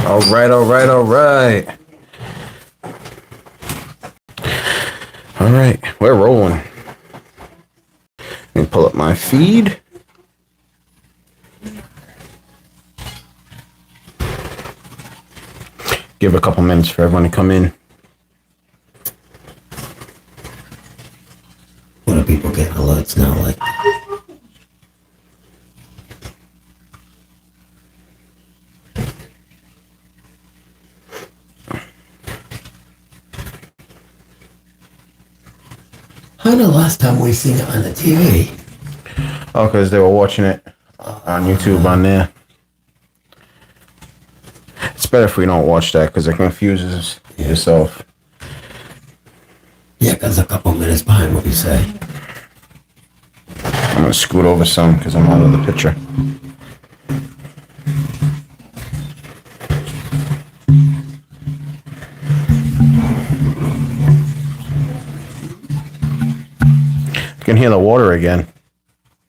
All right, all right, all right. All right, we're rolling. Let me pull up my feed. Give a couple minutes for everyone to come in. What are people getting alerts now like? How the last time we seen it on the TV? Oh, because they were watching it on YouTube on there. It's better if we don't watch that because it confuses yourself. Yeah, because a couple minutes behind what you say. I'm going to scoot over some because I'm out of the picture. You can hear the water again.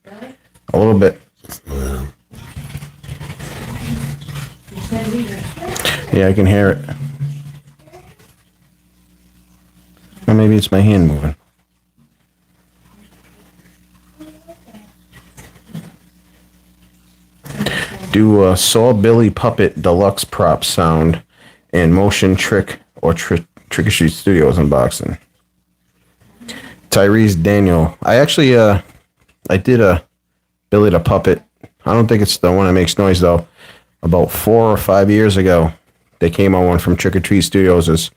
Really? A little bit. You said leave it. Yeah, I can hear it. Or maybe it's my hand moving. Do a Saw Billy Puppet Deluxe prop sound and motion trick or Trick or Treat Studios unboxing. Tyrese Daniel. I actually I did a Billy the Puppet. I don't think it's the one that makes noise though. About 4 or 5 years ago, they came on one from Trick or Treat Studios. It's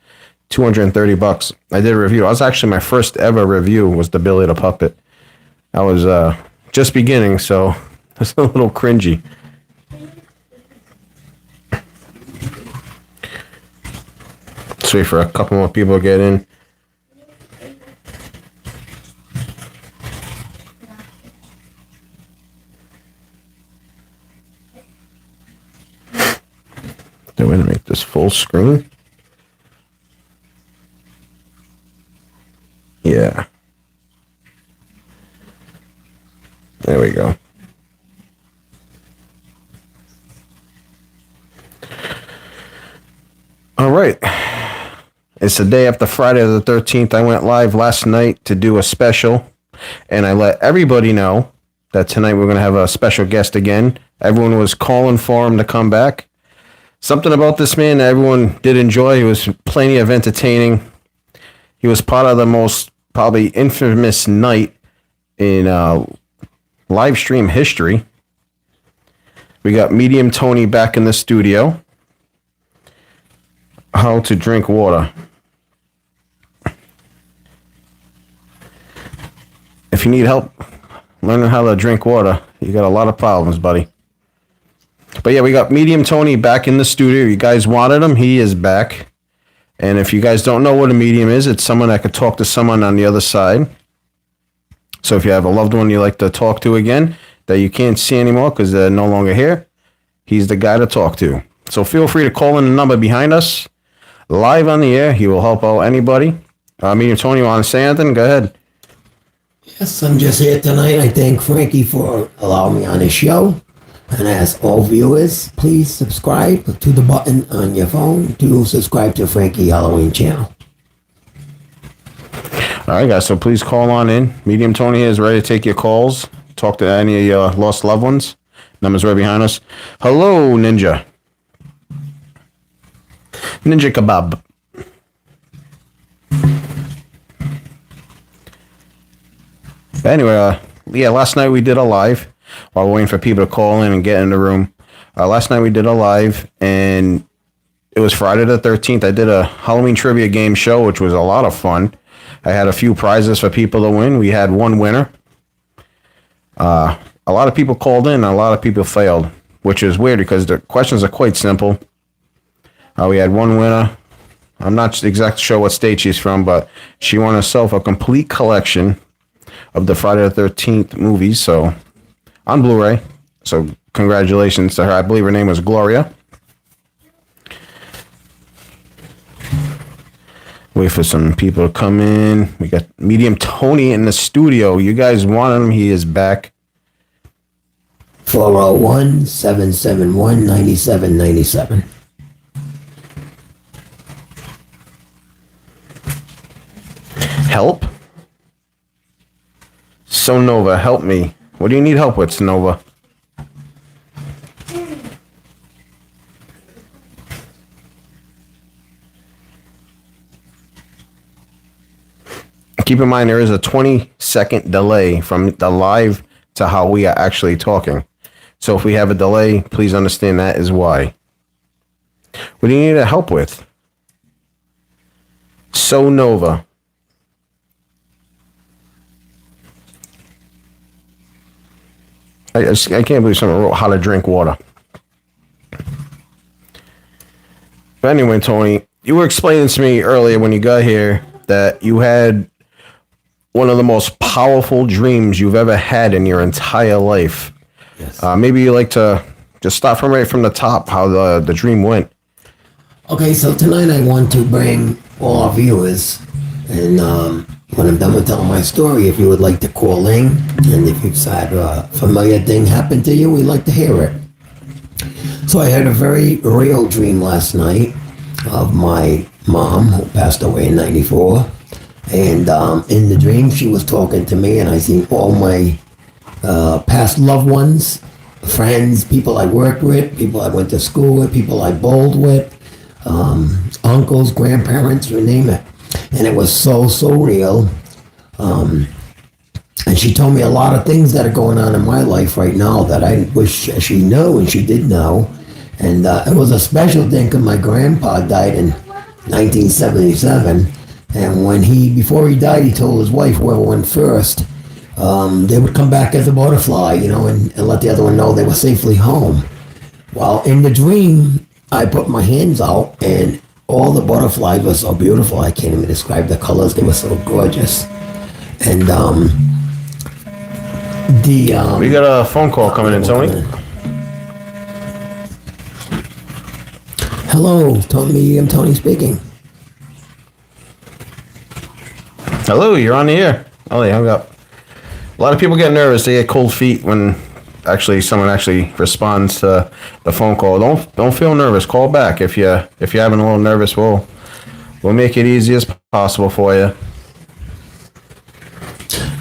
$230. I did a review. That was actually my first ever review. Was the Billy the Puppet. I was just beginning, so it's a little cringy. Let's wait for a couple more people to get in. Do we make this full screen? Yeah. There we go. All right. It's the day after Friday the 13th. I went live last night to do a special, and I let everybody know that tonight we're going to have a special guest again. Everyone was calling for him to come back. Something about this man everyone did enjoy. He was plenty of entertaining. He was part of the most probably infamous night in live stream history. We got Medium Tony back in the studio. How to drink water. If you need help learning how to drink water, you got a lot of problems, buddy. But yeah, we got Medium Tony back in the studio. You guys wanted him. He is back. And if you guys don't know what a medium is, it's someone that could talk to someone on the other side. So if you have a loved one you like to talk to again that you can't see anymore because they're no longer here, he's the guy to talk to. So feel free to call in the number behind us. Live on the air. He will help out anybody. Medium Tony, you want to say anything? Go ahead. Yes, I'm just here tonight. I thank Frankie for allowing me on his show. And ask all viewers, please subscribe to the button on your phone to subscribe to Frankie Halloween channel. All right, guys. So please call on in. Medium Tony is ready to take your calls. Talk to any of your lost loved ones. Numbers right behind us. Hello, Ninja. Ninja Kebab. Anyway, yeah, last night we did a live while waiting for people to call in and get in the room. Last night we did a live, and it was Friday the 13th. I did a Halloween trivia game show, which was a lot of fun. I had a few prizes for people to win. We had one winner. A lot of people called in, and a lot of people failed, which is weird because the questions are quite simple. We had one winner. I'm not exactly sure what state she's from, but she won herself a complete collection of the Friday the 13th movies, so on Blu-ray. So congratulations to her. I believe her name was Gloria. Wait for some people to come in. We got Medium Tony in the studio. You guys want him. He is back. 401-771-9797. Help? So Nova, help me. What do you need help with, Nova? Keep in mind, there is a 20-second delay from the live to how we are actually talking. So if we have a delay, please understand that is why. What do you need help with? So Nova. I can't believe someone wrote how to drink water. But anyway, Tony, you were explaining to me earlier when you got here that you had one of the most powerful dreams you've ever had in your entire life. Yes. Maybe you like to just start from right from the top, how the dream went. Okay, so tonight I want to bring all our viewers, and when I'm done with telling my story, if you would like to call in, and if you've had a familiar thing happen to you, we'd like to hear it. So I had a very real dream last night of my mom, who passed away in '94, and in the dream she was talking to me, and I seen all my past loved ones, friends, people I worked with, people I went to school with, people I bowled with, uncles, grandparents, you name it. And it was so real. And she told me a lot of things that are going on in my life right now that I wish she knew, and she did know. And it was a special thing because my grandpa died in 1977. And before he died, he told his wife, whoever went first, they would come back as a butterfly, and let the other one know they were safely home. Well, in the dream, I put my hands out, and all the butterflies were so beautiful. I can't even describe the colors. They were so gorgeous. And We got a phone call coming in, Tony. Hello, Tony. I'm Tony speaking. Hello, you're on the air. Oh, they hung up. A lot of people get nervous. They get cold feet when someone actually responds to the phone call. Don't feel nervous. Call back if you're having a little nervous. We'll make it easy as possible for you.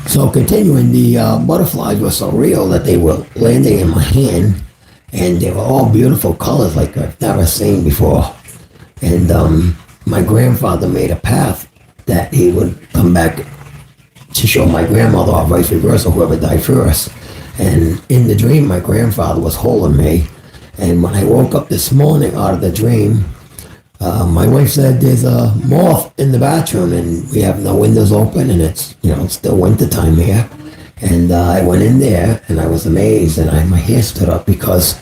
So continuing, the butterflies were so real that they were landing in my hand, and they were all beautiful colors like I've never seen before. And my grandfather made a path that he would come back to show my grandmother, or vice versa, whoever died first. And in the dream, my grandfather was holding me. And when I woke up this morning out of the dream, my wife said there's a moth in the bathroom, and we have no windows open, and it's still winter time here. And I went in there, and I was amazed, and my hair stood up because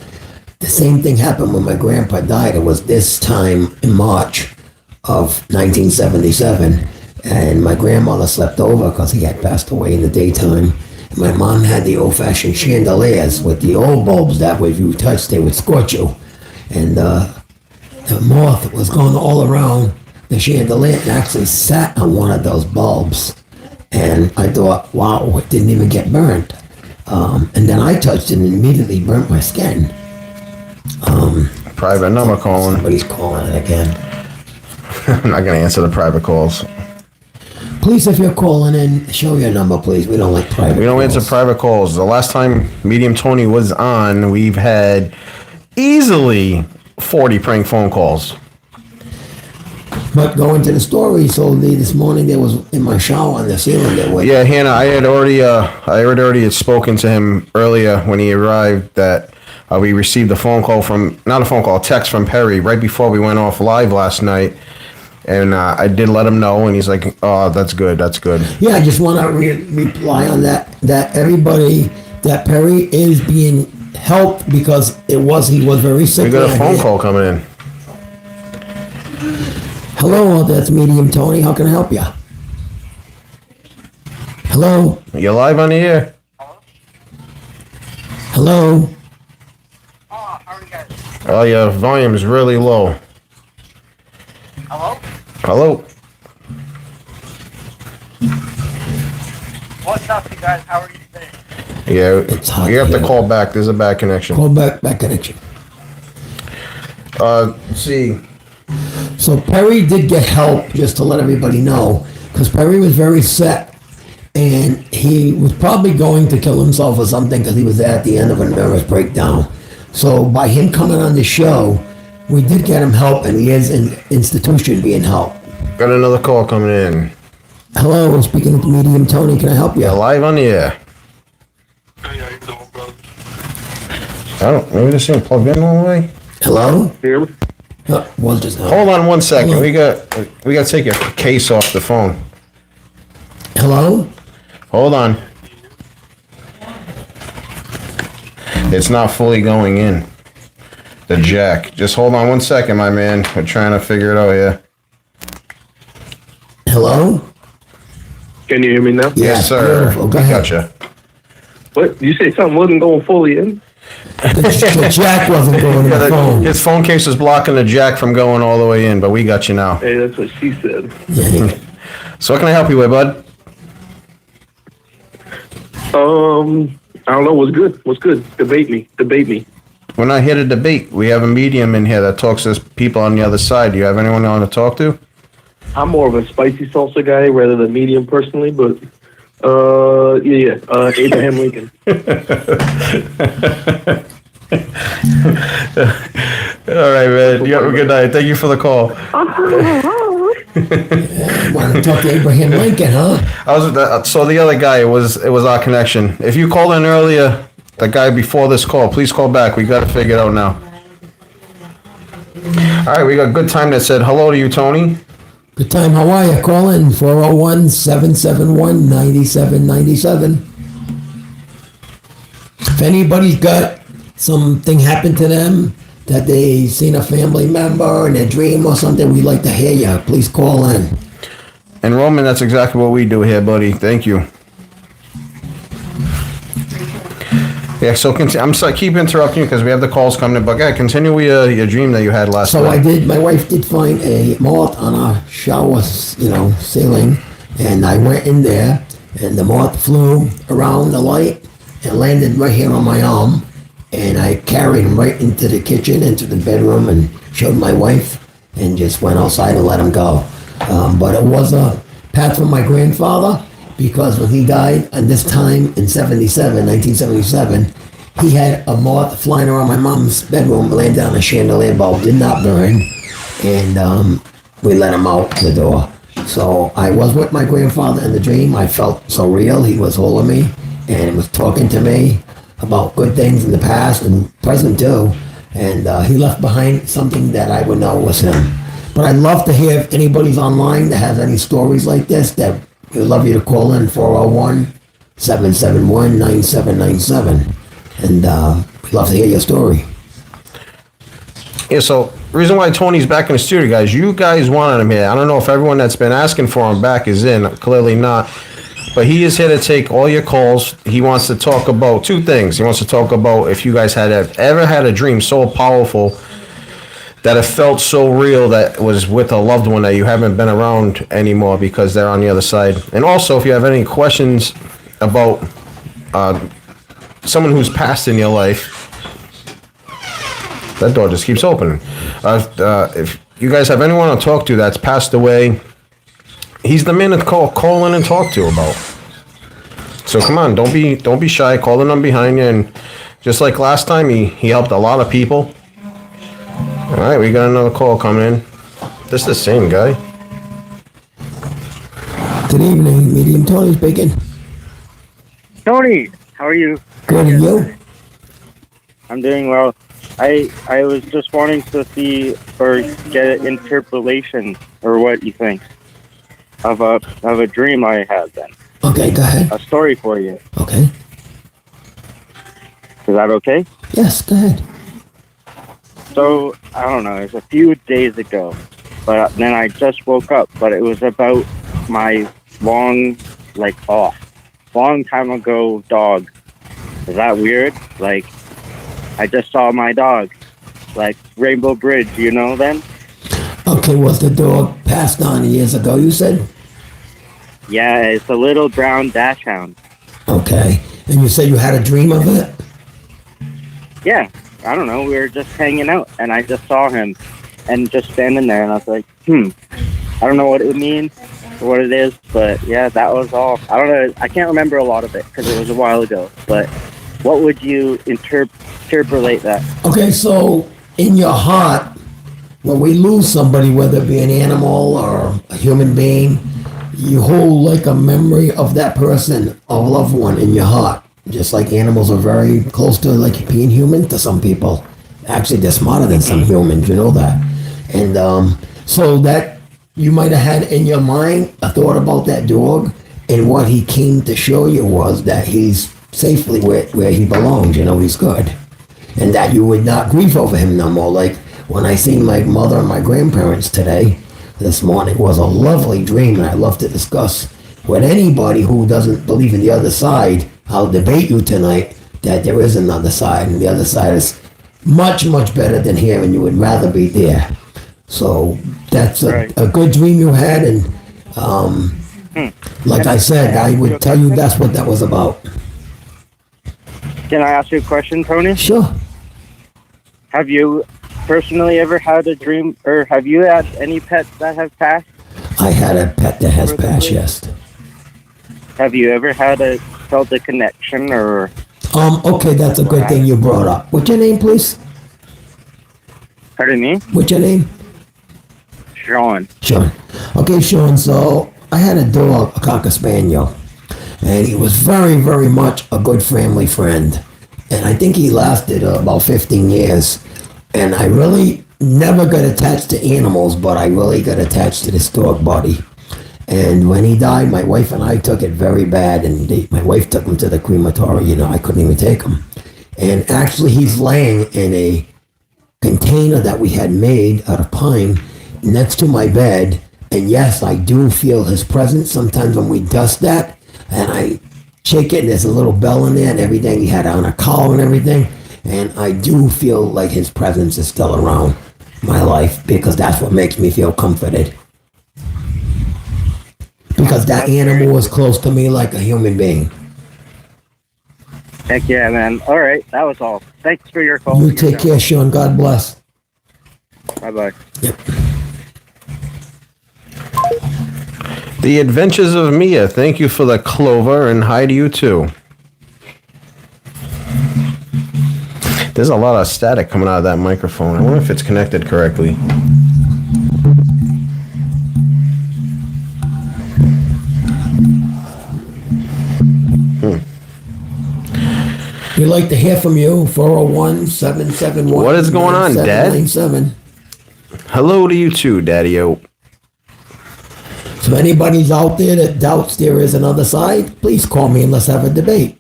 the same thing happened when my grandpa died. It was this time in March of 1977, and my grandmother slept over because he had passed away in the daytime. And my mom had the old-fashioned chandeliers with the old bulbs that way if you touched, they would scorch you. And the moth was going all around the chandelier and actually sat on one of those bulbs. And I thought, wow, it didn't even get burnt. And then I touched it and immediately burnt my skin. Private number calling. Somebody's calling it again. I'm not going to answer the private calls. Please, if you're calling in, show your number, please. We don't like private calls. We don't answer private calls. The last time Medium Tony was on, we've had easily 40 prank phone calls. But going to the story, so this morning there was in my shower on the ceiling there. Yeah, Hannah, I had already spoken to him earlier when he arrived that we received a phone call a text from Perry right before we went off live last night. And I did let him know, and he's like, "Oh, that's good. That's good." Yeah, I just want to reply on that. That everybody, that Perry is being helped because he was very sick. We got a phone call coming in. Hello, that's Medium Tony. How can I help you? Hello. You're live on the air. Hello. Oh, how are you guys? Oh, your volume is really low. Hello? Hello. What's up, you guys? How are you today? Yeah, It's hot you have to here. call back. There's a bad connection. Call back connection. Let's see. So Perry did get help, just to let everybody know, because Perry was very set, and he was probably going to kill himself or something because he was at the end of a nervous breakdown. So by him coming on the show, we did get him help, and he is in institution being helped. Got another call coming in. Hello, I'm speaking to Medium Tony. Can I help you? You're live on the air. Hey, how you doing, brother? Maybe this thing plugged in all the way. Hello? Hear me? Was just now. Hold on one second. Hello? We got to take a case off the phone. Hello? Hold on. It's not fully going in. The jack. Just hold on one second, my man. We're trying to figure it out here. Hello? Can you hear me now? Yeah, Yes, sir. beautiful. Go I ahead. gotcha. What? You say something wasn't going fully in? The jack wasn't going in the phone. His phone case was blocking the jack from going all the way in, but we got you now. Hey, that's what she said. Yeah. So what can I help you with, bud? I don't know. What's good? What's good? Debate me. We're not here to debate. We have a medium in here that talks to people on the other side. Do you have anyone you want to talk to? I'm more of a spicy salsa guy rather than medium personally, but Abraham Lincoln. All right, man. You have a good night. Thank you for the call. Want to talk to Abraham Lincoln, huh? So the other guy, it was our connection. If you called in earlier, the guy before this call, please call back. We got to figure it out now. All right, we got good time that said hello to you, Tony. Good time. How are you? Call in 401-771-9797. If anybody's got something happen to them, that they seen a family member in a dream or something, we'd like to hear you. Please call in. And Roman, that's exactly what we do here, buddy. Thank you. Yeah, so I'm sorry, keep interrupting you because we have the calls coming in, but yeah, continue with your dream that you had last So night. my wife did find a moth on our shower, ceiling, and I went in there, and the moth flew around the light and landed right here on my arm, and I carried him right into the kitchen, into the bedroom, and showed my wife, and just went outside and let him go. But it was a path from my grandfather, because when he died, and this time in 1977, he had a moth flying around my mom's bedroom, landed on a chandelier bulb, did not burn, and we let him out the door. So I was with my grandfather in the dream. I felt so real. He was holding me and was talking to me about good things in the past and present too. And he left behind something that I would know was him. But I'd love to hear if anybody's online that has any stories like this, that we'd love you to call in 401-771-9797. And we'd love to hear your story. Yeah, so reason why Tony's back in the studio, guys, you guys wanted him here. I don't know if everyone that's been asking for him back is in. Clearly not. But he is here to take all your calls. He wants to talk about two things. He wants to talk about if you guys had ever had a dream so powerful that it felt so real that was with a loved one that you haven't been around anymore because they're on the other side. And also, if you have any questions about someone who's passed in your life, that door just keeps opening. If you guys have anyone to talk to that's passed away, he's the man to call in and talk to about. So come on, don't be shy. Call the number behind you, and just like last time, he helped a lot of people. All right, we got another call coming in. This is the same guy. Good evening, Medium Tony speaking. Tony, how are you? Good, and you? I'm doing well. I was just wanting to see or get an interpolation or what you think of a dream I had then. Okay, go ahead. A story for you. Okay. Is that okay? Yes, go ahead. So, I don't know, it's a few days ago, but then I just woke up, but it was about my long time ago dog. Is that weird? Like, I just saw my dog, like Rainbow Bridge, you know then? Okay, was the dog passed on years ago, you said? Yeah, it's a little brown dachshund. Okay. And you said you had a dream of it? Yeah, I don't know, we were just hanging out, and I just saw him, and just standing there, and I was like, I don't know what it means, what it is, but yeah, that was all. I don't know. I can't remember a lot of it because it was a while ago. But what would you interpolate that? Okay, so in your heart, when we lose somebody, whether it be an animal or a human being, you hold like a memory of that person, a loved one in your heart. Just like animals are very close to like being human to some people. Actually, they're smarter than some humans, you know that. And so that you might have had in your mind a thought about that dog, and what he came to show you was that he's safely where he belongs, you know, he's good. And that you would not grieve over him no more. Like when I seen my mother and my grandparents today, this morning was a lovely dream, and I love to discuss with anybody who doesn't believe in the other side. I'll debate you tonight that there is another side, and the other side is much, much better than here, and you would rather be there. So that's a good dream you had, and like I said, I would tell you that's what that was about. Can I ask you a question, Tony? Sure. Have you personally ever had a dream, or have you had any pets that have passed? I had a pet that has passed, yes. Have you ever felt a connection, or? Okay, that's a good thing you brought up. What's your name, please? Pardon me? What's your name? Sean. Sean. Okay, Sean, so I had a dog, a Cocker Spaniel, and he was very, very much a good family friend. And I think he lasted about 15 years. And I really never got attached to animals, but I really got attached to this dog, Buddy. And when he died, my wife and I took it very bad, and my wife took him to the crematory. You know, I couldn't even take him. And actually, he's laying in a container that we had made out of pine next to my bed. And yes, I do feel his presence sometimes when we dust that, and I shake it, and there's a little bell in there and everything. He had on a collar and everything. And I do feel like his presence is still around my life, because that's what makes me feel comforted. Because that animal was close to me like a human being. Heck yeah, man. All right, that was all. Thanks for your call. You take care, Sean. God bless. Bye-bye. Yep. The Adventures of Mia. Thank you for the clover, and hi to you too. There's a lot of static coming out of that microphone. I wonder if it's connected correctly. We'd like to hear from you. 401-771. What is going on, Dad? 9797. Hello to you too, Daddy-O. So anybody's out there that doubts there is another side, please call me and let's have a debate.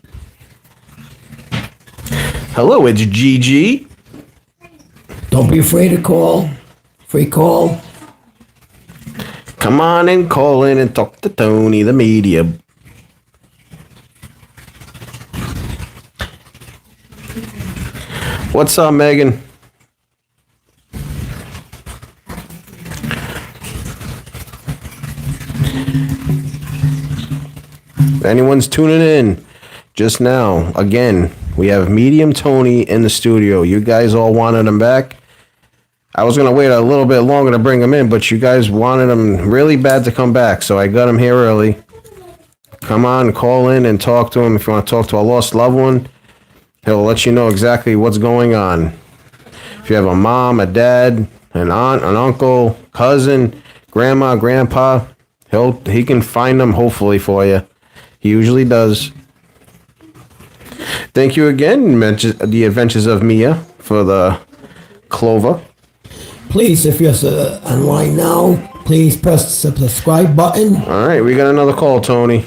Hello, it's Gigi. Don't be afraid to call. Free call. Come on and call in and talk to Tony, the media. What's up, Megan? If anyone's tuning in just now, again, we have Medium Tony in the studio. You guys all wanted him back. I was going to wait a little bit longer to bring him in, but you guys wanted him really bad to come back, so I got him here early. Come on, call in and talk to him. If you want to talk to a lost loved one, he'll let you know exactly what's going on. If you have a mom, a dad, an aunt, an uncle, cousin, grandma, grandpa, he can find them hopefully for you. He usually does. Thank you again, The Adventures of Mia, for the clover. Please, if you're online now, please press the subscribe button. All right, we got another call, Tony.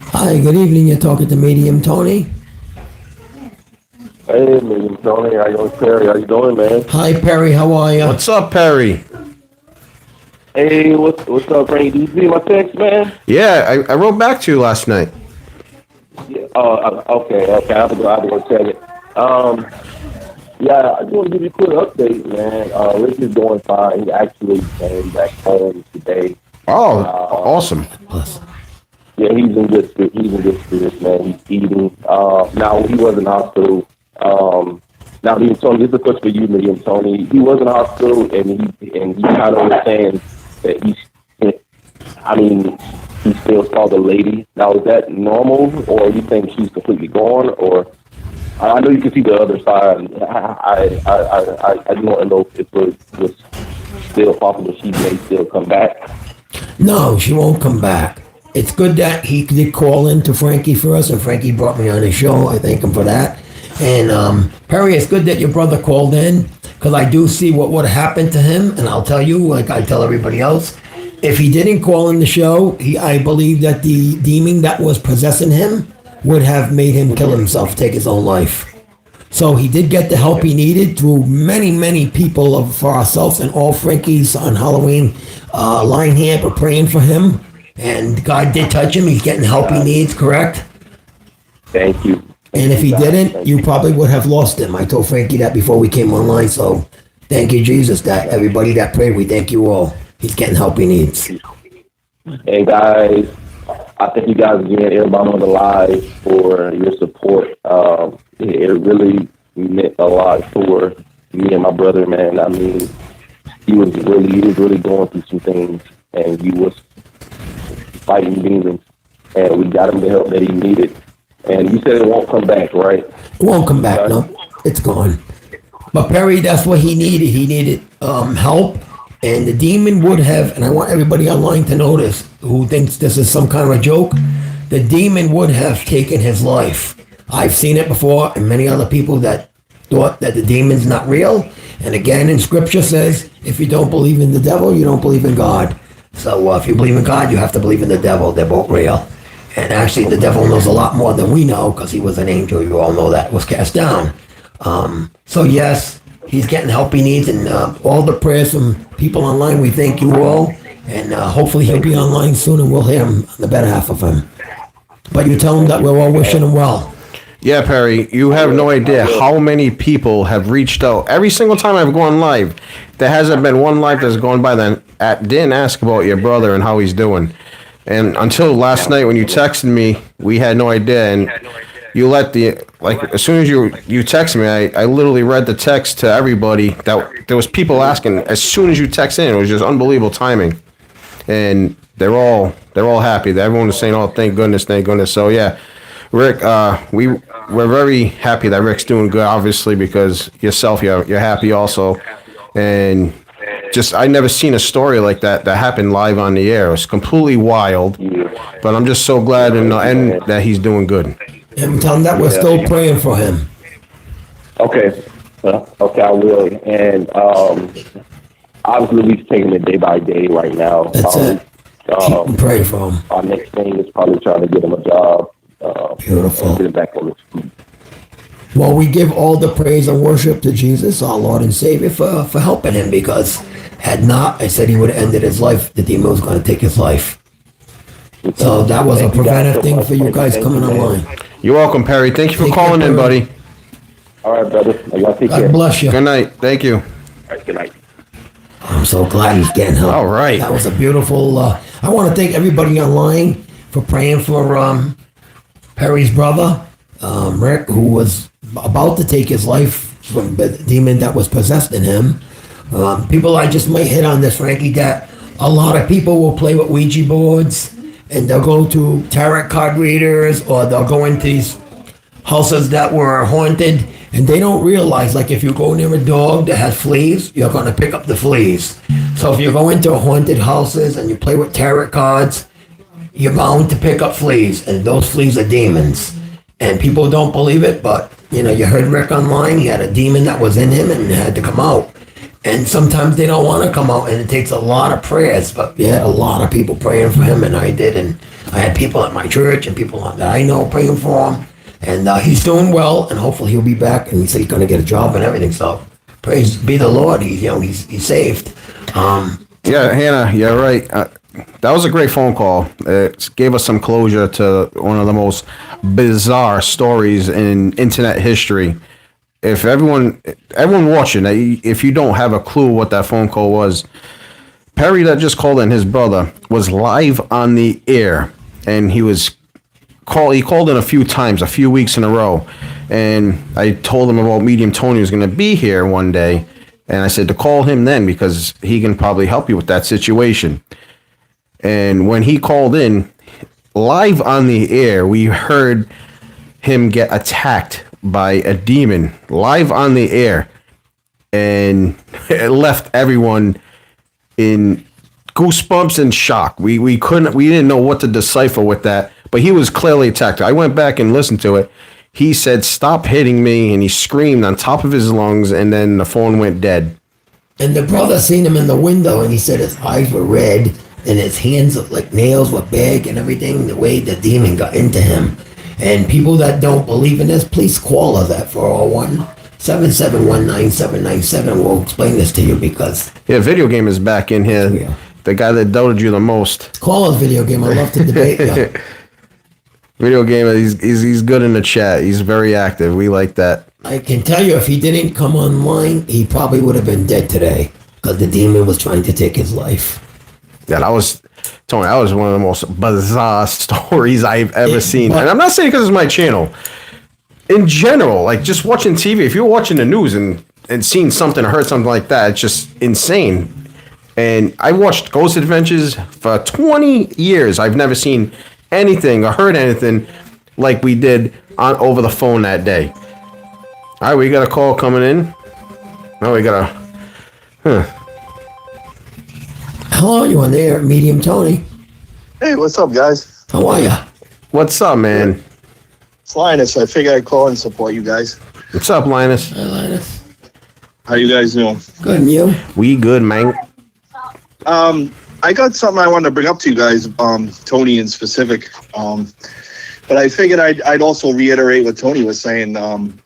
Hi, good evening. You're talking to Medium Tony. Hey, Medium Tony. How you doing, Perry? How you doing, man? Hi, Perry. How are you? What's up, Perry? Hey, what's up, Frankie? Did you see my text, man? Yeah, I wrote back to you last night. Yeah. Okay. I have to go check it. Yeah, I just want to give you a quick update, man. Rick is doing fine. He actually came back home today. Oh, awesome. Yeah, he's in good spirits. He's in good spirits, man. He's eating. Now, he was in hospital. Now, Medium Tony, this is a question for you, Medium Tony. He was in hospital, and he kind of understands that I mean, he still saw the lady. Now, is that normal, or you think she's completely gone? Or I know you can see the other side. I just want to know if it was still possible she may still come back. No, she won't come back. It's good that he did call in to Frankie for us, and Frankie brought me on his show. I thank him for that. And Perry, it's good that your brother called in, because I do see what would have happened to him, and I'll tell you, like I tell everybody else, if he didn't call in the show, I believe that the demon that was possessing him would have made him kill himself, take his own life. So he did get the help he needed through many, many people for ourselves and all Frankie's on Halloween line here. We're praying for him. And God did touch him. He's getting help he needs, correct? Thank you. And if he didn't, you probably would have lost him. I told Frankie that before we came online. So thank you, Jesus, that everybody that prayed, we thank you all. He's getting help he needs. And guys, I thank you guys again, everybody on the live, for your support. It really meant a lot for me and my brother, man. I mean, he was really going through some things, and he was fighting demons, and we got him the help that he needed. And you said it won't come back, right? It won't come back, no. It's gone. But Perry, that's what he needed. He needed help. And the demon would have, and I want everybody online to know this, who thinks this is some kind of a joke, the demon would have taken his life. I've seen it before, and many other people that thought that the demon's not real. And again, in scripture says, if you don't believe in the devil, you don't believe in God. So if you believe in God, you have to believe in the devil. They're both real. And actually, the devil knows a lot more than we know, because he was an angel. You all know that, was cast down. So yes, he's getting help he needs, and all the prayers from people online, we thank you all. And hopefully he'll be online soon, and we'll hear him on the better half of him. But you tell him that we're all wishing him well. Yeah, Perry, you have no idea how many people have reached out. Every single time I've gone live, there hasn't been one live that's gone by that didn't ask about your brother and how he's doing. And until last night when you texted me, we had no idea. And you let as soon as you texted me, I literally read the text to everybody. That there was people asking as soon as you text in. It was just unbelievable timing. And they're all happy. Everyone was saying, "Oh, thank goodness." So yeah, Rick, we're very happy that Rick's doing good. Obviously, because yourself, you're happy also, and I never seen a story like that happened live on the air. It was completely wild, but I'm just so glad and that he's doing good. And tell him that we're still praying for him. Okay. Okay, I will. And obviously, we're taking it day by day right now. That's it. Keep praying for him. Our next thing is probably trying to get him a job. Beautiful. Get him back on his feet. Well, we give all the praise and worship to Jesus, our Lord and Savior, for helping him, because had not, I said he would have ended his life. The demon was going to take his life. So that was a preventive thing for you guys coming online. You're welcome, Perry. Thank you for calling in, buddy. All right, brother. Y'all take care. God bless you. Good night. Thank you. All right, good night. I'm so glad he's getting help. All right. That was a beautiful. I want to thank everybody online for praying for Perry's brother, Rick, who was about to take his life from the demon that was possessing him. People, I just might hit on this, Frankie, that a lot of people will play with Ouija boards, and they'll go to tarot card readers, or they'll go into these houses that were haunted, and they don't realize, like, if you go near a dog that has fleas, you're going to pick up the fleas. So if you go into haunted houses and you play with tarot cards, you're bound to pick up fleas, and those fleas are demons. And people don't believe it, but, you heard Rick online, he had a demon that was in him and it had to come out. And sometimes they don't want to come out, and it takes a lot of prayers, but we had a lot of people praying for him, and I did, and I had people at my church and people that I know praying for him, and he's doing well, and hopefully he'll be back, and he said he's going to get a job and everything, so praise be the Lord, he's saved. Yeah, Hannah, you're right. That was a great phone call. It gave us some closure to one of the most bizarre stories in internet history. If everyone watching, if you don't have a clue what that phone call was, Perry that just called in, his brother, was live on the air, and he called in a few times, a few weeks in a row, and I told him about Medium Tony was going to be here one day, and I said to call him then because he can probably help you with that situation. And when he called in, live on the air, we heard him get attacked by a demon live on the air. And it left everyone in goosebumps and shock. We didn't know what to decipher with that, but he was clearly attacked. I went back and listened to it. He said, "Stop hitting me," and he screamed on top of his lungs, and then the phone went dead. And the brother seen him in the window, and he said his eyes were red, and his hands looked like nails were big and everything, the way the demon got into him. And people that don't believe in this, please call us at 401-771-9797. We'll explain this to you because... Yeah, video game is back in here. Yeah. The guy that doubted you the most. Call us, video game. I love to debate you. Video game, he's good in the chat. He's very active. We like that. I can tell you, if he didn't come online, he probably would have been dead today because the demon was trying to take his life. Yeah, Tony, that was one of the most bizarre stories I've ever seen. And I'm not saying because it's my channel. In general, like just watching TV, if you're watching the news and seeing something or heard something like that, it's just insane. And I watched Ghost Adventures for 20 years. I've never seen anything or heard anything like we did over the phone that day. All right, we got a call coming in. Oh, we got Hello, you on there, Medium Tony? Hey, what's up, guys? How are ya? What's up, man? It's Linus. I figured I'd call and support you guys. What's up, Linus? Hi, Linus. How you guys doing? Good, and you? We good, man. I got something I wanted to bring up to you guys, Tony in specific. But I figured I'd also reiterate what Tony was saying.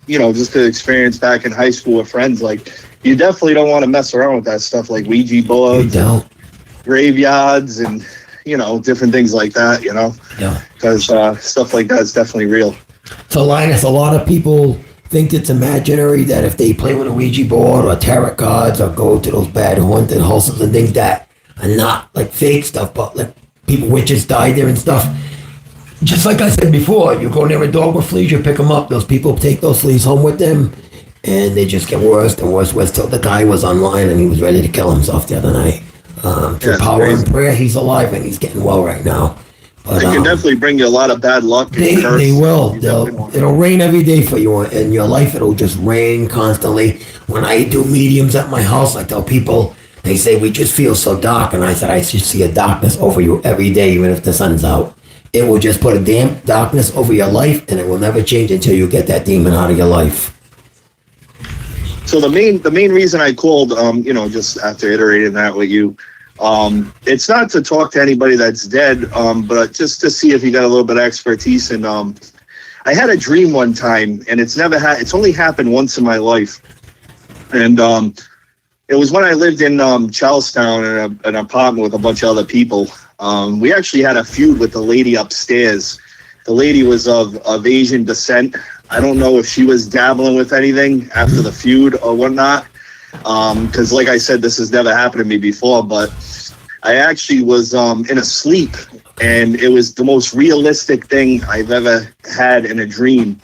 Just the experience back in high school with friends. Like, you definitely don't want to mess around with that stuff, like Ouija boards, You don't? graveyards, and different things like that. Yeah. Because stuff like that is definitely real. So, Linus, a lot of people think it's imaginary that if they play with a Ouija board or tarot cards or go to those bad haunted houses and things that are not like fake stuff, but like people, witches died there and stuff. Just like I said before, you go near a dog with fleas, you pick them up. Those people take those fleas home with them, and they just get worse and worse. Till the guy was online and he was ready to kill himself the other night. Through power and prayer, he's alive and he's getting well right now. But, It can definitely bring you a lot of bad luck. They will. It'll rain every day for you in your life. It'll just rain constantly. When I do mediums at my house, I tell people, they say, we just feel so dark. And I said, I should see a darkness over you every day, even if the sun's out. It will just put a damp darkness over your life, and it will never change until you get that demon out of your life. So the main reason I called, just after iterating that with you, it's not to talk to anybody that's dead, but just to see if you got a little bit of expertise. And I had a dream one time, and it's only happened once in my life, and it was when I lived in Charlestown in an apartment with a bunch of other people. We actually had a feud with the lady upstairs. The lady was of Asian descent. I don't know if she was dabbling with anything after the feud or whatnot. Because like I said, this has never happened to me before, but I actually was in a sleep, and it was the most realistic thing I've ever had in a dream.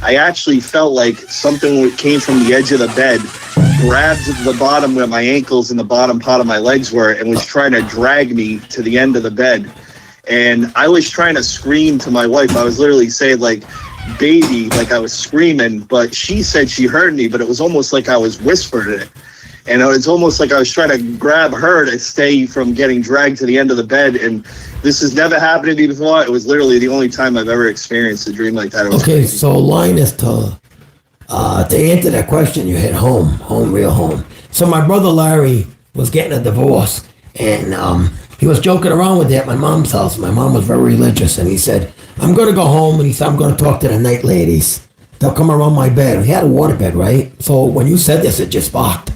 I actually felt like something came from the edge of the bed, grabbed the bottom where my ankles and the bottom part of my legs were, and was trying to drag me to the end of the bed. And I was trying to scream to my wife. I was literally saying, like, baby, like I was screaming, but she said she heard me, but it was almost like I was whispering it. And it was almost like I was trying to grab her to stay from getting dragged to the end of the bed. And this has never happened to me before. It was literally the only time I've ever experienced a dream like that. It was Okay, crazy. so Linus, to answer that question, you hit home, real home. So my brother Larry was getting a divorce, and he was joking around with it at my mom's house. My mom was very religious, and he said, I'm going to go home, and he said, I'm going to talk to the night ladies. They'll come around my bed. He had a water bed, right? So when you said this, it just sparked.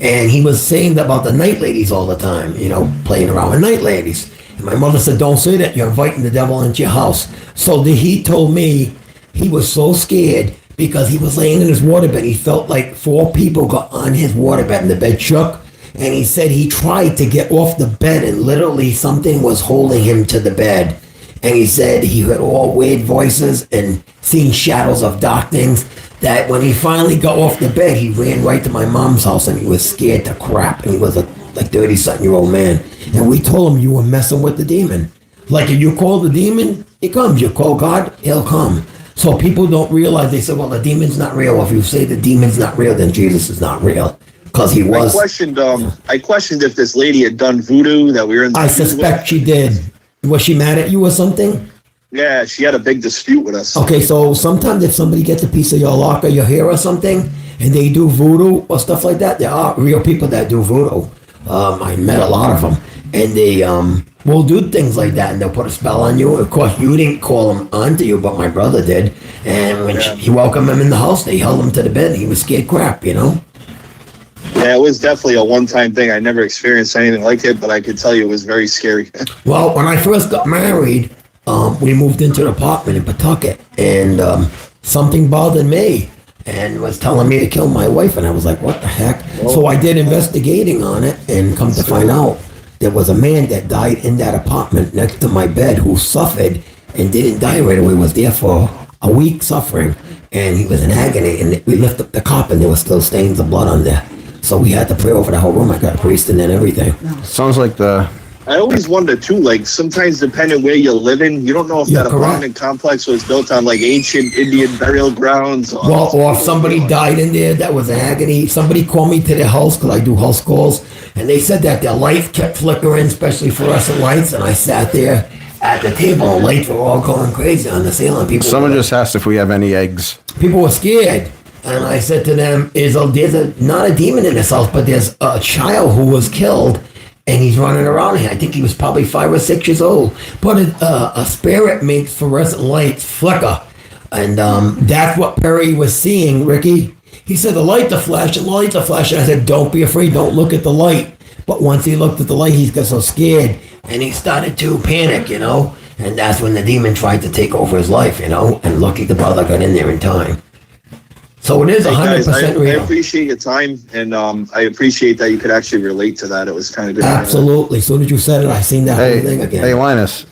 And he was saying about the night ladies all the time, playing around with night ladies. And my mother said, don't say that. You're inviting the devil into your house. So he told me he was so scared because he was laying in his waterbed. He felt like 4 people got on his waterbed and the bed shook. And he said he tried to get off the bed and literally something was holding him to the bed. And he said he heard all weird voices and seen shadows of dark things, that when he finally got off the bed, he ran right to my mom's house and he was scared to crap. And he was a 30-something-year-old man. And we told him you were messing with the demon. Like if you call the demon, he comes. You call God, he'll come. So people don't realize, they say, well, the demon's not real. If you say the demon's not real, then Jesus is not real. Because he was. I questioned if this lady had done voodoo that we were in the I suspect she did. Was she mad at you or something? Yeah, she had a big dispute with us. Okay, so sometimes if somebody gets a piece of your lock or your hair or something, and they do voodoo or stuff like that, there are real people that do voodoo. I met a lot of them, and they will do things like that, and they'll put a spell on you. Of course, you didn't call them onto you, but my brother did. And when he welcomed him in the house, they held him to the bed. He was scared crap, you know. Yeah, it was definitely a one-time thing. I never experienced anything like it, but I could tell you it was very scary. Well, when I first got married, we moved into an apartment in Pawtucket, and something bothered me and was telling me to kill my wife, and I was like, what the heck? So I did investigating on it, and come to find out, there was a man that died in that apartment next to my bed who suffered and didn't die right away, was there for a week suffering, and he was in agony, and we lifted up the cop, and there were still stains of blood on there. So we had to pray over the whole room. I got a priest in and everything. Sounds like the. I always wonder too, like sometimes depending where you're living, you don't know if that apartment complex was built on like ancient Indian burial grounds. Or if somebody died in there that was in agony. Somebody called me to their house, because I do house calls, and they said that their lights kept flickering, especially fluorescent lights, and I sat there at the table, and lights were all going crazy on the ceiling. Someone just asked if we have any eggs. People were scared. And I said to them, there's not a demon in this house, but there's a child who was killed, and he's running around here. I think he was probably 5 or 6 years old. But a spirit makes fluorescent lights flicker. And that's what Perry was seeing, Ricky. He said, the lights are flashing, the lights are flashing. I said, don't be afraid, don't look at the light. But once he looked at the light, he got so scared, and he started to panic, you know. And that's when the demon tried to take over his life, you know. And lucky the brother got in there in time. So it is 100% real. I appreciate your time, and I appreciate that you could actually relate to that. It was kind of good. Absolutely. As soon as you said it, I seen that whole thing again. Hey, Linus.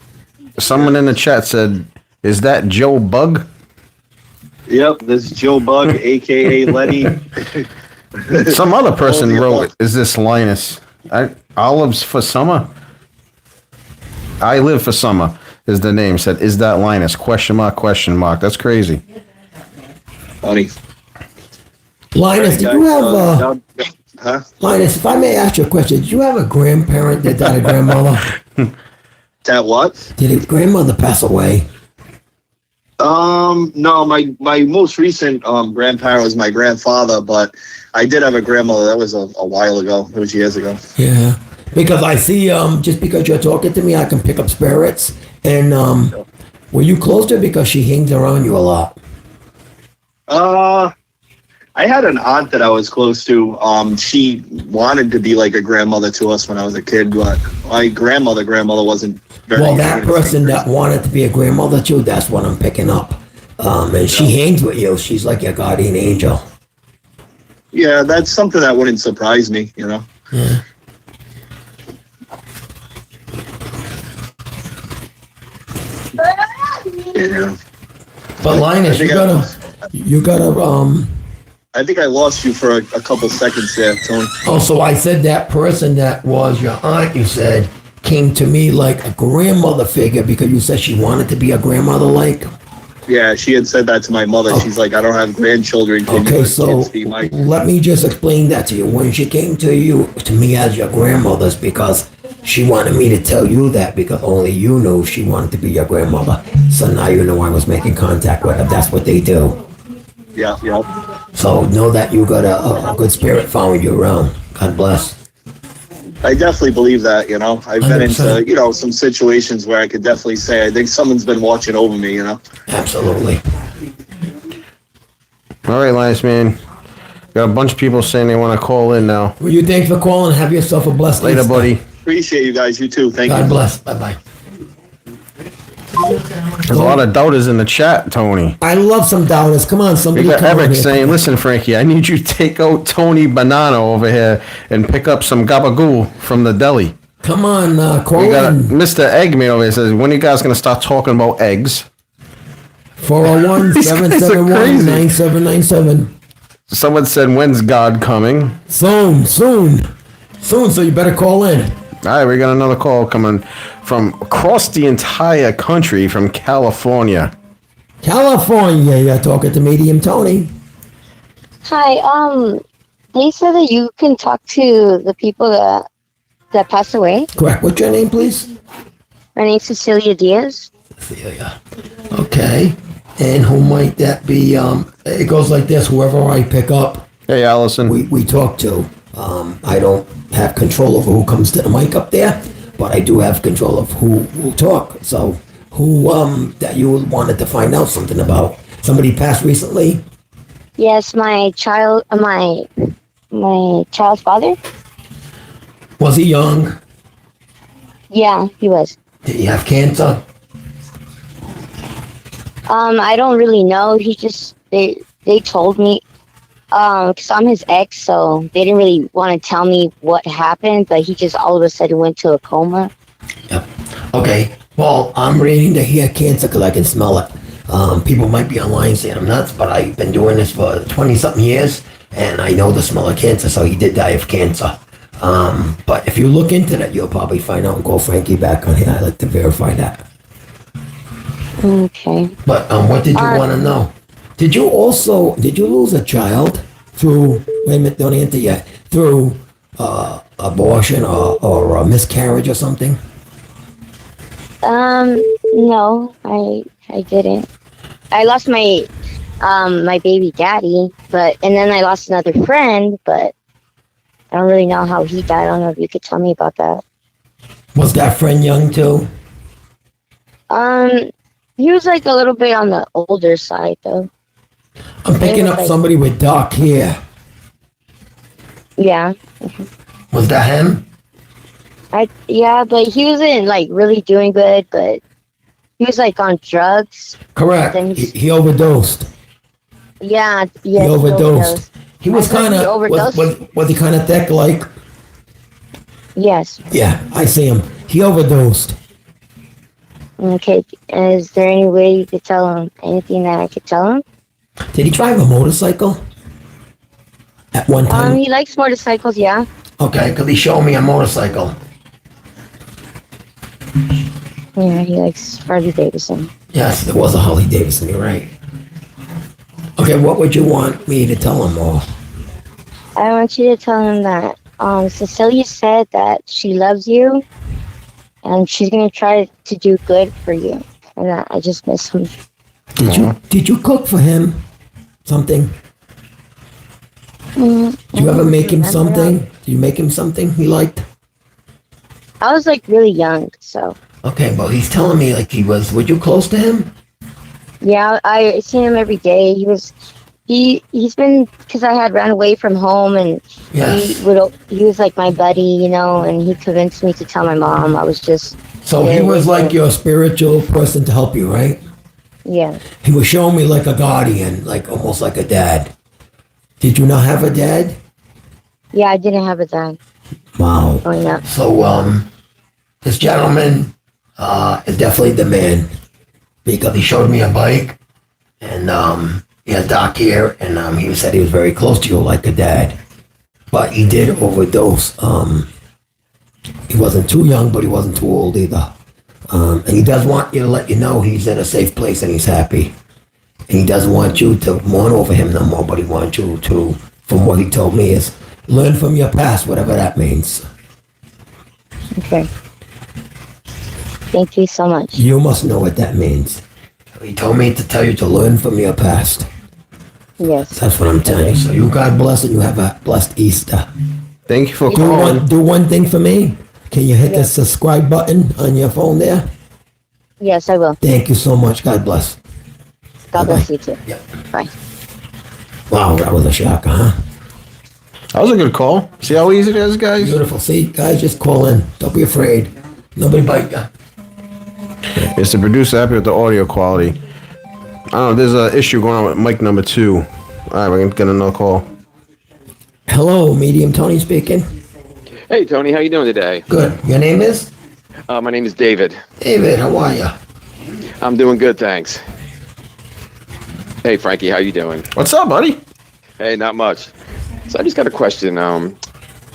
Someone in the chat said, "Is that Joe Bug?" Yep, this is Joe Bug, aka Lenny. Some other person wrote, "Is this Linus?" Olives for summer. I live for summer is the name. Said, "Is that Linus?" Question mark. Question mark. That's crazy. Funny. Linus, did you have Linus, if I may ask you a question, did you have a grandparent that died, a grandmother? That what? Did a grandmother pass away? No, my most recent grandparent was my grandfather, but I did have a grandmother. That was a while ago. It was years ago. Yeah. Because I see just because you're talking to me, I can pick up spirits. And were you close to her because she hangs around you a lot? I had an aunt that I was close to. She wanted to be like a grandmother to us when I was a kid, but my grandmother wasn't very. Well, that person that wanted to be a grandmother too, that's what I'm picking up. And she hangs with you. She's like your guardian angel. Yeah, that's something that wouldn't surprise me, you know. Yeah. Yeah. But Linus, you gotta I think I lost you for a couple seconds there, Tony. Oh, so I said that person that was your aunt, you said, came to me like a grandmother figure because you said she wanted to be a grandmother like? Yeah, she had said that to my mother. Oh. She's like, I don't have grandchildren. Okay, so let me just explain that to you. When she came to me as your grandmother's, because she wanted me to tell you that because only you knew she wanted to be your grandmother. So now you know I was making contact with her. That's what they do. Yeah, yeah. So know that you got a good spirit following you around. God bless. I definitely believe that, you know. I've been 100%. into, some situations where I could definitely say, I think someone's been watching over me, you know. Absolutely. All right, Linus, man. Got a bunch of people saying they want to call in now. Well, you thanks for calling. Have yourself a blessed Later, Easter. buddy. Appreciate you guys. You too. Thank you. God bless. Bye-bye. There's a lot of doubters in the chat, Tony. I love some doubters. Come on, We somebody got come on Eric here. saying, listen, Frankie, I need you to take out Tony Banana over here and pick up some gabagool from the deli. Come on, call We got in. Mr. Eggman over here says, when are you guys going to start talking about eggs? 401-771-9797. Someone said, when's God coming? Soon. So you better call in. All right, we got another call coming from across the entire country from California. California, you're talking to Medium Tony. Hi, they said that you can talk to the people that passed away. Correct. What's your name, please? My name's Cecilia Diaz. Celia. Okay. And who might that be? It goes like this: whoever I pick up, Hey, Allison. we talk to. I don't have control over who comes to the mic up there, but I do have control of who will talk. So, who that you wanted to find out something about? Somebody passed recently. Yes, my child's father. Was he young? Yeah, he was. Did he have cancer? I don't really know. He just they told me, because I'm his ex, so they didn't really want to tell me what happened. But he just all of a sudden went to a coma. Yep. Okay. Well, I'm reading that he had cancer because I can smell it. People might be online saying I'm nuts, but I've been doing this for 20-something years, and I know the smell of cancer, so he did die of cancer. But if you look into that, you'll probably find out and call Frankie back on here. I'd like to verify that. Okay. But what did you want to know? Did you lose a child through, wait a minute, don't answer yet, through abortion or a miscarriage or something? No, I didn't. I lost my my baby daddy, and then I lost another friend, but I don't really know how he died. I don't know if you could tell me about that. Was that friend young too? He was like a little bit on the older side though. I'm picking up somebody with dark hair. Yeah. Was that him? Yeah, but he wasn't like really doing good, but he was like on drugs. Correct. He overdosed. Yeah, He overdosed. He was kind of overdosed. was he kind of thick like? Yes. Yeah, I see him. He overdosed. Okay. Is there any way you could tell him anything that I could tell him? Did he drive a motorcycle? At one time? He likes motorcycles, yeah. Okay, because he showed me a motorcycle. Yeah, he likes Harley Davidson. Yes, there was a Harley Davidson, you're right. Okay, what would you want me to tell him all? I want you to tell him that Cecilia said that she loves you and she's gonna try to do good for you. And that I just miss him. Did you cook for him something? Did you ever make him something? Did you make him something he liked? I was like really young, so. Okay, well he's telling me like were you close to him? Yeah, I see him every day. He's been, because I had run away from home, and yes. he was like my buddy, you know, and he convinced me to tell my mom. I was just. So he was like your spiritual person to help you, right? Yeah. He was showing me like a guardian, like almost like a dad. Did you not have a dad? Yeah, I didn't have a dad. Wow. Growing up. So this gentleman is definitely the man because he showed me a bike and he has dark hair and he said he was very close to you like a dad. But he did overdose. He wasn't too young, but he wasn't too old either. And he does want you to let you know he's in a safe place and he's happy. And he doesn't want you to mourn over him no more, but he wants you to, from what he told me, is learn from your past, whatever that means. Okay. Thank you so much. You must know what that means. He told me to tell you to learn from your past. Yes. That's what I'm telling you. So you God bless and you have a blessed Easter. Thank you for calling. Do one thing for me. Can you hit the subscribe button on your phone there? Yes, I will. Thank you so much. God bless. God bless you too. Yep. Bye. Wow, that was a shocker, huh? That was a good call. See how easy it is, guys? Beautiful. See, guys, just call in. Don't be afraid. Nobody bite you. It's the producer happy with the audio quality. I don't know, there's an issue going on with mic number 2. All right, we're going to get another call. Hello, Medium Tony speaking. Hey, Tony, how you doing today? Good. Your name is? My name is David. David, how are you? I'm doing good, thanks. Hey, Frankie, how you doing? What's up, buddy? Hey, not much. So I just got a question.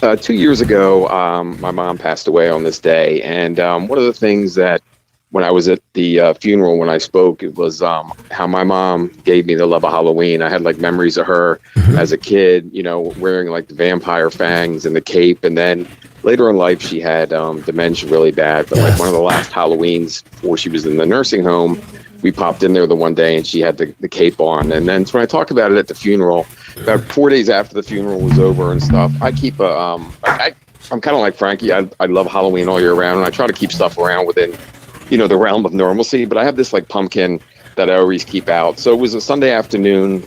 2 years ago, my mom passed away on this day, and one of the things that when I was at the funeral, when I spoke, it was how my mom gave me the love of Halloween. I had like memories of her as a kid, you know, wearing like the vampire fangs and the cape. And then later in life, she had dementia really bad. But like one of the last Halloweens before she was in the nursing home, we popped in there the one day and she had the cape on. And then so when I talk about it at the funeral, about 4 days after the funeral was over and stuff, I keep I'm kind of like Frankie. I love Halloween all year round, and I try to keep stuff around within, you know, the realm of normalcy. But I have this like pumpkin that I always keep out. So it was a Sunday afternoon.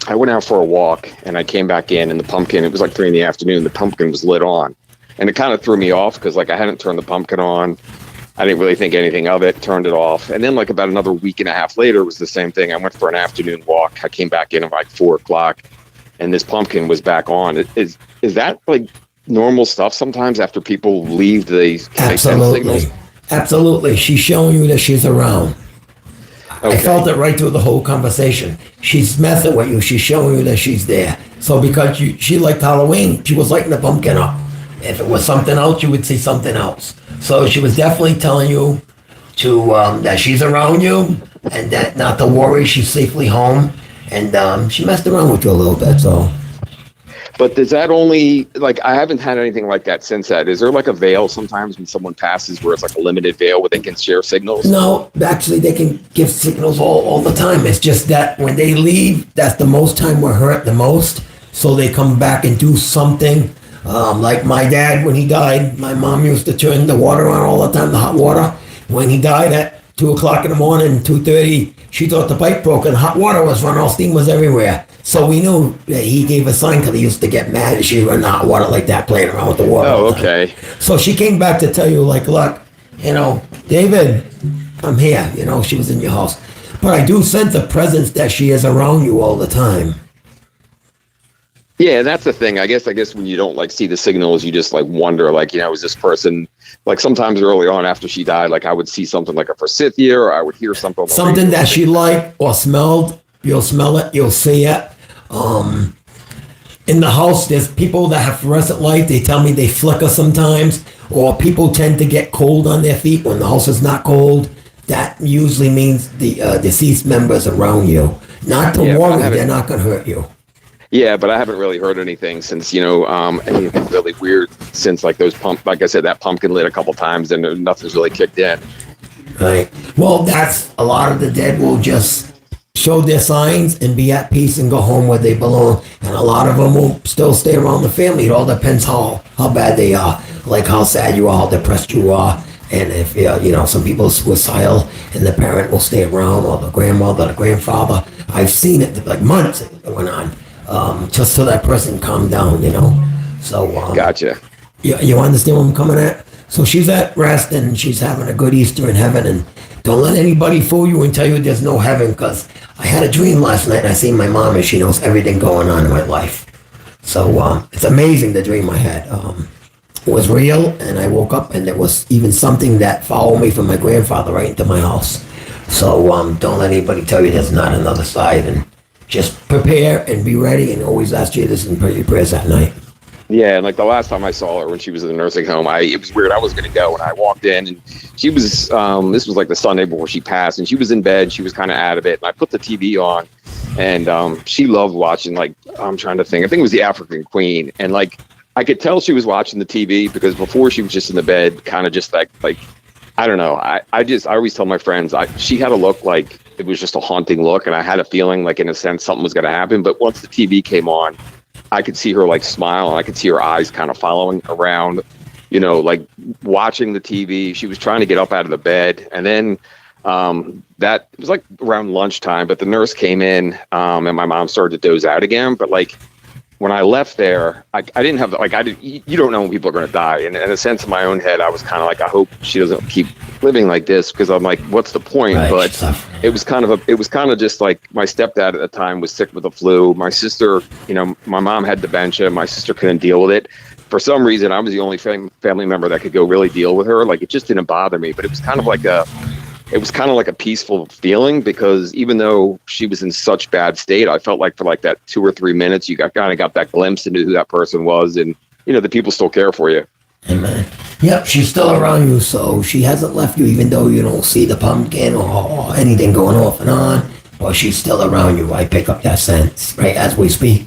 I went out for a walk and I came back in, and the pumpkin, it was like 3 PM. The pumpkin was lit on, and it kind of threw me off because like I hadn't turned the pumpkin on. I didn't really think anything of it, turned it off. And then like about another week and a half later, it was the same thing. I went for an afternoon walk. I came back in at like 4 o'clock and this pumpkin was back on. Is that like normal stuff sometimes after people leave the Absolutely. Absolutely. She's showing you that she's around. Okay. I felt it right through the whole conversation. She's messing with you. She's showing you that she's there. So because she liked Halloween, she was lighting the pumpkin up. If it was something else, you would see something else. So she was definitely telling you to that she's around you and that not to worry, she's safely home. And she messed around with you a little bit, so. But does that only, like, I haven't had anything like that since that. Is there like a veil sometimes when someone passes where it's like a limited veil where they can share signals? No, actually they can give signals all the time. It's just that when they leave, that's the most time we're hurt the most. So they come back and do something. Like my dad, when he died, my mom used to turn the water on all the time, the hot water. When he died at 2 o'clock in the morning, 2:30, she thought the pipe broke and hot water was running, all steam was everywhere. So we knew that he gave a sign because he used to get mad and she run hot water like that, playing around with the water. Oh, okay. So she came back to tell you, like, look, you know, David, I'm here. You know, she was in your house. But I do sense a presence that she is around you all the time. Yeah, that's the thing. I guess when you don't like see the signals, you just like wonder, like, you know, is this person, like sometimes early on after she died, like I would see something like a forsythia, or I would hear something. Something that she liked or smelled, you'll smell it, you'll see it. In the house, there's people that have fluorescent light. They tell me they flicker sometimes, or people tend to get cold on their feet when the house is not cold. That usually means the deceased members around you. Not to worry, they're not going to hurt you. Yeah, but I haven't really heard anything since, you know, anything really weird since like those like I said, that pumpkin lit a couple times and nothing's really kicked in. Right. Well, that's a lot of the dead will just show their signs and be at peace and go home where they belong. And a lot of them will still stay around the family. It all depends how bad they are, like how sad you are, how depressed you are. And if, you know, some people are suicidal and the parent will stay around, or the grandmother, the grandfather. I've seen it like months it went on. Just so that person calmed down, you know. So Gotcha. You understand where I'm coming at? So she's at rest and she's having a good Easter in heaven, and don't let anybody fool you and tell you there's no heaven, because I had a dream last night. I seen my mom and she knows everything going on in my life. So it's amazing, the dream I had. It was real, and I woke up and there was even something that followed me from my grandfather right into my house. So don't let anybody tell you there's not another side, and just prepare and be ready, and always ask Jesus and pray your prayers that night. Yeah, and like the last time I saw her when she was in the nursing home, it was weird. I was going to go, and I walked in, and she was, this was like the Sunday before she passed, and she was in bed. She was kind of out of it, and I put the TV on, and she loved watching, like, I'm trying to think. I think it was the African Queen, and like I could tell she was watching the TV because before she was just in the bed, kind of just like I don't know. I always tell my friends, she had a look like it was just a haunting look. And I had a feeling like, in a sense, something was going to happen. But once the TV came on, I could see her like smile, and I could see her eyes kind of following around, you know, like watching the TV. She was trying to get up out of the bed. And then it was like around lunchtime, but the nurse came in and my mom started to doze out again. But like, when I left there, I didn't have you don't know when people are going to die. And in a sense, in my own head, I was kind of like, I hope she doesn't keep living like this, because I'm like, what's the point? Right. But it was kind of just like, my stepdad at the time was sick with the flu. My sister, you know, my mom had dementia. My sister couldn't deal with it. For some reason, I was the only family member that could go really deal with her. Like, it just didn't bother me, but it was kind of like a peaceful feeling, because even though she was in such bad state, I felt like for like that 2 or 3 minutes, you kind of got that glimpse into who that person was. And the people still care for you. Amen. Yep, she's still around you, so she hasn't left you, even though you don't see the pumpkin or anything going off and on. Well, she's still around you. I pick up that sense right as we speak.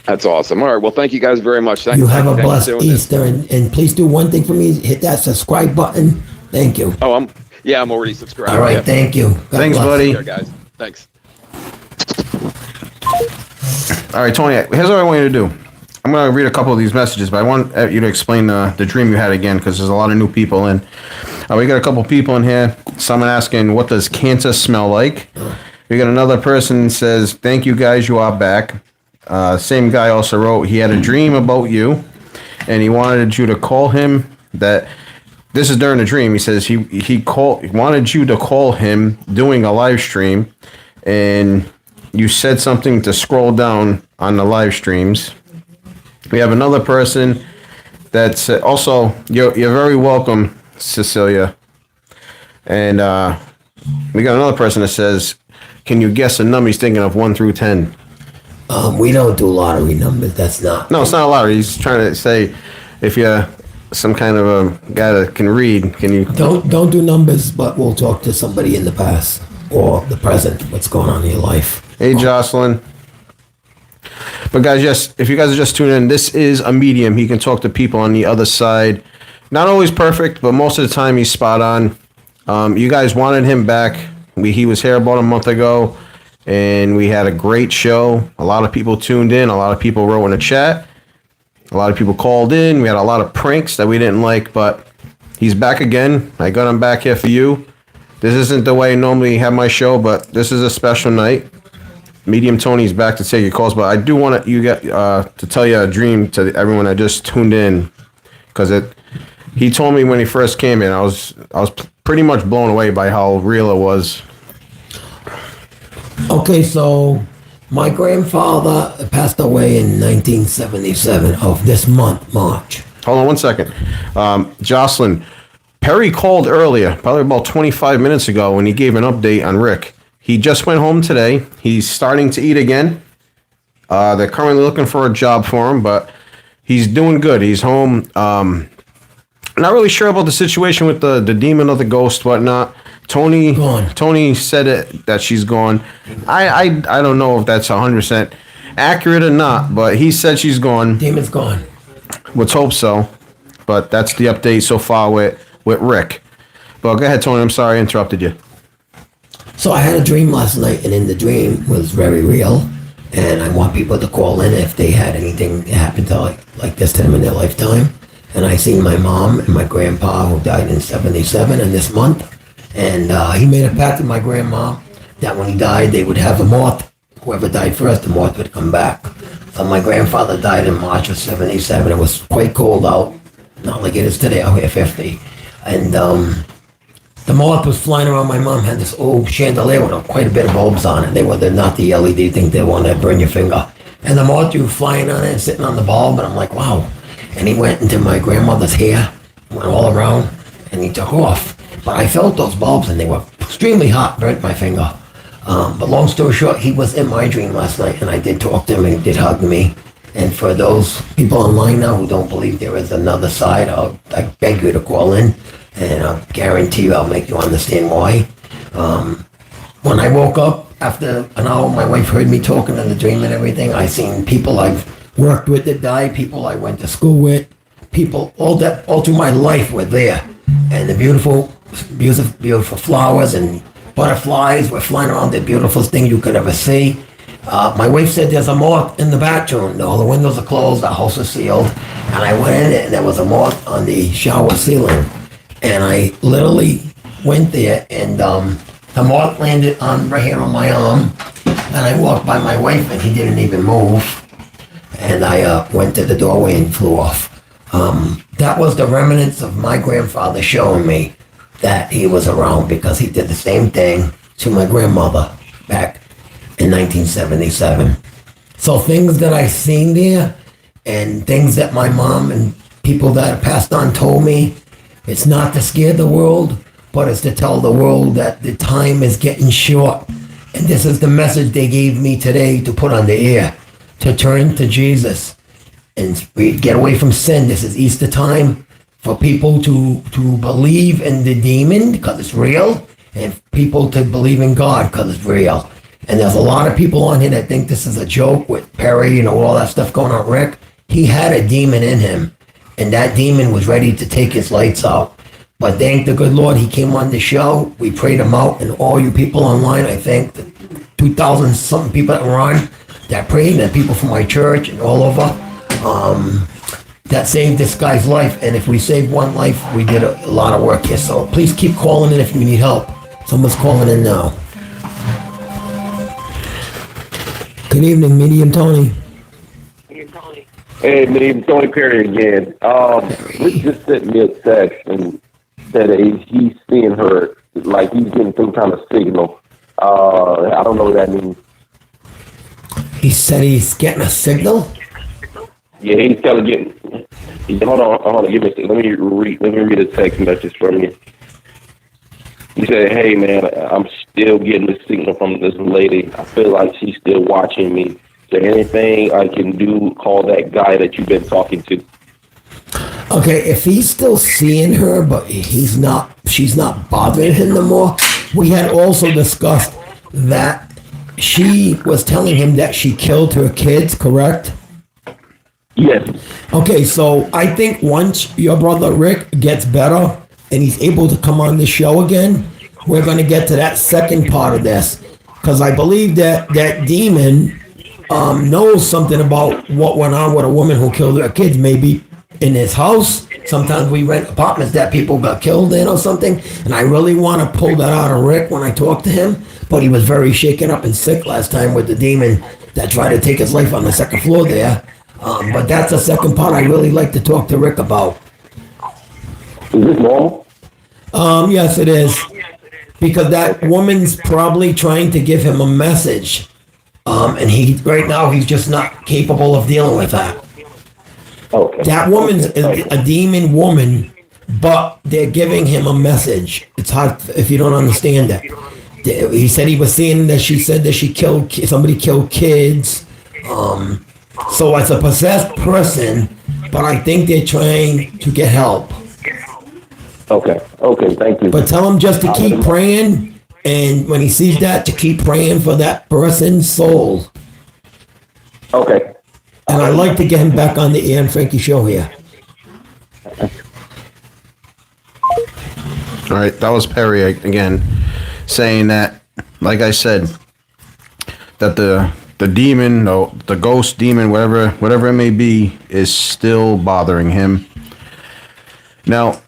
That's awesome. All right. Well, thank you guys very much. Thank You have a thank you blessed for doing this. Easter, and please do one thing for me: hit that subscribe button. Thank you. Oh, I'm already subscribed. All right, Yeah. thank you. God Thanks, bless. buddy. There, guys. Thanks. All right, Tony, here's what I want you to do. I'm going to read a couple of these messages, but I want you to explain the dream you had again, because there's a lot of new people in. We got a couple people in here. Someone asking, what does cancer smell like? We got another person says, thank you guys, you are back. Same guy also wrote, he had a dream about you, and he wanted you to call him that. This is during the dream. He says he wanted you to call him doing a live stream, and you said something to scroll down on the live streams. We have another person that's also, you're very welcome, Cecilia. And we got another person that says, can you guess a number? He's thinking of 1 through 10. We don't do lottery numbers. That's not. No, it's not a lottery. He's trying to say, if you're some kind of a guy that can read, can you... Don't do numbers, but we'll talk to somebody in the past or the present. What's going on in your life? Hey, Jocelyn. But guys, yes, if you guys are just tuning in, this is a medium. He can talk to people on the other side. Not always perfect, but most of the time he's spot on. You guys wanted him back. He was here about a month ago, and we had a great show. A lot of people tuned in. A lot of people wrote in the chat. A lot of people called in. We had a lot of pranks that we didn't like, but he's back again. I got him back here for you. This isn't the way I normally have my show, but this is a special night. Medium Tony's back to take your calls, but I do want to tell you a dream to everyone that just tuned in, because he told me when he first came in, I was pretty much blown away by how real it was. Okay, so my grandfather passed away in 1977 of this month, March. Hold on one second. Jocelyn, Perry called earlier, probably about 25 minutes ago, when he gave an update on Rick. He just went home today. He's starting to eat again. They're currently looking for a job for him, but he's doing good. He's home. Not really sure about the situation with the demon or the ghost, whatnot. Tony said that she's gone. I don't know if that's 100% accurate or not, but he said she's gone. Demon's gone. Let's hope so. But that's the update so far with Rick. But go ahead, Tony. I'm sorry I interrupted you. So I had a dream last night, and in the dream was very real. And I want people to call in if they had anything happen to like this to them in their lifetime. And I seen my mom and my grandpa, who died in 77 in this month. And he made a pact with my grandma that when he died, they would have a moth. Whoever died first, the moth would come back. So my grandfather died in March of 77. It was quite cold out, not like it is today out here, 50. And the moth was flying around. My mom had this old chandelier with quite a bit of bulbs on it. They're not the LED thing, they want to burn your finger. And the moth was flying on it and sitting on the bulb, and I'm like, wow. And he went into my grandmother's hair, went all around, and he took off. But I felt those bulbs, and they were extremely hot, burnt my finger. But long story short, he was in my dream last night, and I did talk to him, and he did hug me. And for those people online now who don't believe there is another side, I beg you to call in, and I'll guarantee you I'll make you understand why. When I woke up, after an hour, my wife heard me talking in the dream and everything. I seen people I've worked with that died, people I went to school with, people all through my life were there. And the beautiful flowers and butterflies were flying around, the beautifulest thing you could ever see. My wife said there's a moth in the bathroom. All the windows are closed, the house is sealed. And I went in and there was a moth on the shower ceiling. And I literally went there, and the moth landed right here on my arm. And I walked by my wife, and he didn't even move. And I went to the doorway and flew off. That was the remnants of my grandfather showing me that he was around, because he did the same thing to my grandmother back in 1977. So things that I seen there, and things that my mom and people that have passed on told me, it's not to scare the world, but it's to tell the world that the time is getting short. And this is the message they gave me today to put on the air, to turn to Jesus. and we get away from sin. This is Easter time for people to believe in the demon because it's real, and people to believe in God because it's real. And there's a lot of people on here that think this is a joke with Perry, all that stuff going on. Rick, he had a demon in him, and that demon was ready to take his lights out. But thank the good Lord, he came on the show. We prayed him out, and all you people online, I think the 2,000 something people that were on that prayed, and people from my church and all over, that saved this guy's life. And if we saved one life, we did a lot of work here. So please keep calling in if you need help. Someone's calling in now. Good evening, Medium Tony. Hey, Medium Tony Perry again. Rick just sent me a text and said that he's seeing her, like he's getting some kind of signal. I don't know what that means. He said he's getting a signal? Yeah, he's kind of getting. Hold on. Give me a second. Let me read a text message from you. He said, "Hey man, I'm still getting the signal from this lady. I feel like she's still watching me. Is there anything I can do? Call that guy that you've been talking to." Okay, if he's still seeing her, but she's not bothering him no more. We had also discussed that she was telling him that she killed her kids, correct? Yes. Okay, so I think once your brother Rick gets better and he's able to come on the show again, we're going to get to that second part of this. Because I believe that demon knows something about what went on with a woman who killed her kids, maybe in his house. Sometimes we rent apartments that people got killed in or something. And I really want to pull that out of Rick when I talk to him. But he was very shaken up and sick last time with the demon that tried to take his life on the second floor there. But that's the second part I really like to talk to Rick about. Is this normal? Yes, it is. Because that woman's probably trying to give him a message. And right now he's just not capable of dealing with that. Okay. That woman's a demon woman, but they're giving him a message. It's hard if you don't understand that. He said he was seeing that she said that somebody killed kids. So it's a possessed person, but I think they're trying to get help. Okay, thank you. But tell him just to keep praying, and when he sees that, to keep praying for that person's soul. Okay. And I'd like to get him back on the Ian Frankie show here. All right, that was Perry again, saying that, like I said, that the demon, the ghost demon, whatever it may be, is still bothering him. Now,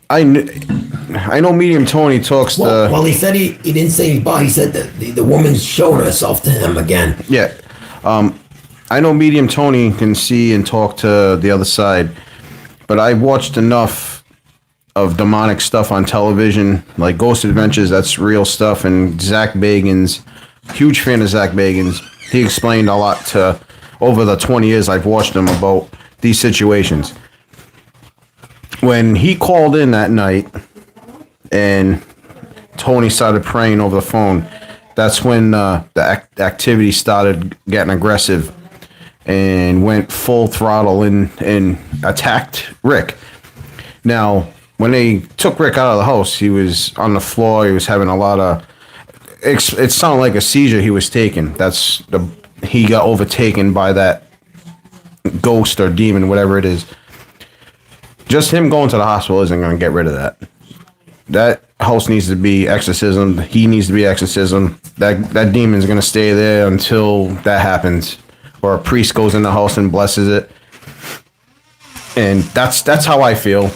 I know Medium Tony talks Well, he said he didn't say he's bothered. He said that the woman showed herself to him again. Yeah. I know Medium Tony can see and talk to the other side, but I've watched enough of demonic stuff on television, like Ghost Adventures, that's real stuff, and Zach Bagans, huge fan of Zach Bagans. He explained a lot over the 20 years I've watched him about these situations. When he called in that night and Tony started praying over the phone, that's when the activity started getting aggressive and went full throttle and attacked Rick. Now, when they took Rick out of the house, he was on the floor. He was having a lot of... It sounded like a seizure he was taking. He got overtaken by that ghost or demon, whatever it is. Just him going to the hospital isn't going to get rid of that. That house needs to be exorcism. He needs to be exorcism. That demon's going to stay there until that happens, or a priest goes in the house and blesses it. And that's how I feel.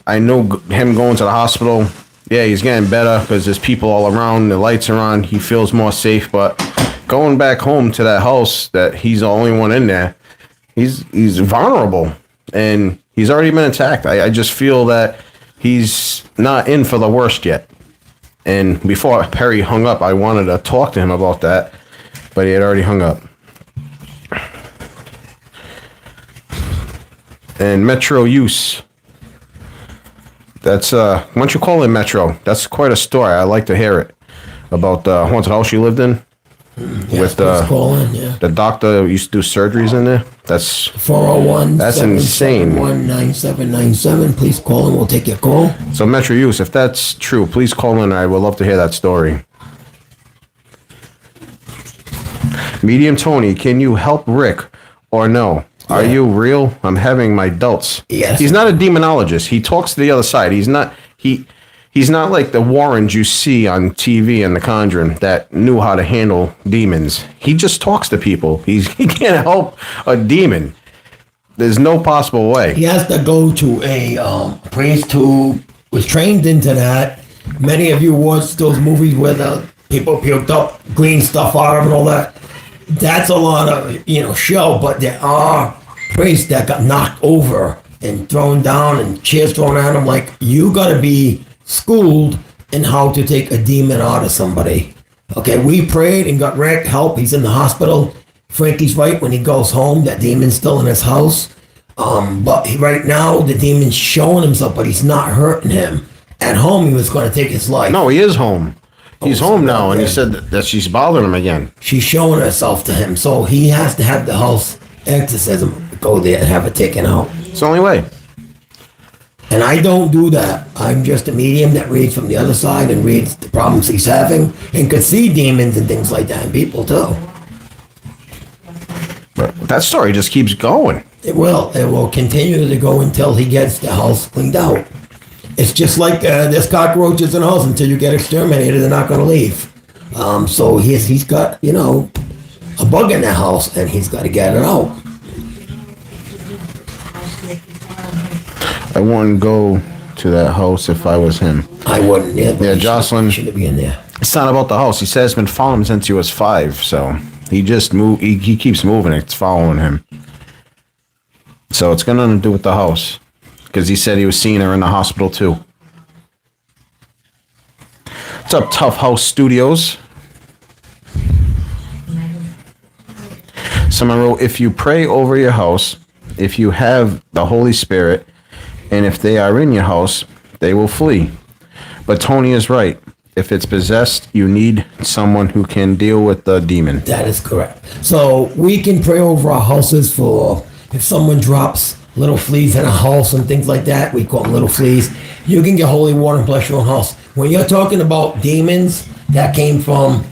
I know him going to the hospital. Yeah, he's getting better because there's people all around. The lights are on. He feels more safe. But going back home to that house, that he's the only one in there, he's vulnerable, and he's already been attacked. I just feel that he's not in for the worst yet. And before Perry hung up, I wanted to talk to him about that, but he had already hung up. And Metro Use. That's, why don't you call in Metro? That's quite a story. I like to hear it about the haunted house you lived in. with please call in, yeah. the doctor used to do surgeries in there. That's 401 That's insane. 9797. Please call and we'll take your call. so Metro Use. If that's true, please call in. I would love to hear that story. Medium Tony, can you help Rick or no? Are you real? I'm having my doubts. Yes. He's not a demonologist. He talks to the other side. He's not like the Warrens you see on TV and The Conjuring that knew how to handle demons. He just talks to people. He can't help a demon. There's no possible way. He has to go to a priest who was trained into that. Many of you watched those movies where the people puked up green stuff out of and all that. That's a lot of, show, but there are priests that got knocked over and thrown down and chairs thrown at them. Like, you got to be schooled in how to take a demon out of somebody. Okay, we prayed and got Rick help. He's in the hospital. Frankie's right. When he goes home, that demon's still in his house. But right now, the demon's showing himself, but he's not hurting him. At home, he was going to take his life. No, he is home. He's home now, and he said that she's bothering him again. She's showing herself to him, so he has to have the house exorcism, go there and have it taken out. It's the only way. And I don't do that. I'm just a medium that reads from the other side and reads the problems he's having and could see demons and things like that in people too. But that story just keeps going. It will. It will continue to go until he gets the house cleaned out. It's just like there's cockroaches in the house. Until you get exterminated, they're not going to leave. So he's got, a bug in the house, and he's got to get it out. I wouldn't go to that house if I was him. I wouldn't. Yeah, Jocelyn. Shouldn't be in there. It's not about the house. He says it's been following him since he was 5, so he just moved. He keeps moving. It's following him. So it's got nothing to do with the house. Because he said he was seeing her in the hospital too. What's up, Tough House Studios? Someone wrote, if you pray over your house, if you have the Holy Spirit, and if they are in your house, they will flee. But Tony is right. If it's possessed, you need someone who can deal with the demon. That is correct. So we can pray over our houses for if someone drops little fleas in a house and things like that. We call them little fleas. You can get holy water and bless your own house. When you're talking about demons that came from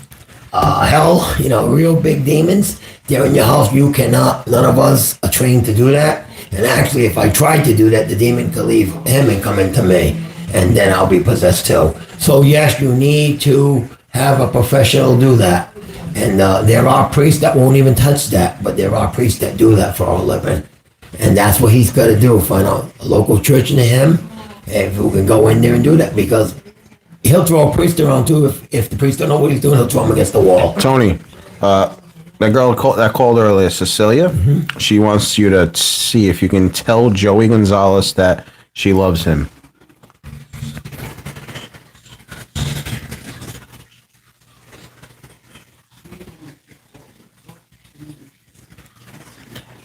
hell, real big demons, they're in your house. You cannot, none of us are trained to do that. And actually, if I tried to do that, the demon could leave him and come into me. And then I'll be possessed too. So yes, you need to have a professional do that. And there are priests that won't even touch that. But there are priests that do that for a living. And that's what he's got to do, find out a local church near him, if we can go in there and do that, because he'll throw a priest around too. If the priest don't know what he's doing, he'll throw him against the wall. Tony, that girl that called earlier, Cecilia, she wants you to see if you can tell Joey Gonzalez that she loves him.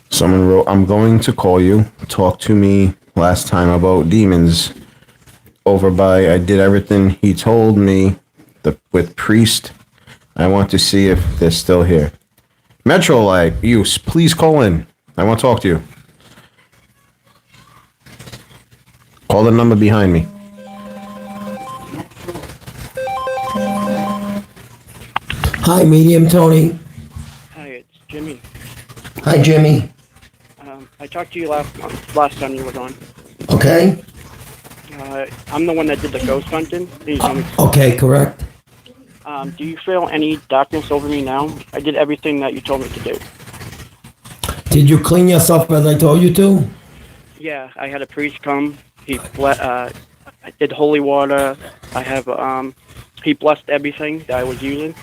Someone wrote, I'm going to call you. Talk to me last time about demons over by, I did everything he told me with priest. I want to see if they're still here. Metro Light, use, please call in. I want to talk to you. Call the number behind me. Hi, Medium Tony. Hi, it's Jimmy. Hi, Jimmy. I talked to you last time you were on. Okay. I'm the one that did the ghost hunting. Okay, correct. Do you feel any darkness over me now? I did everything that you told me to do. Did you clean yourself as I told you to? Yeah, I had a priest come. I did holy water. I have he blessed everything that I was using.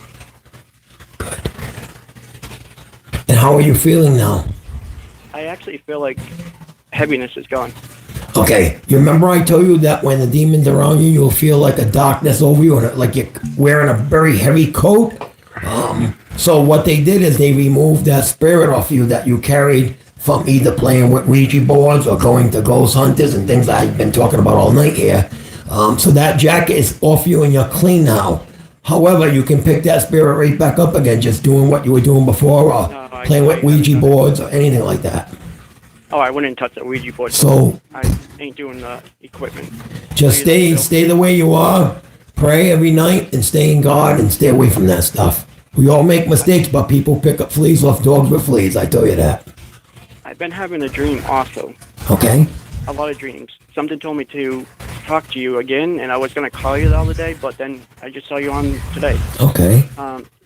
And how are you feeling now? I actually feel like heaviness is gone. Okay, you remember I told you that when the demon's around you, you'll feel like a darkness over you, or like you're wearing a very heavy coat? So what they did is they removed that spirit off you that you carried from either playing with Ouija boards or going to ghost hunters and things that I've been talking about all night here. So that jacket is off you and you're clean now. However, you can pick that spirit right back up again, just doing what you were doing before, or No, playing with Ouija boards or anything like that. Oh, I wouldn't touch the Ouija board. So I ain't doing the equipment. just stay the way you are, pray every night, and stay in God, and stay away from that stuff. We all make mistakes, but people pick up fleas off dogs with fleas. I tell you that. I've been having a dream also. Okay. A lot of dreams. Something told me to talk to you again, and I was gonna call you the other day, but then I just saw you on today. Okay.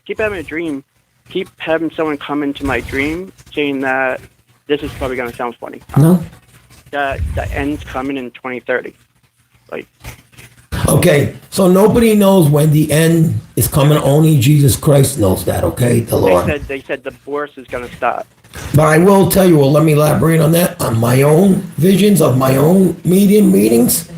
Keep having a dream. Keep having someone come into my dream saying that this is probably gonna sound funny. No. That the end's coming in 2030. Like. Okay, so nobody knows when the end is coming. Only Jesus Christ knows that, okay? The Lord. They said the worst is gonna start. But I will tell you, well, let me elaborate on that. On my own visions of my own medium meetings,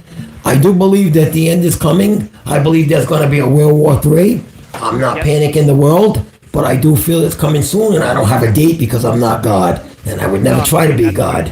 I do believe that the end is coming. I believe there's going to be a World War III. I'm not panicking the world, but I do feel it's coming soon, and I don't have a date because I'm not God, and I would never try to be God.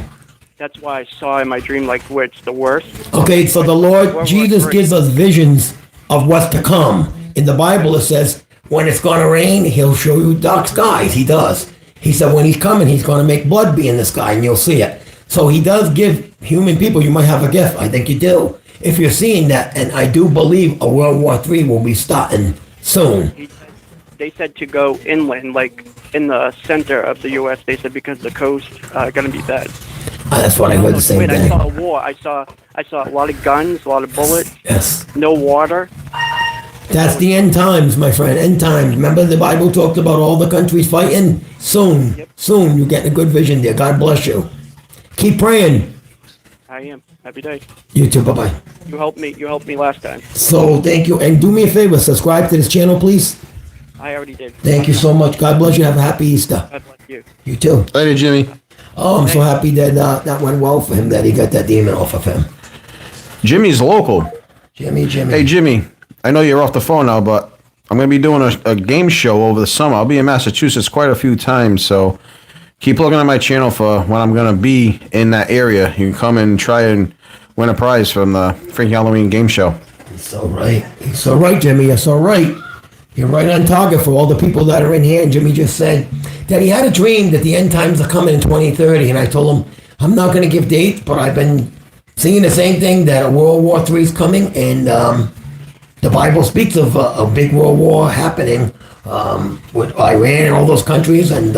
That's why I saw in my dream like where it's the worst. Okay, so the Lord Jesus gives us visions of what's to come. In the Bible, it says, when it's going to rain, he'll show you dark skies. He does. He said when he's coming, he's going to make blood be in the sky, and you'll see it. So he does give human people, you might have a gift. I think you do. If you're seeing that, and I do believe a World War III will be starting soon. They said to go inland, like in the center of the U.S. They said because the coast going to be bad. That's what I heard the same Wait, thing. I saw a war. I saw a lot of guns, a lot of bullets. Yes. No water. That's the end times, my friend. End times. Remember the Bible talked about all the countries fighting? Soon. Yep. Soon. You're getting a good vision there. God bless you. Keep praying. I am. Every day. You too. Bye-bye. You helped me. You helped me last time. So thank you. And do me a favor. Subscribe to this channel, please. I already did. Thank you so much. God bless you. Have a happy Easter. God bless you. You too. Later, Jimmy. Oh, I'm so happy that that went well for him, that he got that demon off of him. Jimmy's local. Jimmy. Hey, Jimmy. I know you're off the phone now, but I'm going to be doing a game show over the summer. I'll be in Massachusetts quite a few times, so keep looking at my channel for when I'm going to be in that area. You can come and try and win a prize from the Frankie Halloween game show. He's so right. He's so right, Jimmy. You're so right. You're right on target for all the people that are in here. And Jimmy just said that he had a dream that the end times are coming in 2030. And I told him, I'm not going to give dates, but I've been seeing the same thing, that a World War III is coming. And the Bible speaks of a big world war happening with Iran and all those countries. And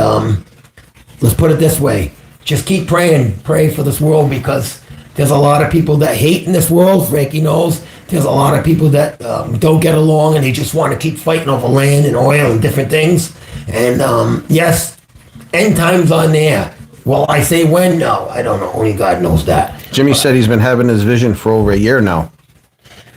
let's put it this way. Just keep praying. Pray for this world, because there's a lot of people that hate in this world. Frankie knows. There's a lot of people that don't get along, and they just want to keep fighting over land and oil and different things. And yes, end times on there. Well, I say when? No, I don't know. Only God knows that. Jimmy said he's been having his vision for over a year now.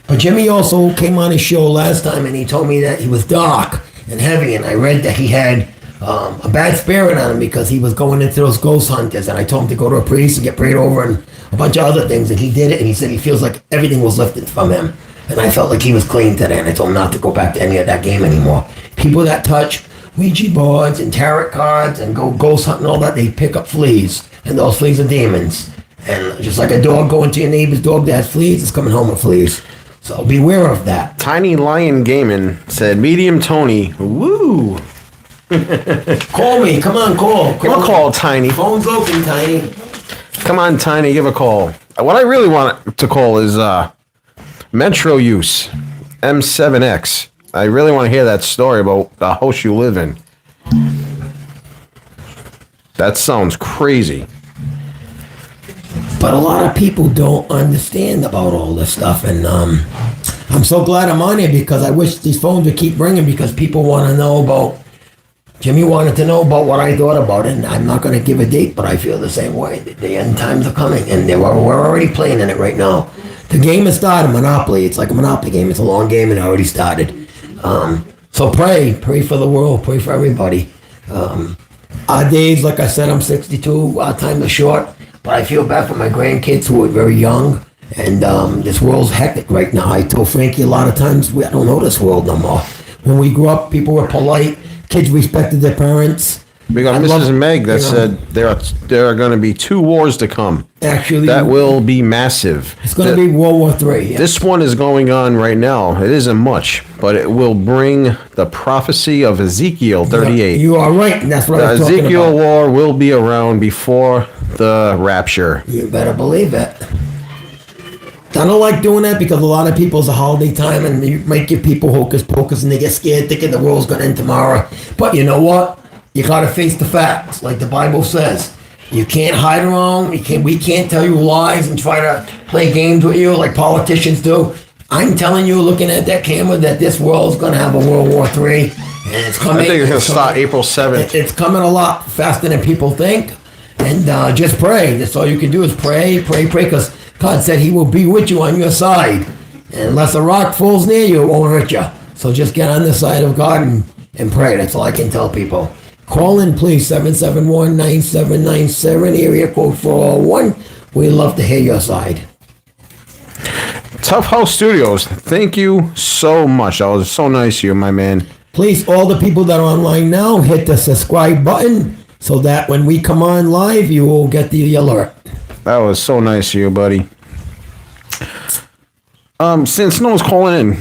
But Jimmy also came on his show last time, and he told me that he was dark and heavy, and I read that he had a bad spirit on him because he was going into those ghost hunters, and I told him to go to a priest and get prayed over and a bunch of other things, and he did it, and he said he feels like everything was lifted from him, and I felt like he was clean today, and I told him not to go back to any of that game anymore. People that touch Ouija boards and tarot cards and go ghost hunting and all that, they pick up fleas, and those fleas are demons. And just like a dog going to your neighbor's dog that has fleas, it's coming home with fleas. So beware of that. Tiny Lion Gaming said, Medium Tony, woo. Call me. Come on, call. Give a call, Tiny. Phone's open, Tiny. Come on, Tiny, give a call. What I really want to call is Metro Use, M7X. I really want to hear that story about the house you live in. That sounds crazy. But a lot of people don't understand about all this stuff, and I'm so glad I'm on here, because I wish these phones would keep ringing, because people want to know about. Jimmy wanted to know about what I thought about it, and I'm not going to give a date, but I feel the same way. The end times are coming, and we're already playing in it right now. The game has started, Monopoly. It's like a Monopoly game. It's a long game, and it already started. So pray for the world, pray for everybody. Our days, like I said, I'm 62. Our time is short, but I feel bad for my grandkids who are very young, and this world's hectic right now. I told Frankie a lot of times, I don't know this world no more. When we grew up, people were polite. Kids respected their parents. We got I Mrs. love- Meg that you know. said there are going to be 2 wars to come. Actually, That will be massive. it's going to be World War III. Yeah. This one is going on right now. It isn't much, but it will bring the prophecy of Ezekiel 38. You are right, and that's what The I was talking Ezekiel about. war will be around before the rapture. You better believe it. I don't like doing that because a lot of people's a holiday time and you might give people hocus pocus and they get scared thinking the world's going to end tomorrow. But you know what? You got to face the facts, like the Bible says. You can't hide around. We can't tell you lies and try to play games with you like politicians do. I'm telling you, looking at that camera, that this world's going to have a World War III, and it's coming. I think it's going to start coming- April 7th. It's coming a lot faster than people think. And just pray. That's all you can do is pray, because God said He will be with you on your side. And unless a rock falls near you, it won't hurt you. So just get on the side of God and pray. That's all I can tell people. Call in, please, 771-9797, area code 401. We'd love to hear your side. Tough House Studios, thank you so much. That was so nice of you, my man. Please, all the people that are online now, hit the subscribe button so that when we come on live, you will get the alert. That was so nice of you, buddy. Since no one's calling in,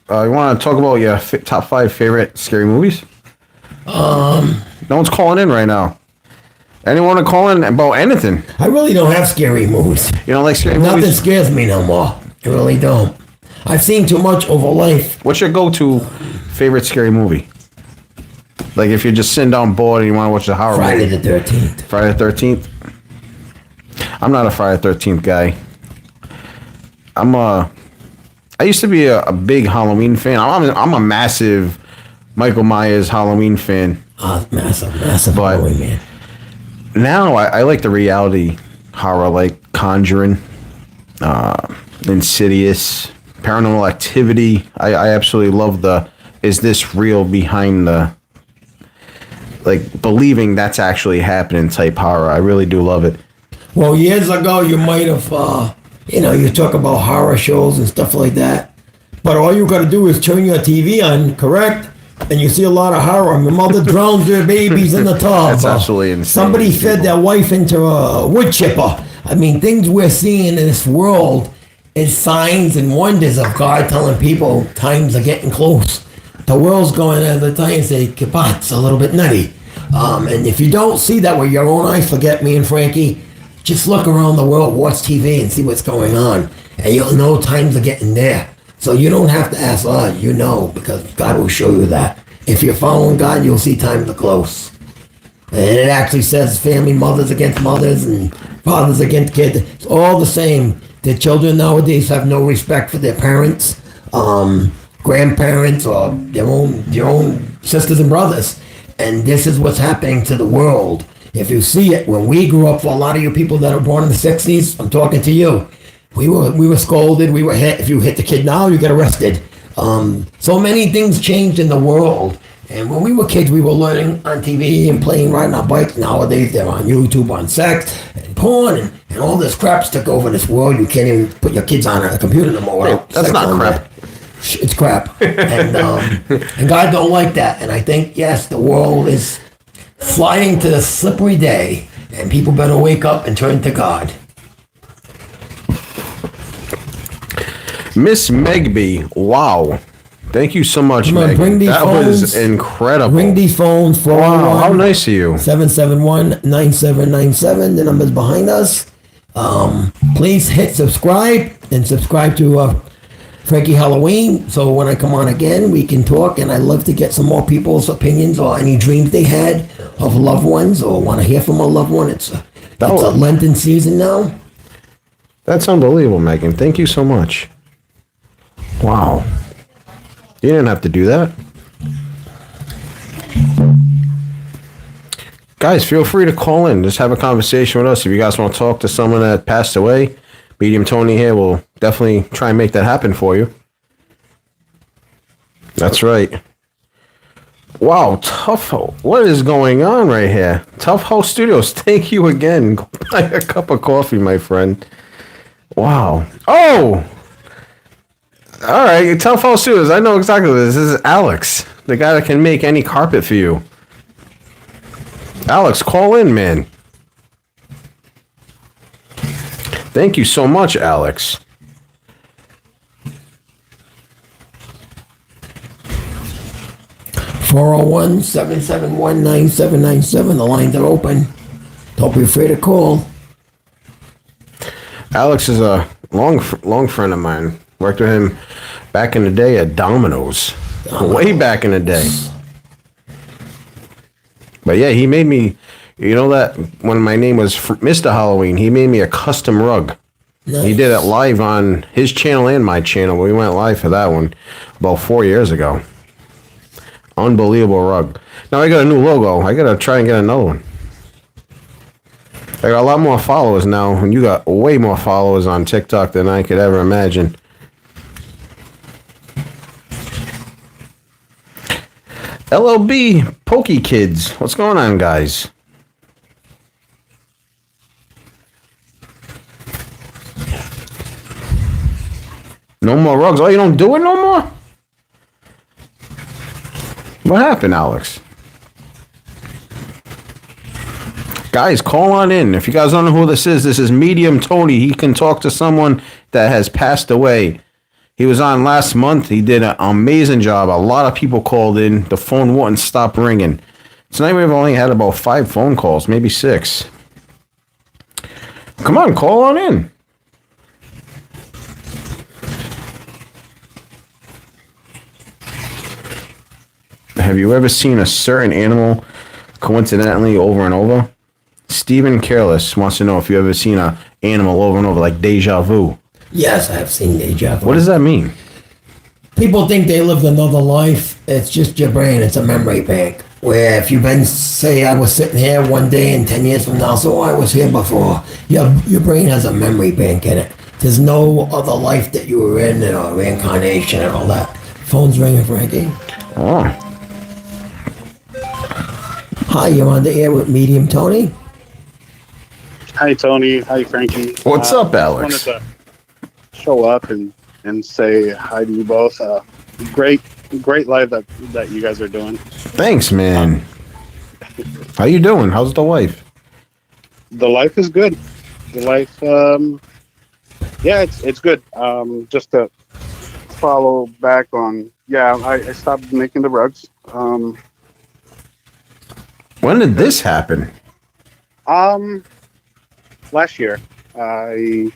you want to talk about your top 5 favorite scary movies? No one's calling in right now. Anyone want to call in about anything? I really don't have scary movies. You don't like scary Nothing movies? scares me no more. I really don't. I've seen too much over life. What's your go-to favorite scary movie? Like if you're just sitting down bored and you want to watch a horror Friday movie. the 13th. Friday the 13th? I'm not a Friday the 13th guy. I used to be a big Halloween fan. I'm a massive Michael Myers Halloween fan. Massive But Halloween, man. now I like the reality horror, like Conjuring, Insidious, Paranormal Activity. I absolutely love the is this real behind the, like, believing that's actually happening type horror. I really do love it. Well, years ago, you might have, you talk about horror shows and stuff like that. But all you got to do is turn your TV on, correct? And you see a lot of horror. My mother drowns their babies in the tub. That's absolutely insane. Somebody fed their wife into a wood chipper. I mean, things we're seeing in this world is signs and wonders of God telling people times are getting close. The world's going at the time and say, it's a little bit nutty. And if you don't see that with your own eyes, forget me and Frankie, just look around the world, watch TV and see what's going on. And you'll know times are getting there. So you don't have to ask God, you know, because God will show you that. If you're following God, you'll see times are close. And it actually says family, mothers against mothers and fathers against kids. It's all the same. The children nowadays have no respect for their parents, grandparents, or their own sisters and brothers. And this is what's happening to the world. If you see it, when we grew up, for a lot of you people that are born in the 60s, I'm talking to you. We were scolded, we were hit. If you hit the kid now, you get arrested. So many things changed in the world. And when we were kids, we were learning on TV and playing, riding our bikes. Nowadays, they're on YouTube, on sex and porn and all this crap's took over this world. You can't even put your kids on a computer no more. That's Sex not on crap. there. It's crap. And God don't like that. And I think, yes, the world is flying to the slippery day. And people better wake up and turn to God. Miss Megby, wow. Thank you so much, Come on, Meg. bring these That phones. was incredible. Ring these phones, Wow, how 401 nice of you. 771-9797. The number's behind us. Please hit subscribe and subscribe to Frankie Halloween. So when I come on again, we can talk. And I love to get some more people's opinions or any dreams they had of loved ones or want to hear from a loved one. It's a Lenten season now. That's unbelievable, Megan. Thank you so much. Wow. You didn't have to do that. Guys, feel free to call in. Just have a conversation with us. If you guys want to talk to someone that passed away, Medium Tony here will definitely try and make that happen for you. That's right. Wow, Tough House. What is going on right here? Tough House Studios, thank you again. Go buy a cup of coffee, my friend. Wow. Oh! All right, Tough House Studios. I know exactly what this is. Alex, the guy that can make any carpet for you. Alex, call in, man. Thank you so much, Alex. Four zero 1-771-9797. The lines are open. Don't be afraid to call. Alex is a long friend of mine. Worked with him back in the day at Domino's. Way back in the day. But yeah, he made me, you know that when my name was Mr. Halloween, he made me a custom rug. Nice. He did it live on his channel and my channel. We went live for that one about 4 years ago. Unbelievable rug. Now I got a new logo. I got to try and get another one. I got a lot more followers now, and you got way more followers on TikTok than I could ever imagine. LLB Pokey Kids. What's going on, guys? No more rugs. Oh, you don't do it no more? What happened, Alex? Guys, call on in. If you guys don't know who this is Medium Tony. He can talk to someone that has passed away. He was on last month. He did an amazing job. A lot of people called in. The phone wouldn't stop ringing. Tonight we've only had about 5 phone calls, maybe 6. Come on, call on in. Have you ever seen a certain animal coincidentally over and over? Stephen Careless wants to know if you ever seen an animal over and over, like deja vu. Yes, I have seen deja vu. What does that mean? People think they lived another life. It's just your brain. It's a memory bank. Where if you've been, say, I was sitting here one day and 10 years from now, so I was here before. Your brain has a memory bank in it. There's no other life that you were in or reincarnation and all that. Phone's ringing, Frankie. Oh. Hi, you're on the air with Medium Tony. Hi, Tony. Hi, Frankie. What's up, Alex? I wanted to show up and say hi to you both. Great live that you guys are doing. Thanks, man. How you doing? How's the wife? The life is good. The life, yeah, it's good. Just to follow back on, I stopped making the rugs. When did this happen? Last year. I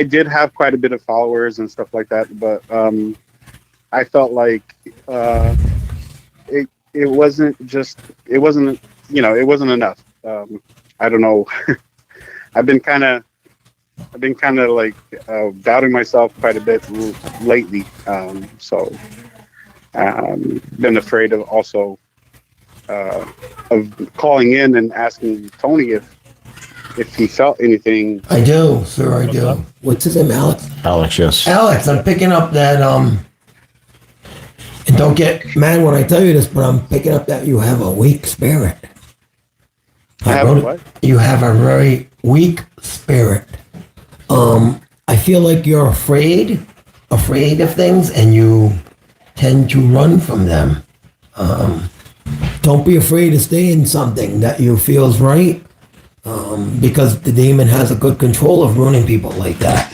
did have quite a bit of followers and stuff like that, but I felt like it wasn't enough. I don't know. I've been kind of like doubting myself quite a bit lately. So been afraid of also of calling in and asking Tony if he felt anything. I do, sir, I do. What's his name, Alex? Alex, yes. Alex, I'm picking up that, and don't get mad when I tell you this, but I'm picking up that you have a weak spirit. You have a very weak spirit. I feel like you're afraid of things, and you tend to run from them. Don't be afraid to stay in something that you feel is right, because the demon has a good control of ruining people like that.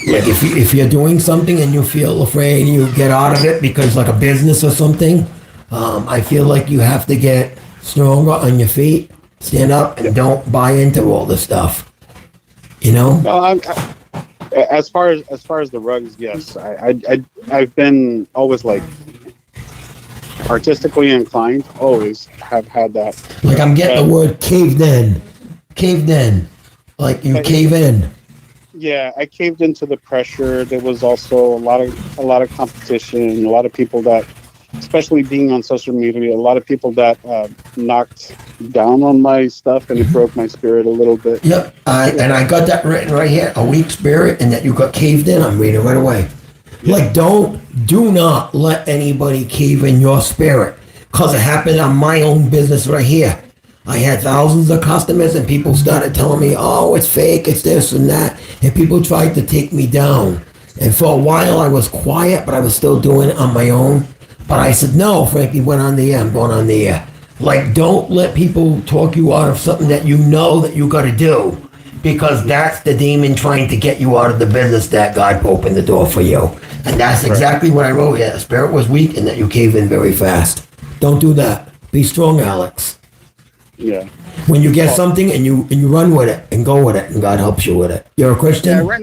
Like if you're doing something and you feel afraid, you get out of it because like a business or something. I feel like you have to get stronger on your feet, stand up, and don't buy into all this stuff. You know? No, as far as the rugs, yes, I've been always like artistically inclined. Always have had that. Like I'm getting the word caved in. Like you cave in. Yeah, I caved into the pressure. There was also a lot of competition. A lot of people that, especially being on social media, a lot of people that knocked down on my stuff, and it broke my spirit a little bit. Yep, and I got that written right here. A weak spirit, and that you got caved in. I'm reading right away. Like do not let anybody cave in your spirit, because it happened on my own business right here. I had thousands of customers, and people started telling me, oh, it's fake, it's this and that. And people tried to take me down. And for a while, I was quiet, but I was still doing it on my own. But I said, no, Frankie went on the air. I'm going on the air. Like, don't let people talk you out of something that you know that you got to do, because that's the demon trying to get you out of the business that God opened the door for you. And that's exactly what I wrote here. The spirit was weak and that you cave in very fast. Don't do that. Be strong, Alex. Yeah. When you get something and you run with it and go with it, and God helps you with it. You're a Christian? Yeah,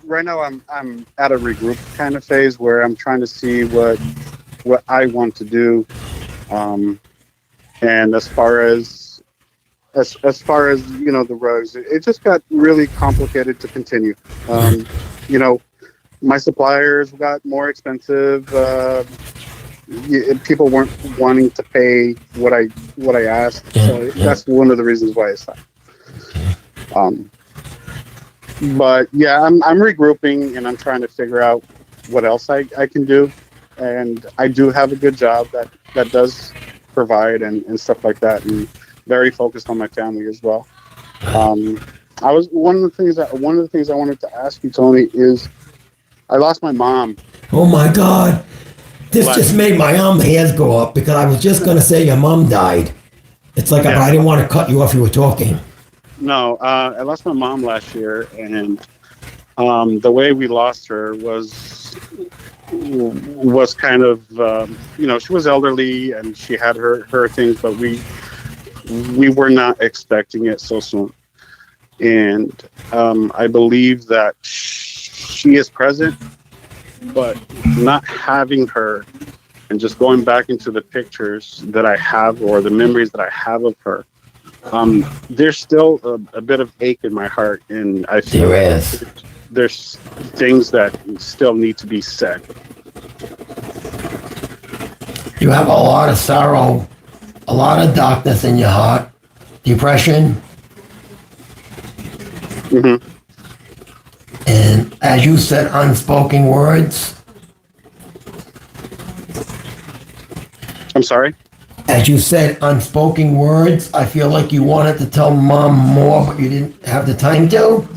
right now I'm at a regroup kind of phase where I'm trying to see what I want to do. And as far as the roads, it just got really complicated to continue. My suppliers got more expensive. People weren't wanting to pay what I asked, so that's one of the reasons why I stopped. But yeah, I'm regrouping and I'm trying to figure out what else I can do. And I do have a good job that does provide and stuff like that, and very focused on my family as well. I was one of the things I wanted to ask you, Tony, is I lost my mom. Oh my God. This just made my arm hairs go up, because I was just going to say your mom died. It's like, I didn't want to cut you off. You were talking. No, I lost my mom last year, and the way we lost her was kind of, she was elderly and she had her things, but we were not expecting it so soon. And I believe that she is present, but not having her and just going back into the pictures that I have or the memories that I have of her, there's still a bit of ache in my heart, and I feel there's things that still need to be said. You have a lot of sorrow, a lot of darkness in your heart, depression. Mm-hmm. And as you said, unspoken words. I'm sorry? As you said, unspoken words. I feel like you wanted to tell Mom more, but you didn't have the time to.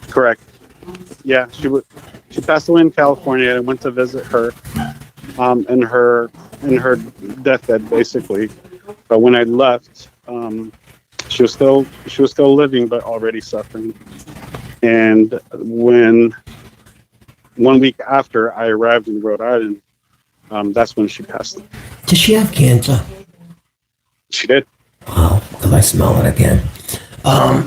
Correct. Yeah, she passed away in California. I went to visit her in her deathbed, basically. But when I left, she was still living, but already suffering. And when 1 week after I arrived in Rhode Island, that's when she passed. Did she have cancer? She did. Wow, because I smell it again.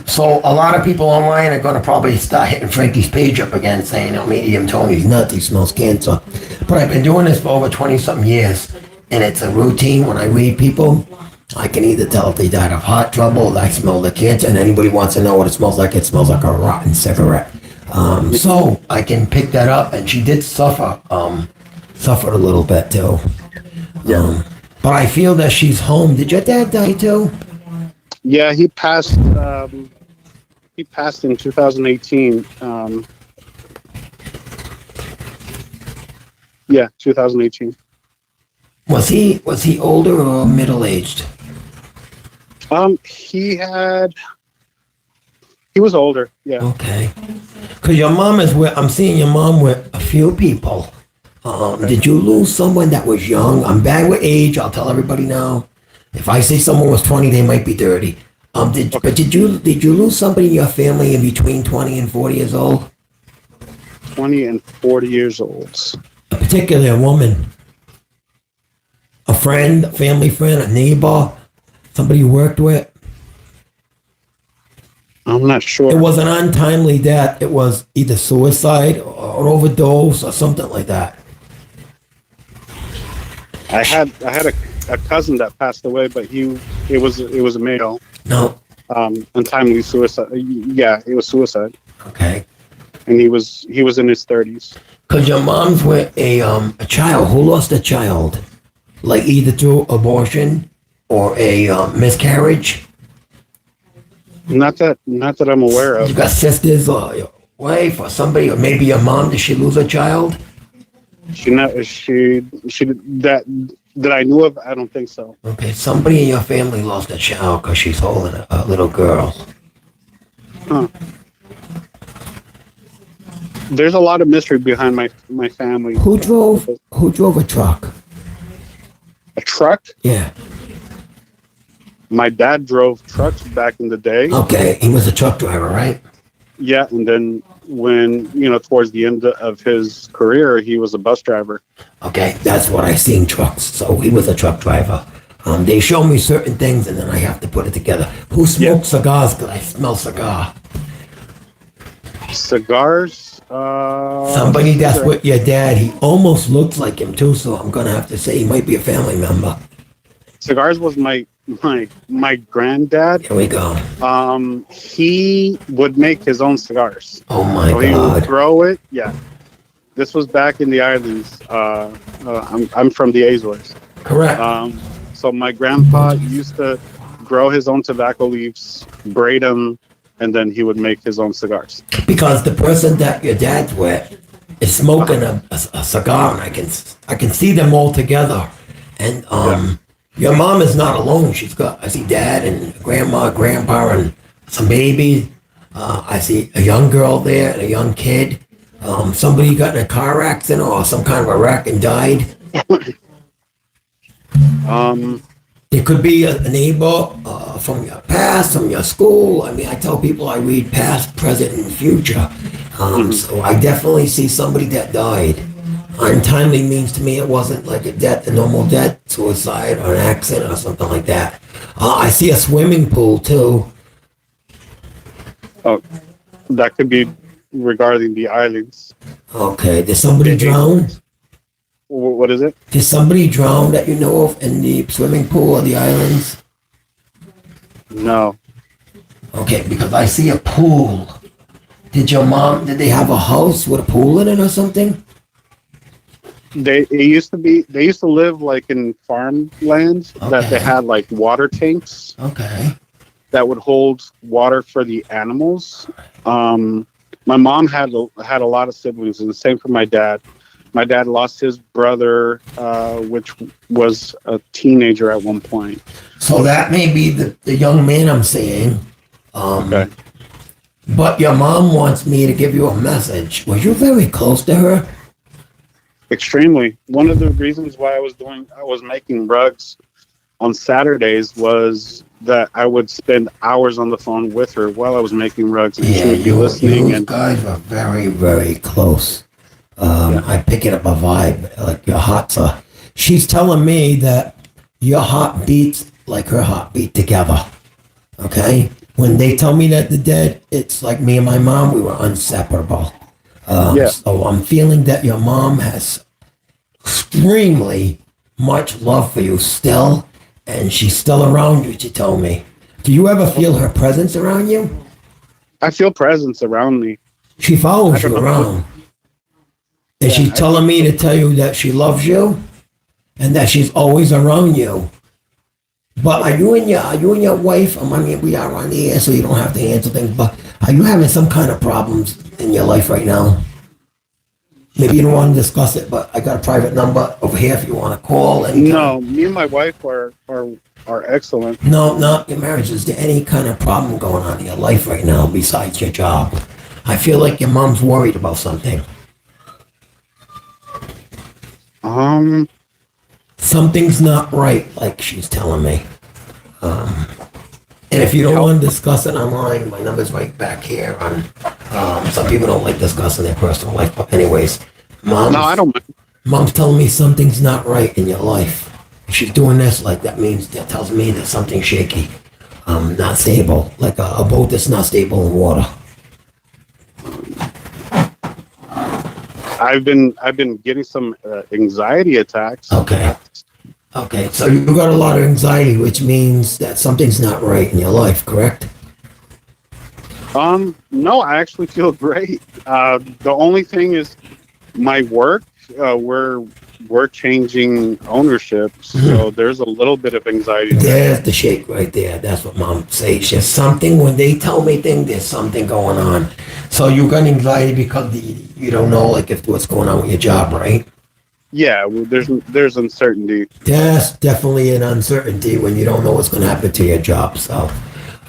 So a lot of people online are going to probably start hitting Frankie's page up again, saying, Medium Tony's nuts, he smells cancer. But I've been doing this for over 20-something years, and it's a routine. When I read people, I can either tell if they died of heart trouble, I smell the cancer, and anybody wants to know what it smells like a rotten cigarette. So I can pick that up, and she did suffered a little bit too. But I feel that she's home. Did your dad die too? Yeah, he passed. He passed in 2018. 2018. Was he older or middle aged? He was older. Yeah. Okay. Because your mom I'm seeing your mom with a few people. Did you lose someone that was young? I'm bad with age. I'll tell everybody now. If I say someone was 20, they might be 30. But did you lose somebody in your family in between 20 and 40 years old? 20 and 40 years old. Particularly a woman. A friend, a family friend, a neighbor, somebody you worked with? I'm not sure. It was an untimely death. It was either suicide or overdose or something like that. I had a cousin that passed away, but it was a male. No. Untimely suicide. Yeah, it was suicide. Okay. And he was in his 30s. Because your mom's with a child. Who lost a child? Like either through abortion or a miscarriage? Not that I'm aware of. You got sisters or your wife or somebody, or maybe your mom. Did she lose a child? That I knew of, I don't think so. Okay, somebody in your family lost a child because she's holding a little girl. Huh. there's a lot of mystery behind my family. Who drove a truck? A truck? Yeah. My dad drove trucks back in the day. Okay, he was a truck driver, right? Yeah, and then when, towards the end of his career, he was a bus driver. Okay, that's what I seen trucks. So he was a truck driver. They show me certain things, and then I have to put it together. Who smokes cigars? Because I smell cigar. Cigars? Somebody that's with your dad. He almost looks like him too, so I'm gonna have to say he might be a family member. Cigars was my granddad. Here we go. He would make his own cigars. Oh my so he God. would grow it. Yeah. This was back in the islands. I'm from the Azores. Correct. So my grandpa used to grow his own tobacco leaves, braid them, and then he would make his own cigars. Because the person that your dad's with is smoking a cigar, and I can see them all together. And your mom is not alone. I see dad and grandma, grandpa, and some babies. I see a young girl there and a young kid. Somebody got in a car accident or some kind of a wreck and died. It could be a neighbor from your past, from your school. I mean, I tell people I read past, present, and future. So I definitely see somebody that died. Untimely means to me it wasn't like a death, a normal death, suicide, or an accident, or something like that. I see a swimming pool too. Oh, that could be regarding the islands. Okay, did somebody drown? What is it? Did somebody drown that you know of in the swimming pool or the islands? No. Okay, because I see a pool. Did they have a house with a pool in it or something? They used to live like in farmlands that they had like water tanks. Okay. That would hold water for the animals. My mom had a lot of siblings, and the same for my dad. My dad lost his brother, which was a teenager at one point. So that may be the young man I'm seeing. Okay. But your mom wants me to give you a message. Were you very close to her? Extremely. One of the reasons why I was making rugs on Saturdays was that I would spend hours on the phone with her while I was making rugs, and she would be listening. You guys are very, very close. I pick it up a vibe, like your hearts are. She's telling me that your heart beats like her heartbeat together. Okay? When they tell me that they're dead, it's like me and my mom, we were inseparable. So I'm feeling that your mom has extremely much love for you still, and she's still around you, she told me. Do you ever feel her presence around you? I feel presence around me. She follows you around. And she's telling me to tell you that she loves you and that she's always around you. But are you and your wife, I mean, we are on the air, so you don't have to answer things, but are you having some kind of problems in your life right now? Maybe you don't want to discuss it, but I got a private number over here if you want to call. No, me and my wife are excellent. No, not your marriage. Is there any kind of problem going on in your life right now besides your job? I feel like your mom's worried about something. Something's not right, like she's telling me. And if you don't want to discuss it online, my number's right back here. Some people don't like discussing their personal life, but anyways, no, I don't. Mom's telling me something's not right in your life. If she's doing this, like that tells me that something's shaky, not stable, like a boat that's not stable in water. I've been getting some anxiety attacks. Okay, so you got a lot of anxiety, which means that something's not right in your life, correct? No, I actually feel great. The only thing is my work. We're changing ownership, so there's a little bit of anxiety. There's the shake right there. That's what Mom says. There's something, when they tell me things, there's something going on. So you got anxiety because you don't know, like, if what's going on with your job, right? Yeah, well, there's uncertainty. That's definitely an uncertainty when you don't know what's going to happen to your job. So,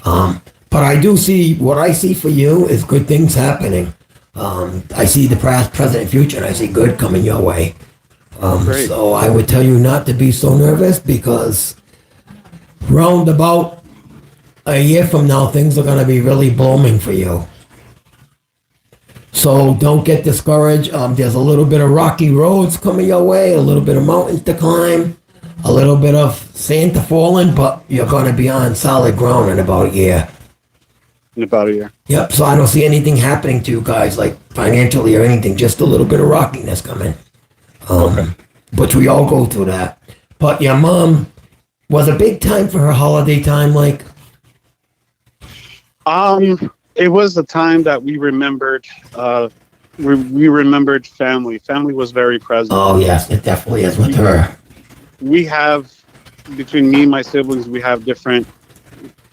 but I do see, what I see for you is good things happening. I see the past, present, and future, and I see good coming your way. Great. So I would tell you not to be so nervous because round about a year from now, things are going to be really blooming for you. So don't get discouraged. There's a little bit of rocky roads coming your way, a little bit of mountains to climb, a little bit of sand to fall in, but you're going to be on solid ground in about a year. In about a year. Yep, so I don't see anything happening to you guys, like financially or anything, just a little bit of rockiness coming. But we all go through that. But your mom was a big time for her holiday time, like? It was a time that we remembered, we remembered family. Family was very present. Oh, yes, it definitely is with her. We have, between me and my siblings, we have different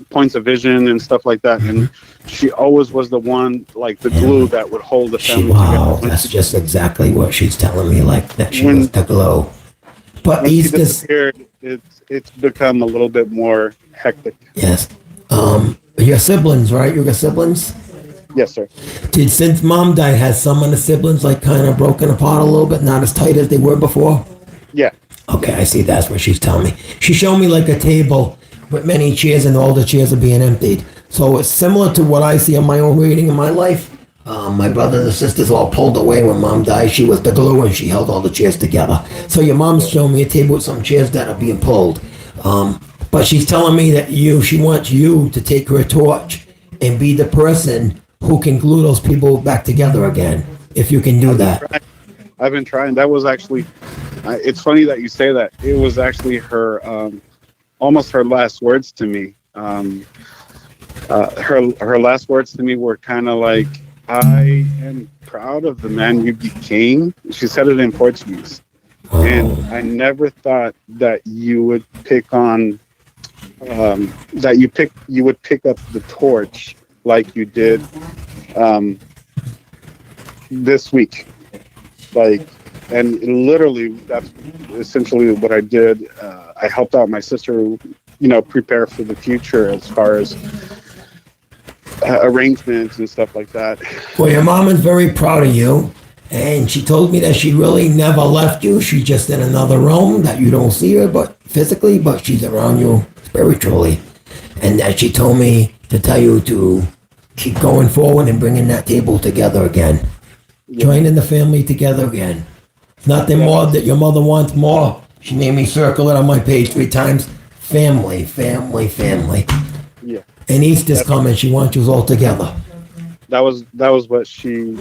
points of vision and stuff like that. And she always was the one, like the glue that would hold the family Wow, together. that's just exactly what she's telling me, like that she was the glow. But When she Easter's, disappeared, it's become a little bit more hectic. yes. Your siblings, right? You got siblings? Yes, sir. Did, since mom died, has some of the siblings like kind of broken apart a little bit, not as tight as they were before? Yeah. Okay, I see. That's what she's telling me. She showed me like a table with many chairs, and all the chairs are being emptied. So it's similar to what I see on my own reading in my life. My brothers and sisters all pulled away when mom died. She was the glue, and she held all the chairs together. So your mom's showing me a table with some chairs that are being pulled. But she's telling me that she wants you to take her torch and be the person who can glue those people back together again, if you can do that. I've been trying. That was actually, it's funny that you say that. It was actually her, almost her last words to me. Her last words to me were kind of like, I am proud of the man you became. She said it in Portuguese. Oh. And I never thought that you would pick on, you would pick up the torch like you did this week. Like, and literally that's essentially what I did. I helped out my sister, prepare for the future as far as arrangements and stuff like that. Well, your mom is very proud of you, and she told me that she really never left you. She's just in another realm that you don't see her, but physically, but she's around you spiritually. And that she told me to tell you to keep going forward and bringing that table together again. Joining the family together again. Nothing more that your mother wants more. She made me circle it on my page 3 times. Family, family, family. Yeah. And Easter's coming. She wants you all together. That was what she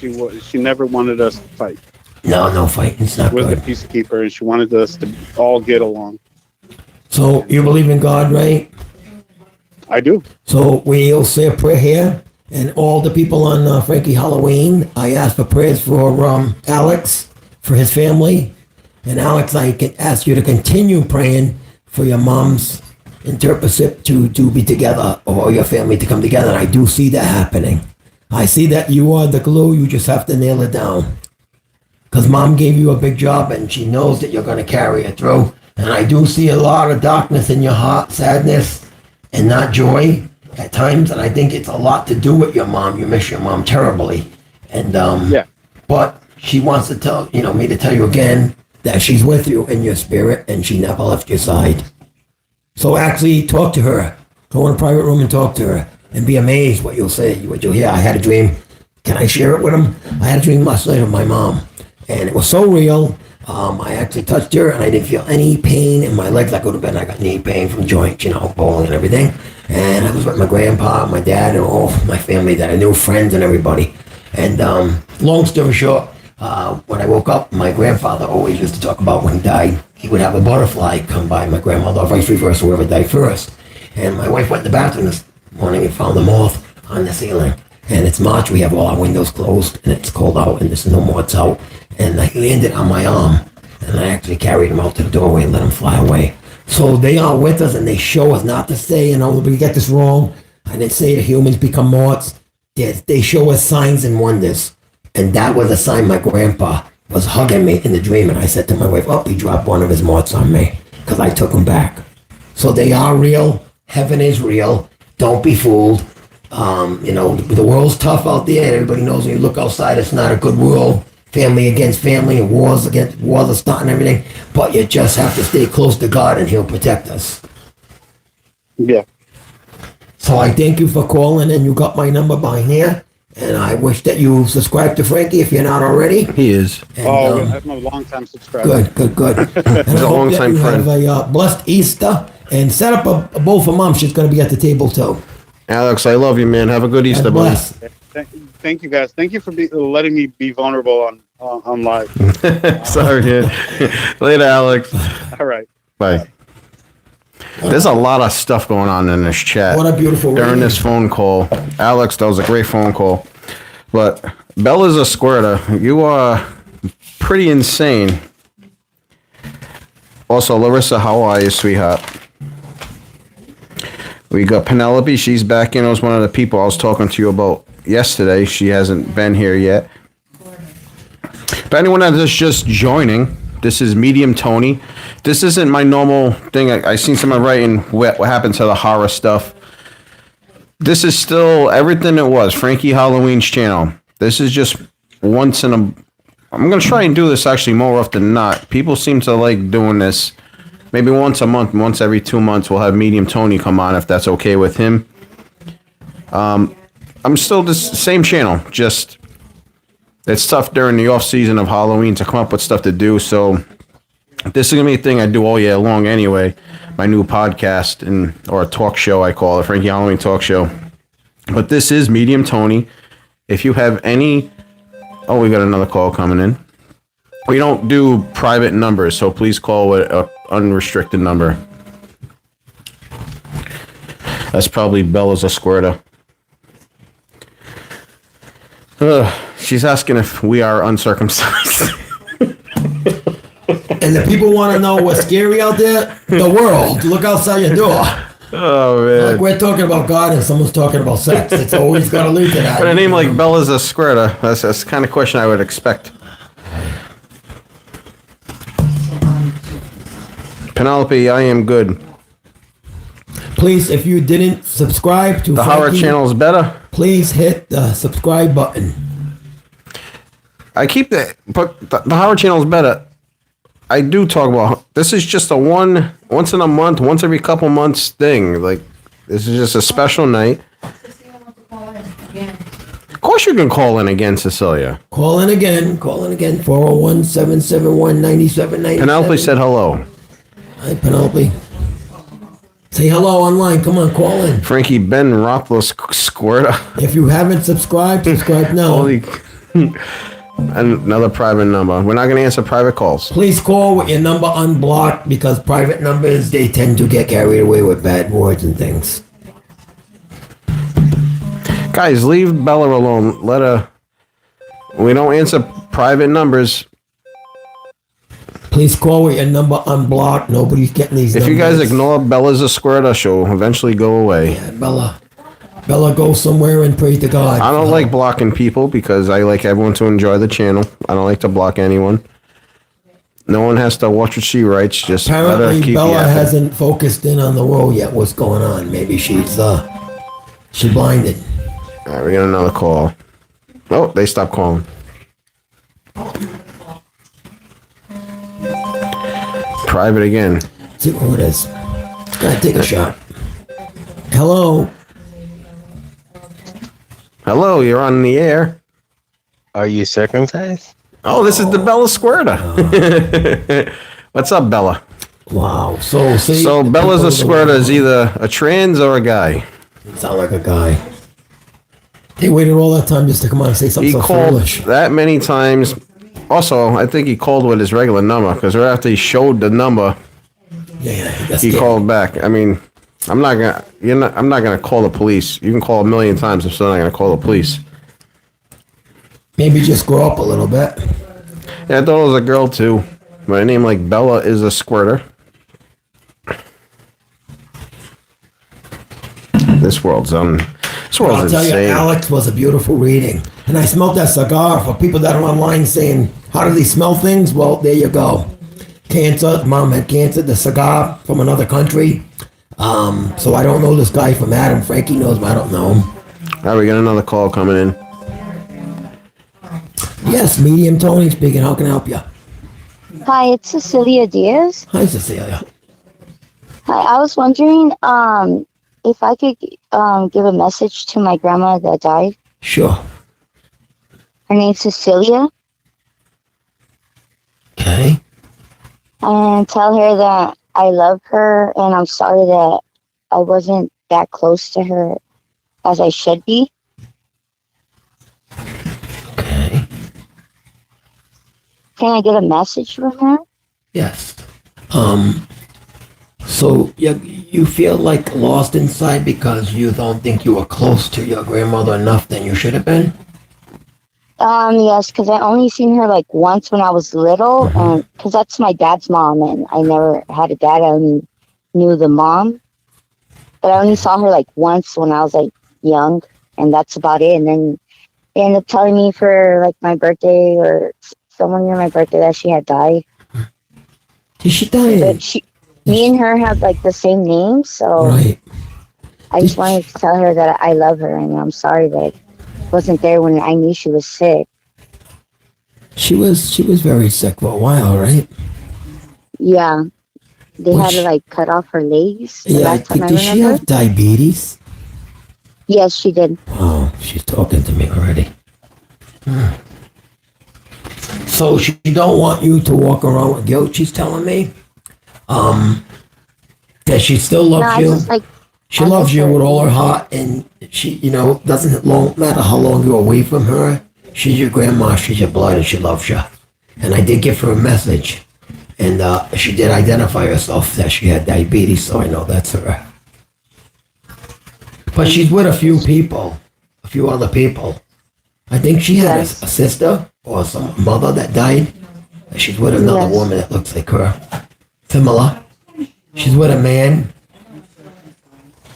was. She never wanted us to fight. No fighting. It's not with good. the peacekeeper, and she wanted us to all get along. So you believe in God, right? I do. So we'll say a prayer here, and all the people on Frankie Halloween, I ask for prayers for Alex, for his family, and Alex, I can ask you to continue praying for your mom's interpretive to be together, or your family to come together. And I do see that happening. I see that you are the glue. You just have to nail it down. Because mom gave you a big job, and she knows that you're going to carry it through. And I do see a lot of darkness in your heart, sadness, and not joy at times. And I think it's a lot to do with your mom. You miss your mom terribly. And yeah. But she wants to tell me to tell you again that she's with you in your spirit, and she never left your side. So actually talk to her. Go in a private room and talk to her, and be amazed what you'll say, what you'll hear. I had a dream. Can I share it with him? I had a dream last night of my mom, and it was so real. I actually touched her, and I didn't feel any pain in my legs. I go to bed, and I got knee pain from joints, bowling and everything. And I was with my grandpa, my dad, and all my family that I knew, friends and everybody. And long story short, when I woke up, my grandfather always used to talk about when he died, he would have a butterfly come by my grandmother, or vice versa, whoever died first. And my wife went in the bathroom this morning and found a moth on the ceiling. And it's March, we have all our windows closed, and it's cold out, and there's no moths out. And he landed on my arm, and I actually carried him out to the doorway and let him fly away. So they are with us, and they show us not to say, we get this wrong. I didn't say that humans become moths. They show us signs and wonders. And that was a sign my grandpa was hugging me in the dream. And I said to my wife, he dropped one of his moths on me, because I took him back. So they are real. Heaven is real. Don't be fooled. The world's tough out there. And everybody knows when you look outside, it's not a good world. Family against family and wars are starting and everything. But you just have to stay close to God and He'll protect us. Yeah. So I thank you for calling, and you got my number by here. And I wish that you subscribe to Frankie if you're not already. He is. And, I'm a long-time subscriber. Good. And He's a long-time friend. Have a blessed Easter, and set up a bowl for Mom. She's going to be at the table too. Alex, I love you, man. Have a good Easter, God buddy. bless. Thank you, guys. Thank you for letting me be vulnerable on live. Sorry, man. Later, Alex. All right. Bye. There's a lot of stuff going on in this chat. What a beautiful during this phone call. Alex, that was a great phone call. But Bella's a squirter. You are pretty insane. Also, Larissa, how are you, sweetheart? We got Penelope. She's back in. It was one of the people I was talking to you about yesterday. She hasn't been here yet. But anyone that is just joining, this is Medium Tony. This isn't my normal thing. I seen someone writing what happened to the horror stuff. This is still everything it was. Frankie Halloween's channel. This is just once in a... I'm going to try and do this actually more often than not. People seem to like doing this. Maybe once a month, once every 2 months, we'll have Medium Tony come on if that's okay with him. I'm still the same channel. Just... It's tough during the off season of Halloween to come up with stuff to do, so this is gonna be a thing I do all year long anyway. My new podcast or a talk show I call it, Frankie Halloween Talk Show. But this is Medium Tony. If you have any, we got another call coming in. We don't do private numbers, so please call with an unrestricted number. That's probably Bella's a squirter. She's asking if we are uncircumcised. And the people want to know what's scary out there? The world. Look outside your door. Oh, man. Like we're talking about God and someone's talking about sex. It's always got to lead to that. But a name like Bella's a squirter, that's the kind of question I would expect. Penelope, I am good. Please, if you didn't subscribe to the Howard channel is better. Please hit the subscribe button. I keep that, but the Howard channel is better. I do talk about this is just a once in a month, once every couple months thing. Like this is just a special night. Of course, you can call in again, Cecilia. Call in again. 401-771-9797. Penelope said hello. Hi, Penelope. Say hello online. Come on, call in. Frankie Ben Rothlos squirter. If you haven't subscribed, subscribe now. Holy. Another private number. We're not going to answer private calls. Please call with your number unblocked because private numbers, they tend to get carried away with bad words and things. Guys, leave Bella alone. Let her... We don't answer private numbers. Please call with your number unblocked. Nobody's getting these If numbers. you guys ignore Bella's a squirter, she'll eventually go away. Yeah, Bella, go somewhere and pray to God. I don't like blocking people because I like everyone to enjoy the channel. I don't like to block anyone. No one has to watch what she writes. Just let her Apparently, keep Bella yapping. hasn't focused in on the world yet. What's going on? Maybe she's blinded. All right, we got another call. Oh, they stopped calling. Private again. See who it is. Gotta take a shot. Hello. Hello, you're on the air. Are you circumcised? Oh, this is the Bella Squirter. What's up, Bella? Wow. So Bella's a squirter is either a trans or a guy. Sound like a guy. They waited all that time just to come on and say something He so called foolish. that many times. Also, I think he called with his regular number because right after he showed the number, he called back. I mean, I'm not gonna call the police. You can call a million times. I'm still not gonna call the police. Maybe just grow up a little bit. Yeah, I thought it was a girl too. But a name like Bella is a squirter. This world's I'll tell you, insane. Alex was a beautiful reading. And I smelled that cigar for people that are online saying, how do they smell things? Well, there you go. Cancer, mom had cancer, the cigar from another country. So I don't know this guy from Adam. Frankie knows him, I don't know him. All right, we got another call coming in. Yes, Medium Tony speaking. How can I help you? Hi, it's Cecilia Diaz. Hi, Cecilia. Hi, I was wondering if I could give a message to my grandma that died. Sure. Her name's Cecilia. Okay. And tell her that I love her and I'm sorry that I wasn't that close to her as I should be. Okay. Can I get a message from her? Yes. So you feel like lost inside because you don't think you were close to your grandmother enough than you should have been? Yes, because I only seen her like once when I was little, and because that's my dad's mom, and I never had a dad. I only knew the mom, but I only saw her like once when I was like young, and that's about it. And then they ended up telling me for like my birthday or someone near my birthday that she had died. Did she die? But me and her have like the same name, so Right. I just wanted to tell her that I love her, and I'm sorry that I wasn't there when I knew she was sick. She was very sick for a while, right? Yeah, they had to like cut off her legs. The Yeah. last time I Did she remember. have diabetes? Yes, she did. Oh, she's talking to me already. So she don't want you to walk around with guilt. She's telling me, that she still No, loves I you. just like. She I loves miss you her. with all her heart, and she, doesn't matter how long you're away from her. She's your grandma. She's your blood, and she loves you. And I did give her a message, and she did identify herself that she had diabetes, so I know that's her. But she's with a few other people. I think she had a sister or some mother that died. She's with another woman that looks like her, similar. She's with a man.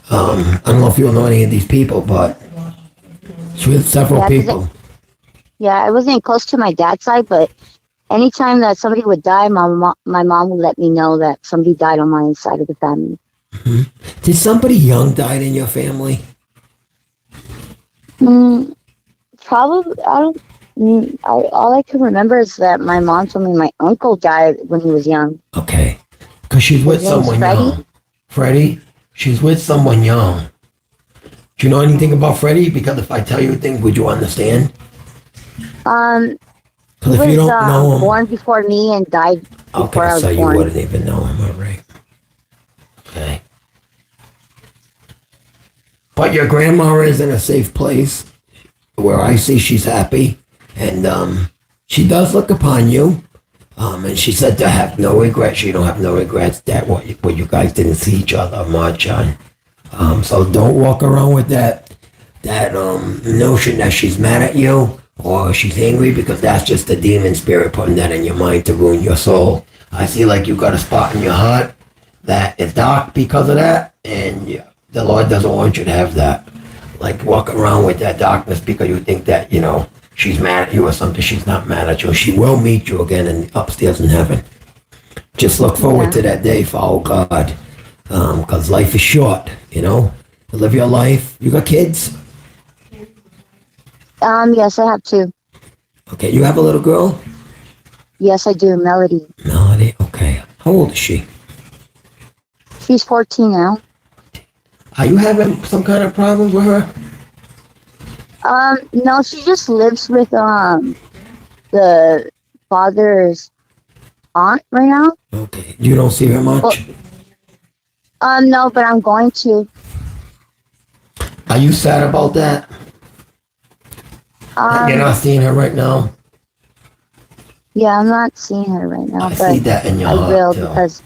I don't know if you know any of these people, but she's with several people. Yeah, I wasn't close to my dad's side, but anytime that somebody would die, my mom would let me know that somebody died on my side of the family. Did somebody young died in your family? Probably. I don't. All I can remember is that my mom told me my uncle died when he was young. Okay. Because she's with His name's someone Freddie? young. Freddie? She's with someone young. Do you know anything about Freddie? Because if I tell you things, would you understand? He Because if was you don't know him. born before me and died before Okay, I was so you born. wouldn't even know him, all right. Okay. But your grandma is in a safe place where I see she's happy. And she does look upon you. And she said to have no regrets. You don't have no regrets that what you guys didn't see each other much on. So don't walk around with that notion that she's mad at you or she's angry, because that's just the demon spirit putting that in your mind to ruin your soul. I see like you got a spot in your heart that is dark because of that, and the Lord doesn't want you to have that. Like walk around with that darkness because you think that, she's mad at you or something. She's not mad at you. She will meet you again upstairs in heaven. Just look forward to that day, follow God. Because life is short, Live your life. You got kids? Yes, I have two. Okay, you have a little girl? Yes, I do. Melody. Melody, okay. How old is she? She's 14 now. Are you having some kind of problems with her? No, she just lives with the father's aunt right now. Okay. You don't see her much? No, but I'm going to. Are you sad about that? You're not seeing her right now? Yeah, I'm not seeing her right now. I but see that in your I heart, will too. because.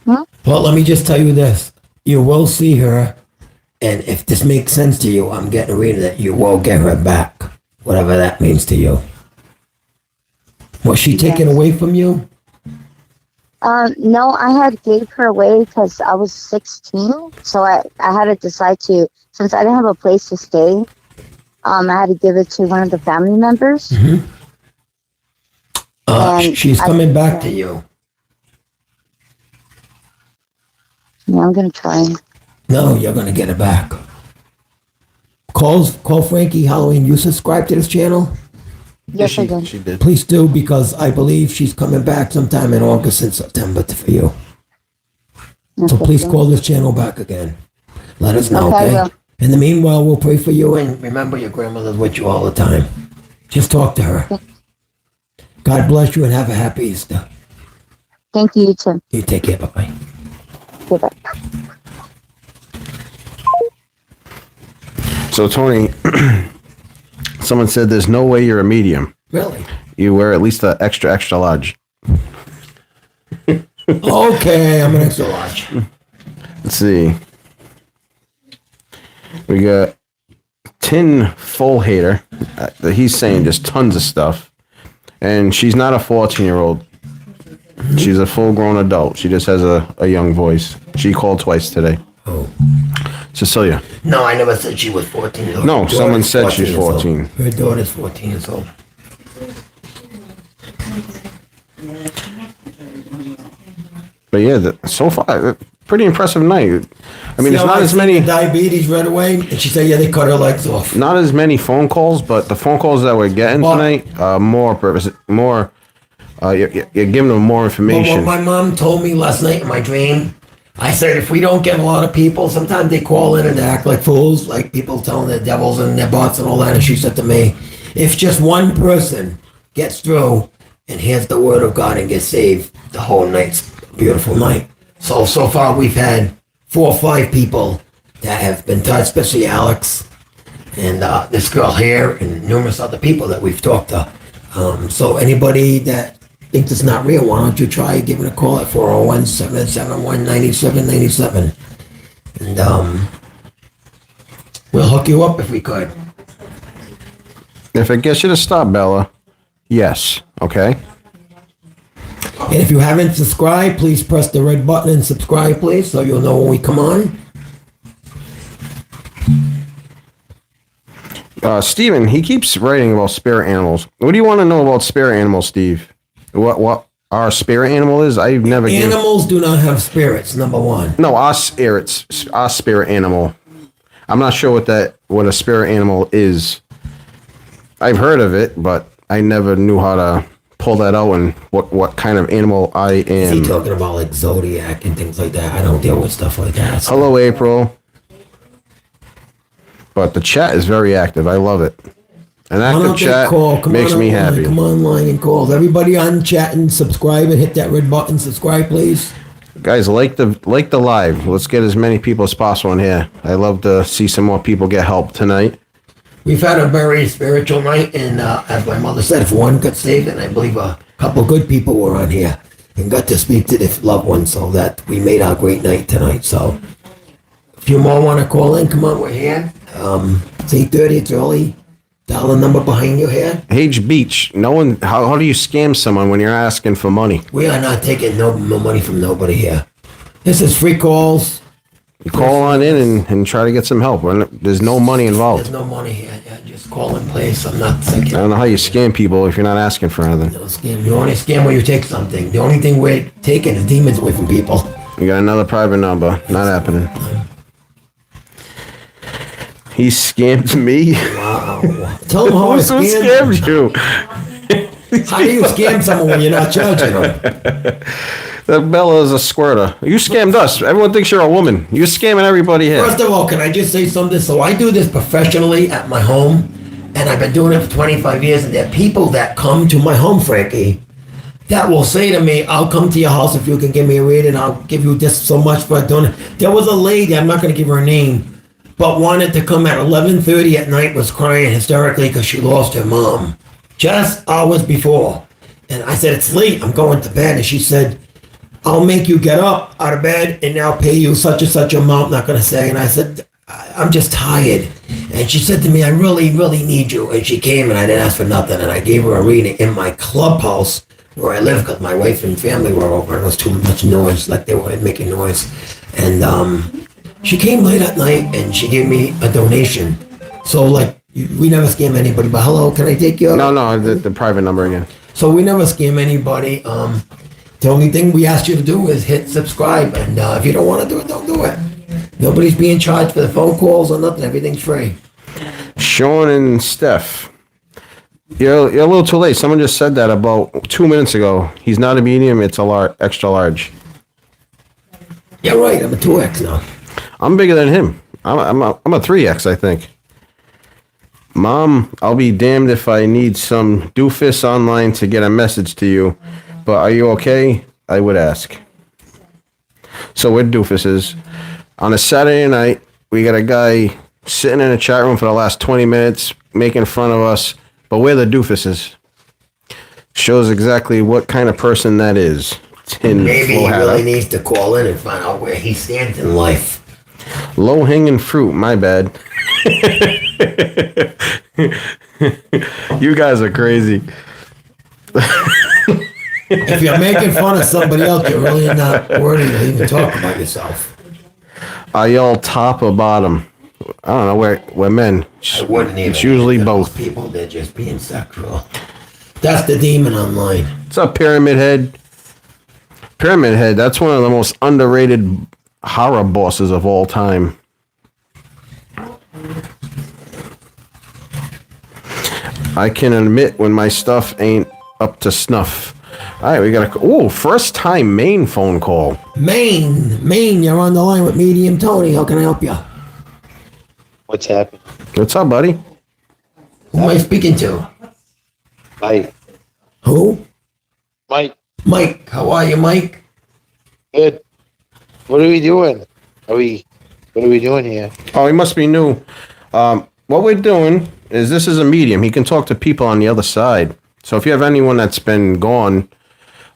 Well, let me just tell you this. You will see her, and if this makes sense to you, I'm getting ready that you will get her back, whatever that means to you. Was she taken away from you? No, I had gave her away because I was 16, so I had to decide to, since I didn't have a place to stay, I had to give it to one of the family members. She's coming back to you. Yeah, I'm gonna try. No, you're gonna get her back. call Frankie Halloween. You subscribe to this channel? Yes, I did. She did. Please do, because I believe she's coming back sometime in August and September for you. So Okay, please so- call this channel back again. Let us know, Okay, I okay? will. In the meanwhile, we'll pray for you, and remember your grandmother's with you all the time. Just talk to her. God bless you and have a happy Easter. Thank you, you too. You take care. Bye-bye. Goodbye. So Tony, someone said there's no way you're a medium. Really? You wear at least an extra large. Okay, I'm an extra large. Let's see. We got Tin Full Hater. He's saying just tons of stuff. And she's not a 14-year-old. She's a full-grown adult. She just has a young voice. She called twice today. Oh. Cecilia. No, I never said she was 14. No, someone said she's years old. 14. Her daughter's 14 years old. But yeah, so far, pretty impressive night. I mean, See it's how not I as seen many. the diabetes right away, and she said, "Yeah, they cut her legs off." Not as many phone calls, but the phone calls that we're getting tonight, more purpose, more. You're giving them more Well, information. what my mom told me last night in my dream, I said, if we don't get a lot of people, sometimes they call in and they act like fools, like people telling their devils and their bots and all that. And she said to me, if just one person gets through and hears the word of God and gets saved, the whole night's a beautiful night. So far we've had 4 or 5 people that have been touched, especially Alex and this girl here and numerous other people that we've talked to. So anybody that thinks it's not real, why don't you try giving a call at 401-771-9797. And we'll hook you up if we could. If it gets you to stop, Bella, yes, okay? And if you haven't subscribed, please press the red button and subscribe, please, so you'll know when we come on. Steven, he keeps writing about spirit animals. What do you want to know about spirit animals, Steve? What our spirit animal is? I've never given... Animals do not have spirits, number one. No, our spirit animal. I'm not sure what a spirit animal is. I've heard of it, but I never knew how to pull that out and what kind of animal I Is he am. talking about like Zodiac and things like that? I don't deal with stuff like that. So. Hello, April. But the chat is very active. I love it. An Why active don't they chat call? Come makes on me online. happy. Come online and call. Everybody on chat and subscribe and hit that red button. Subscribe, please. Guys, like the live. Let's get as many people as possible in here. I love to see some more people get help tonight. We've had a very spiritual night, and as my mother said, if one got saved, and I believe a couple good people were on here and got to speak to their loved ones, so that we made our great night tonight. So, if you more want to call in, come on, we're here. It's 8:30. It's early. Dial the number behind your head. H Beach. No one. How do you scam someone when you're asking for money? We are not taking no money from nobody here. This is free calls. You call on in and try to get some help. There's no money involved. There's no money here. Yeah, just call in place. I'm not I thinking. don't know how you scam people if you're not asking for anything. No scam. You only scam when you take something. The only thing we're taking is demons away from people. You got another private number. Not happening. He scammed me. Wow. Tell them how I Who scammed scammed you? How do you scam someone when you're not charging them? That Bella is a squirter. You scammed us. Everyone thinks you're a woman. You're scamming everybody here. First of all, can I just say something? So I do this professionally at my home, and I've been doing it for 25 years, and there are people that come to my home, Frankie, that will say to me, I'll come to your house if you can give me a reading. I'll give you this so much for doing it. There was a lady, I'm not going to give her a name, but wanted to come at 11:30 at night, was crying hysterically because she lost her mom just hours before. And I said, it's late, I'm going to bed. And she said, I'll make you get up out of bed and I'll pay you such and such amount, not going to say. And I said, I'm just tired. And she said to me, I really, really need you. And she came and I didn't ask for nothing. And I gave her a reading in my clubhouse where I live because my wife and family were over. It was too much noise, like they were making noise. And she came late at night and she gave me a donation. So like, we never scam anybody, but hello, can I take your... No, the private number again. So we never scam anybody. The only thing we ask you to do is hit subscribe, and if you don't want to do it, don't do it. Nobody's being charged for the phone calls or nothing. Everything's free. Sean and Steph. You're a little too late. Someone just said that about 2 minutes ago. He's not a medium, it's a extra large. You're right, I'm a 2X now. I'm bigger than him. I'm a 3X, I think. Mom, I'll be damned if I need some doofus online to get a message to you. But are you okay? I would ask. So we're doofuses. On a Saturday night, we got a guy sitting in a chat room for the last 20 minutes making fun of us, but we're the doofuses. Shows exactly what kind of person that is. Maybe he really needs to call in and find out where he stands in life. Low hanging fruit, my bad. You guys are crazy. If you're making fun of somebody else, you're really not worthy to even talk about yourself. Are y'all top or bottom? I don't know. We're men. I wouldn't even. It's usually both. People, they're just being sexual. That's the demon online. What's up, Pyramid Head? Pyramid Head, that's one of the most underrated horror bosses of all time. I can admit when my stuff ain't up to snuff. All right, we got a first time Maine phone call. Maine, you're on the line with Medium Tony. How can I help you? What's happening? What's up, buddy? Who am I speaking to? Mike. Who? Mike. Mike, how are you, Mike? Good. What are we doing? What are we doing here? Oh, he must be new. What we're doing is this is a medium. He can talk to people on the other side. So if you have anyone that's been gone,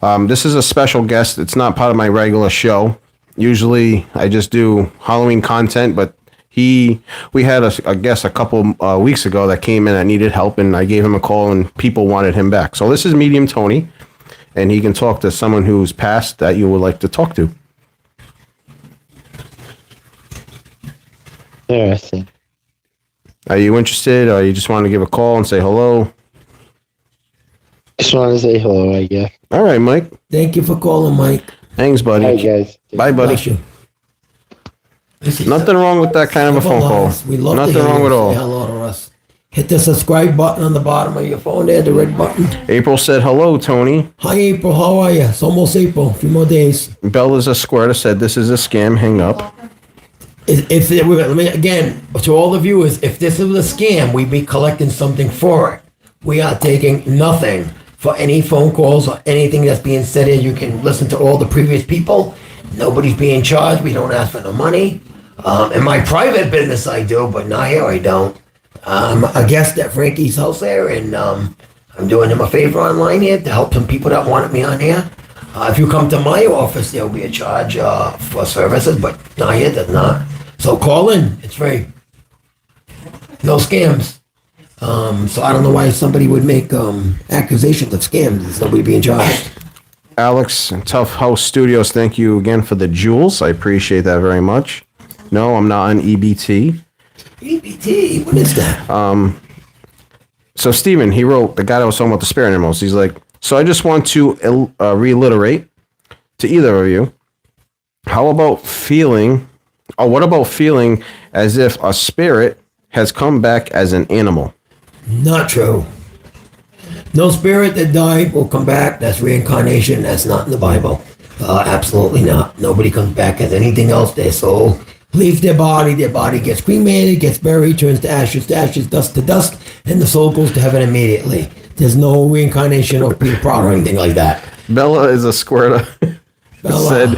this is a special guest. It's not part of my regular show. Usually I just do Halloween content, but we had a guest a couple weeks ago that came in that needed help, and I gave him a call, and people wanted him back. So this is Medium Tony, and he can talk to someone who's passed that you would like to talk to. Interesting. Are you interested, or you just want to give a call and say hello? Just want to say hello, I guess. All right, Mike. Thank you for calling, Mike. Thanks, buddy. Hi, guys. Bye, buddy. Nothing wrong with that kind of a phone call. We love Nothing to hear wrong you at say all. hello to us. Hit the subscribe button on the bottom of your phone there, the red button. April said hello, Tony. Hi, April. How are you? It's almost April. A few more days. Bella's a squirter said this is a scam. Hang up. If let me again to all the viewers, if this was a scam, we'd be collecting something for it. We are taking nothing for any phone calls or anything that's being said here. You can listen to all the previous people. Nobody's being charged. We don't ask for no money. In my private business, I do, but not here. I don't. I'm a guest at Frankie's house there, and I'm doing him a favor online here to help some people that wanted me on here. If you come to my office, there will be a charge for services, but not here, there's not. So call in. It's free. No scams. So I don't know why somebody would make accusations of scams. There's nobody being charged. Alex and Tough House Studios, thank you again for the jewels. I appreciate that very much. No, I'm not on EBT. EBT? What is that? So Steven, he wrote, the guy that was talking about the spirit animals, he's like, so I just want to reiterate to either of you, what about feeling as if a spirit has come back as an animal? Not true. No spirit that died will come back. That's reincarnation. That's not in the Bible. Absolutely not. Nobody comes back as anything else. Their soul leaves their body gets cremated, gets buried, turns to ashes, dust to dust, and the soul goes to heaven immediately. There's no reincarnation or Peter Proud or anything like that. Bella is a squirter. Said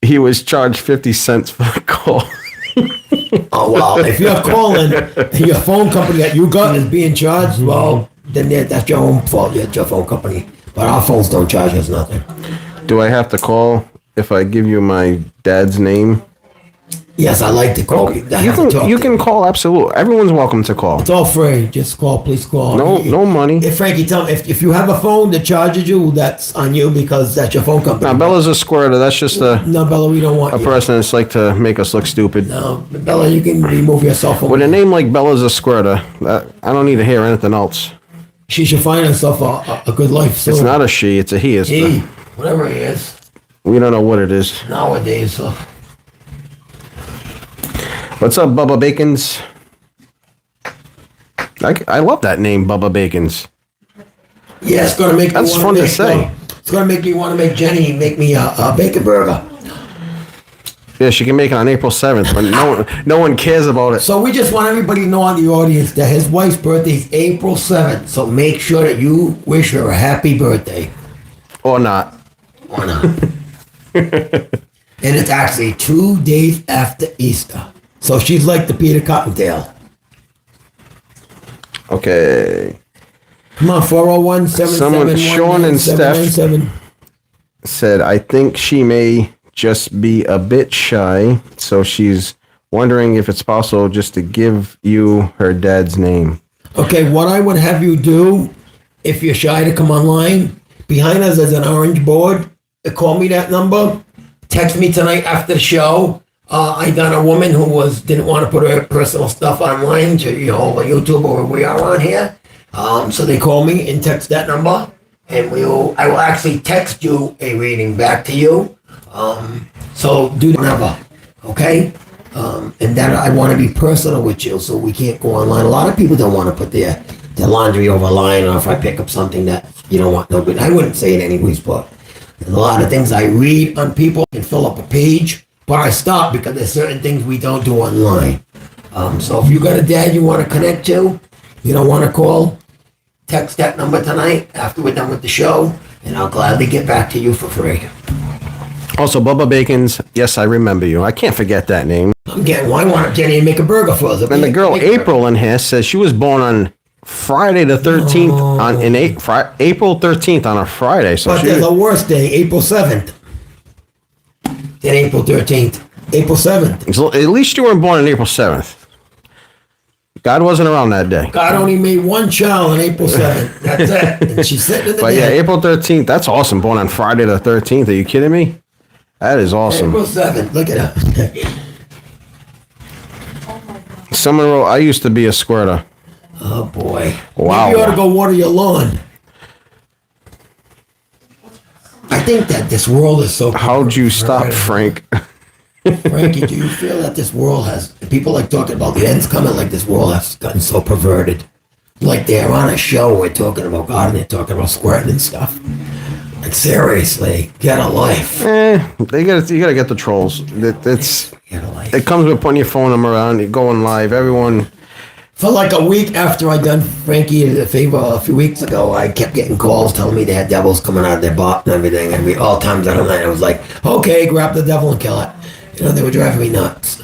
he was charged 50 cents for the call. Oh, well, if you're calling and your phone company that you got is being charged, well, then that's your own fault. It's your phone company. But our phones don't charge us nothing. Do I have to call if I give you my dad's name? Yes, I like to call. You can call, absolutely. Everyone's welcome to call. It's all free. Just call, please call. No money. If Frankie, tell me, if you have a phone that charges you, that's on you because that's your phone company. Now, Bella's a squirter. That's just No, Bella, we don't want a person that's like to make us look stupid. No, Bella, you can remove your cell phone. With a name like Bella's a squirter, I don't need to hear anything else. She should find herself a good life soon. It's not a she, it's a he. It's he, whatever he is. We don't know what it is. Nowadays, What's up, Bubba Bacons? I love that name, Bubba Bacon's. Yeah, it's gonna make. That's fun to say. It's gonna make me want to make Jenny make me a bacon burger. Yeah, she can make it on April 7th, but no one cares about it. So we just want everybody to know on the audience that his wife's birthday is April 7th. So make sure that you wish her a happy birthday. Or not. Or not. And it's actually 2 days after Easter. So she's like the Peter Cottontail. Okay. Come on, 401 Someone, Sean and Steph said, I think she may just be a bit shy, so she's wondering if it's possible just to give you her dad's name. Okay, what I would have you do, if you're shy to come online, behind us is an orange board. Call me that number. Text me tonight after the show. I done a woman who didn't want to put her personal stuff online to over YouTube or we are on here. So they call me and text that number, and I will actually text you a reading back to you. So do the number, okay? And then I want to be personal with you, so we can't go online. A lot of people don't want to put their laundry over line, or if I pick up something that you don't want nobody. I wouldn't say it anyways, but there's a lot of things I read on people and fill up a page, but I stop because there's certain things we don't do online. So if you got a dad you want to connect to, you don't want to call, text that number tonight after we're done with the show, and I'll gladly get back to you for free. Also, Bubba Bacon's, yes, I remember you. I can't forget that name. I'm getting one. I want Jenny to make a burger for us. And the girl April in here says she was born on Friday the 13th, April 13th on a Friday. So but there's a worse day, April 7th. Then April 13th. April 7th. So at least you weren't born on April 7th. God wasn't around that day. God only made one child on April 7th. That's it. And she's sitting in the But bed. yeah, April 13th, that's awesome. Born on Friday the 13th. Are you kidding me? That is awesome. April 7th. Look at her. Someone wrote, I used to be a squirter. Oh, boy. Wow. Maybe you ought to go water your lawn. I think that this world is so... How'd you stop, Frank? Frankie, do you feel that this world has... People like talking about the end's coming, like this world has gotten so perverted. Like they're on a show, we're talking about God, and they're talking about squirting and stuff. Like, seriously, get a life. You gotta get the trolls. It comes with putting your phone number around, you're going live, everyone... For like a week after I done Frankie a favor a few weeks ago, I kept getting calls telling me they had devils coming out of their butt and everything. All times out of the night, I was like, okay, grab the devil and kill it. They were driving me nuts.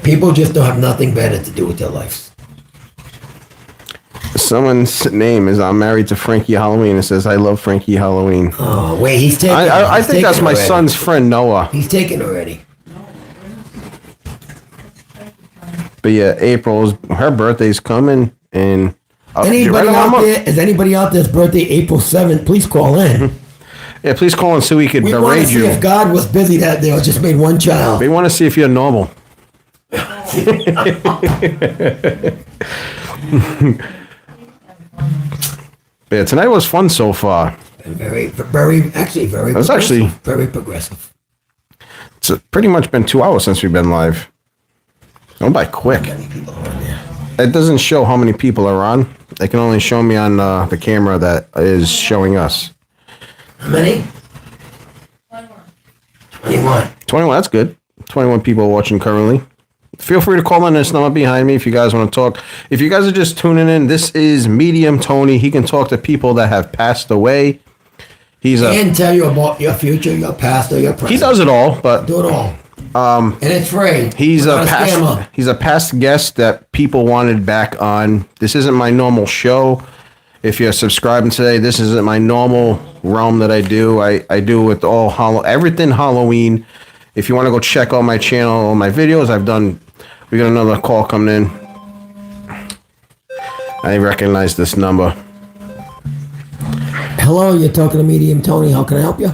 People just don't have nothing better to do with their lives. Someone's name is I'm married to Frankie Halloween. It says I love Frankie Halloween. Oh wait, he's taken. I think that's my son's friend Noah. He's taken already. But yeah, her birthday's coming, and is anybody out there's birthday April 7th? Please call in. Yeah, please call and so we could want to berate see you. if God was busy that day or just made one child. We want to see if you're normal. Yeah, tonight was fun so far. Very It was actually very progressive. It's pretty much been 2 hours since we've been live. Going by quick. It doesn't show how many people are on. They can only show me on the camera that is showing us. How many? 21. 21, that's good. 21 people watching currently. Feel free to call in this number behind me if you guys want to talk. If you guys are just tuning in, this is Medium Tony. He can talk to people that have passed away. He can tell you about your future, your past, or your present. He does it all, but do it all. And it's free. He's a past guest that people wanted back on. This isn't my normal show. If you're subscribing today, this isn't my normal realm that I do. I do with everything Halloween. If you want to go check out my channel, all my videos, we got another call coming in. I recognize this number. Hello, you're talking to Medium Tony. How can I help you?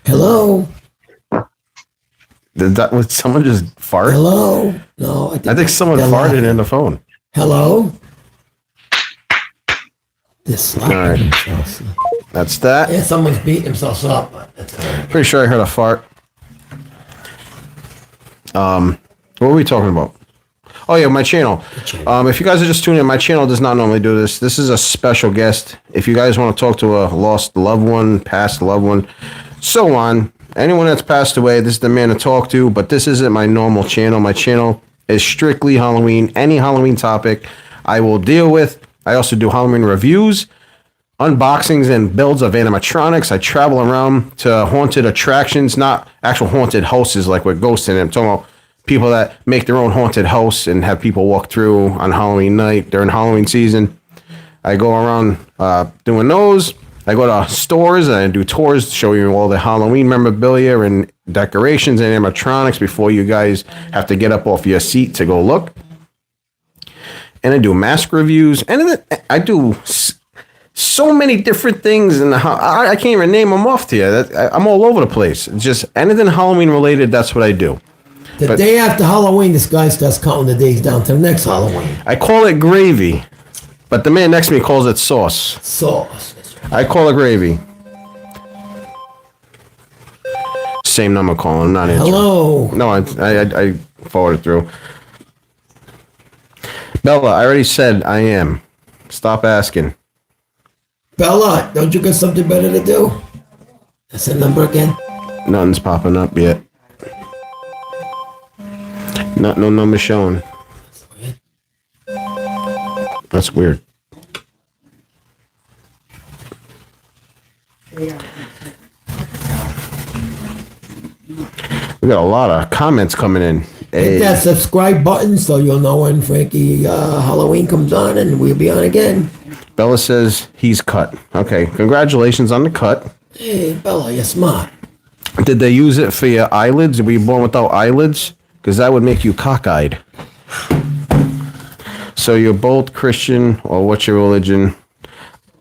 Hello? Was someone just fart? Hello? No, I think someone farted in the phone. Hello? All right. That's that. Yeah, someone's beating themselves up. But that's all right. Pretty sure I heard a fart. What were we talking about? Oh yeah, my channel. If you guys are just tuning in, my channel does not normally do this. This is a special guest. If you guys want to talk to a lost loved one, past loved one, so on, anyone that's passed away, this is the man to talk to. But this isn't my normal channel. My channel is strictly Halloween. Any Halloween topic I will deal with. I also do Halloween reviews, unboxings, and builds of animatronics. I travel around to haunted attractions, not actual haunted houses like with ghosts in them. I'm talking about people that make their own haunted house and have people walk through on Halloween night during Halloween season. I go around doing those. I go to stores and I do tours to show you all the Halloween memorabilia and decorations and animatronics before you guys have to get up off your seat to go look. And I do mask reviews. And then I do so many different things. And I can't even name them off to you. I'm all over the place. It's just anything Halloween related, that's what I do. The day after Halloween, this guy starts counting the days down to the next Halloween. I call it gravy, but the man next to me calls it sauce. Sauce. I call it gravy. Same number calling. I'm not answering. Hello. No, I forwarded through. Bella, I already said I am. Stop asking. Bella, don't you got something better to do? That's the number again. Nothing's popping up yet. No number showing. That's weird. We got a lot of comments coming in. Hit that subscribe button so you'll know when Frankie Halloween comes on, and we'll be on again. Bella says he's cut. Okay, congratulations on the cut. Hey, Bella, you're smart. Did they use it for your eyelids? Were you born without eyelids? Because that would make you cockeyed. So you're both Christian, or what's your religion?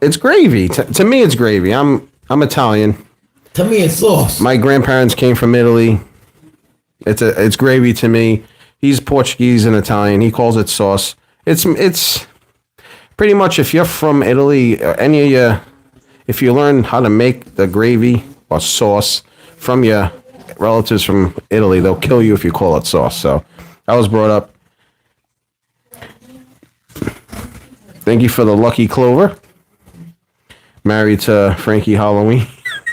It's gravy. To me, it's gravy. I'm Italian. To me, it's sauce. My grandparents came from Italy. It's gravy to me. He's Portuguese and Italian. He calls it sauce. It's pretty much, if you're from Italy, if you learn how to make the gravy or sauce from your relatives from Italy, they'll kill you if you call it sauce. So I was brought up. Thank you for the lucky clover. Married to Frankie Halloween.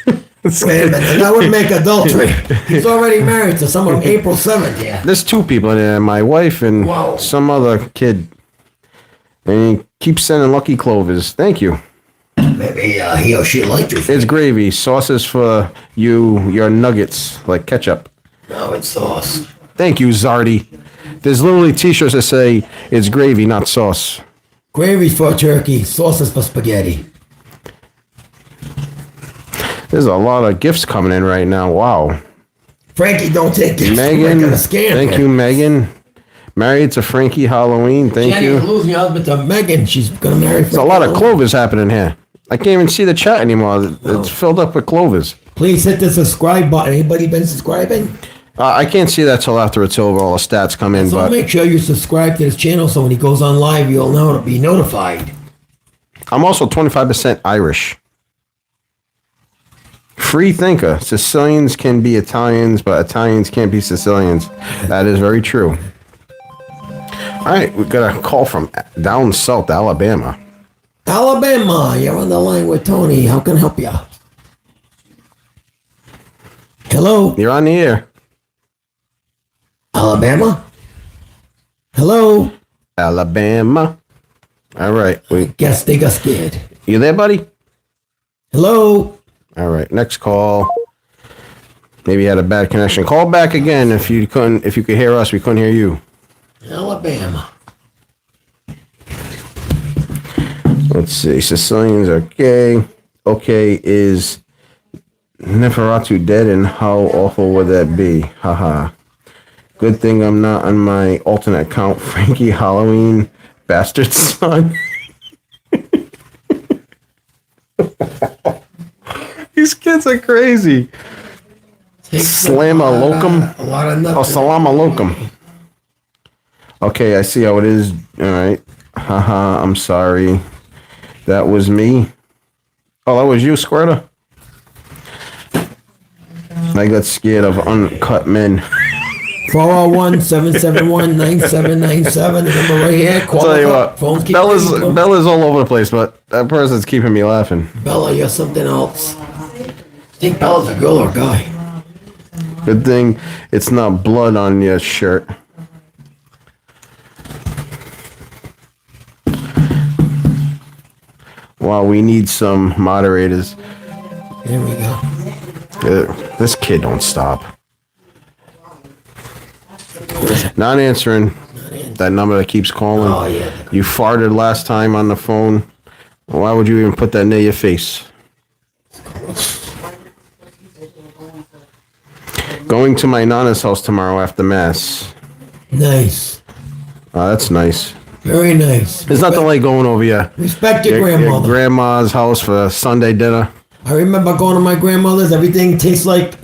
Wait a minute, that would make adultery. He's already married to someone April 7th, yeah. There's two people in there, my wife and some other kid. And he keeps sending lucky clovers. Thank you. Maybe he or she liked you. It's gravy. Sauce is for your nuggets, like ketchup. No, it's sauce. Thank you, Zardy. There's literally t-shirts that say it's gravy, not sauce. Gravy for turkey, sauce is for spaghetti. There's a lot of gifts coming in right now. Wow. Frankie, don't take gifts. Megan, Scam thank you, Megan. Married to Frankie Halloween. Thank Jenny, you. losing your husband to Megan. She's gonna marry. There's a lot of clovers happening here. I can't even see the chat anymore. It's filled up with clovers. Please hit the subscribe button. Anybody been subscribing? I can't see that till after it's over. All the stats come in. So But make sure you subscribe to this channel so when he goes on live, you'll know to be notified. I'm also 25% Irish. Free thinker. Sicilians can be Italians, but Italians can't be Sicilians. That is very true. All right, we got a call from down south, Alabama. Alabama, you're on the line with Tony. How can I help you? Hello? You're on the air. Alabama? Hello? Alabama. All right. Guess they got scared. You there, buddy? Hello? All right. Next call. Maybe you had a bad connection. Call back again if you could hear us. We couldn't hear you. Alabama. Let's see. Sicilians are gay. Okay, is Neferatu dead, and how awful would that be? Haha. Good thing I'm not on my alternate account, Frankie Halloween bastard son. These kids are crazy. Slam a locum. Oh, salam alaikum. Okay, I see how it is. All right. Haha, I'm sorry. That was me. Oh, that was you, Squirter? I got scared of uncut men. 401-771-9797. The number right here. I'll Call tell you us what, up. Phones keep Bella's ringing. all over the place, but that person's keeping me laughing. Bella, you're something else. Think Bella's a girl or a guy? Good thing it's not blood on your shirt. Wow, we need some moderators. Here we go. This kid don't stop. Not answering that number that keeps calling. Oh, yeah. You farted last time on the phone. Why would you even put that near your face? Going to my Nana's house tomorrow after Mass. Nice. Oh, that's nice. Very nice. There's nothing like going over Respect your your grandmother. grandma's house for Sunday dinner. I remember going to my grandmother's. Everything tastes like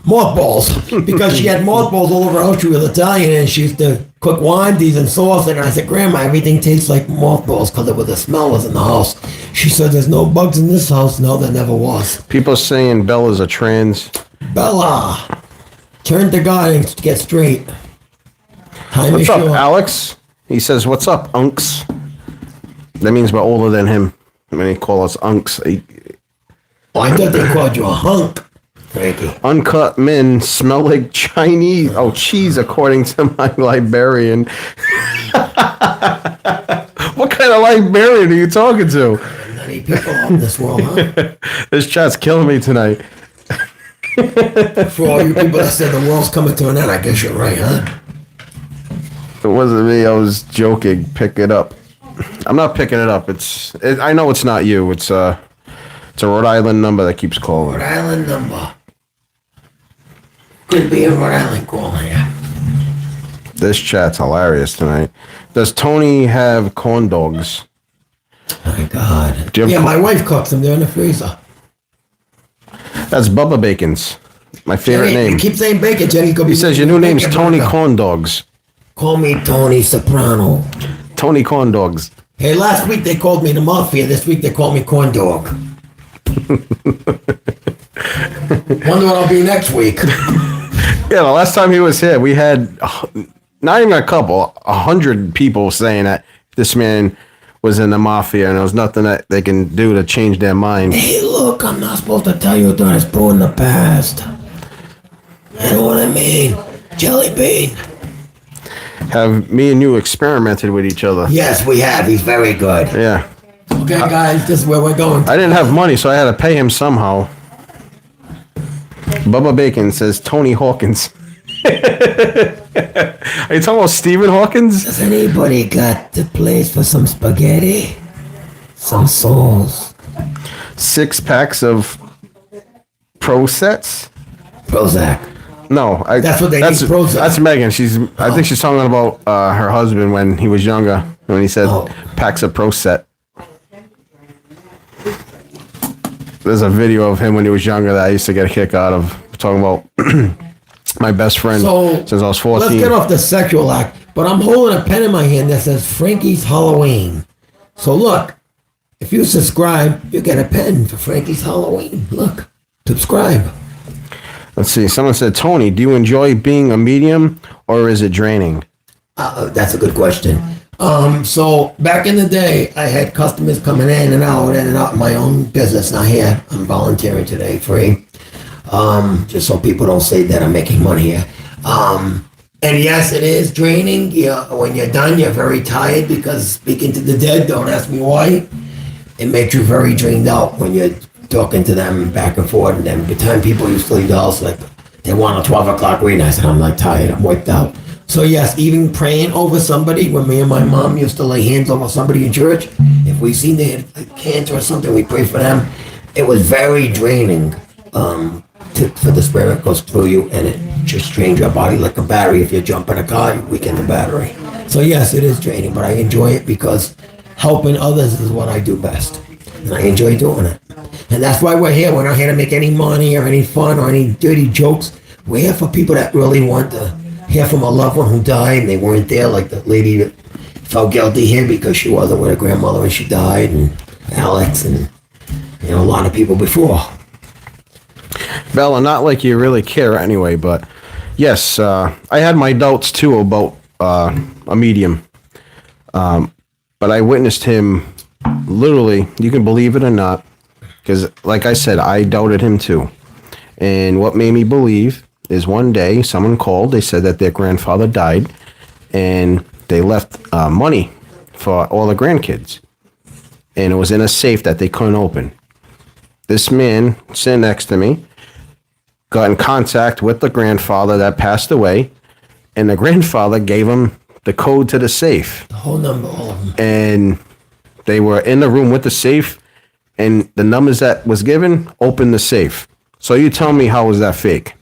mothballs because she had mothballs all over her house. She was Italian and she used to cook windies and sauce. And I said, Grandma, everything tastes like mothballs because the smell was in the house. She said, there's no bugs in this house. No, there never was. People saying Bella's a trans. Bella, turn to God and get straight. Time What's is up, short. Alex? He says, what's up, unks? That means we're older than him. When they call us unks. Oh, I thought they called you a hunk, Frankie. Uncut men smell like Chinese. Oh, cheese, according to my librarian. What kind of librarian are you talking to? Many people in this world, huh? This chat's killing me tonight. For all you people that said the world's coming to an end, I guess you're right, huh? It wasn't me. I was joking. Pick it up. I'm not picking it up. I know it's not you. It's a Rhode Island number that keeps calling. Rhode Island number. Could be a Rhode Island calling, yeah. This chat's hilarious tonight. Does Tony have corn dogs? My God. Do you have Yeah, my wife cooks them. They're in the freezer. That's Bubba Bacon's. My favorite Jenny, name. You keep saying bacon, Jenny. He says your new name's Tony Corn Dogs. Call me Tony Soprano. Tony Corn Dogs. Hey, last week they called me the Mafia. This week they call me Corn Dog. Wonder what I'll be next week. Yeah, the last time he was here, we had not even a couple, 100 people saying that this man was in the mafia and there was nothing that they can do to change their mind. Hey, look, I'm not supposed to tell you that it's bro in the past. You know what I mean? Jelly bean. Have me and you experimented with each other? Yes, we have. He's very good. Yeah. Okay, guys, this is where we're going. I didn't have money, so I had to pay him somehow. Bubba Bacon says Tony Hawkins. Are you talking about Stephen Hawkins? Does anybody got the place for some spaghetti? Some sauce? 6 packs of Pro sets? Prozac. No, That's what they that's, need, Prozac. That's Megan. I think she's talking about her husband when he was younger, when he said packs of Pro set. There's a video of him when he was younger that I used to get a kick out of, talking about my best friend since I was 14. Let's get off the sexual act. But I'm holding a pen in my hand that says Frankie's Halloween. So look, if you subscribe, you get a pen for Frankie's Halloween. Look, subscribe. Let's see. Someone said, Tony, do you enjoy being a medium or is it draining? That's a good question. So back in the day, I had customers coming in and out of my own business. Now here, I'm volunteering today, free. Just so people don't say that I'm making money here. And yes, it is draining. When you're done, you're very tired because speaking to the dead, don't ask me why. It makes you very drained out when you're talking to them back and forth. And then by the time people used to leave the house, like they want a 12 o'clock reading, I said, I'm like tired, I'm wiped out. So yes, even praying over somebody, when me and my mom used to lay hands over somebody in church, if we seen they had cancer or something, we pray for them. It was very draining for the spirit goes through you and it just drains your body like a battery. If you jump in a car, you weaken the battery. So yes, it is draining, but I enjoy it because helping others is what I do best. And I enjoy doing it. And that's why we're here. We're not here to make any money or any fun or any dirty jokes. We're here for people that really want to hear from a loved one who died and they weren't there, like the lady that felt guilty here because she wasn't with her grandmother when she died, and Alex, and a lot of people before. Bella, not like you really care anyway, but Yes, I had my doubts too about a medium, but I witnessed him literally. You can believe it or not, because like I said, I doubted him too. And what made me believe is one day someone called. They said that their grandfather died, and they left money for all the grandkids, and it was in a safe that they couldn't open. This man sitting next to me got in contact with the grandfather that passed away, and the grandfather gave him the code to the safe. The whole number, all of them. And they were in the room with the safe, and the numbers that was given opened the safe. So you tell me, how was that fake?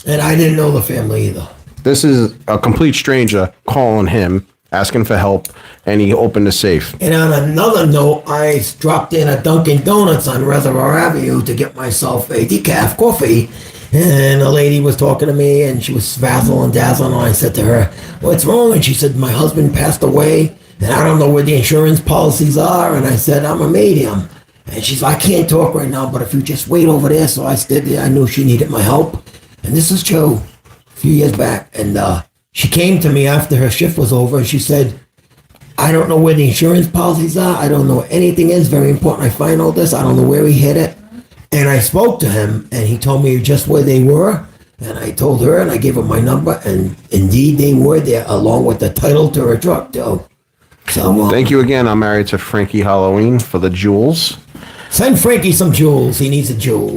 And I didn't know the family either. This is a complete stranger calling him, asking for help, and he opened the safe. And on another note, I dropped in at Dunkin' Donuts on Reservoir Avenue to get myself a decaf coffee. And a lady was talking to me, and she was razzle and dazzle. And I said to her, "What's wrong?" And she said, "My husband passed away, and I don't know where the insurance policies are." And I said, "I'm a medium." And she's like, "I can't talk right now, but if you just wait over there." So I stood there. I knew she needed my help. And this is true, a few years back. And she came to me after her shift was over, and she said, "I don't know where the insurance policies are. I don't know what anything is. Very important. I find all this. I don't know where he hid it." And I spoke to him, and he told me just where they were. And I told her, and I gave her my number, and indeed they were there, along with the title to her truck, too. So thank you again. I'm married to Frankie Halloween for the jewels. Send Frankie some jewels. He needs a jewel.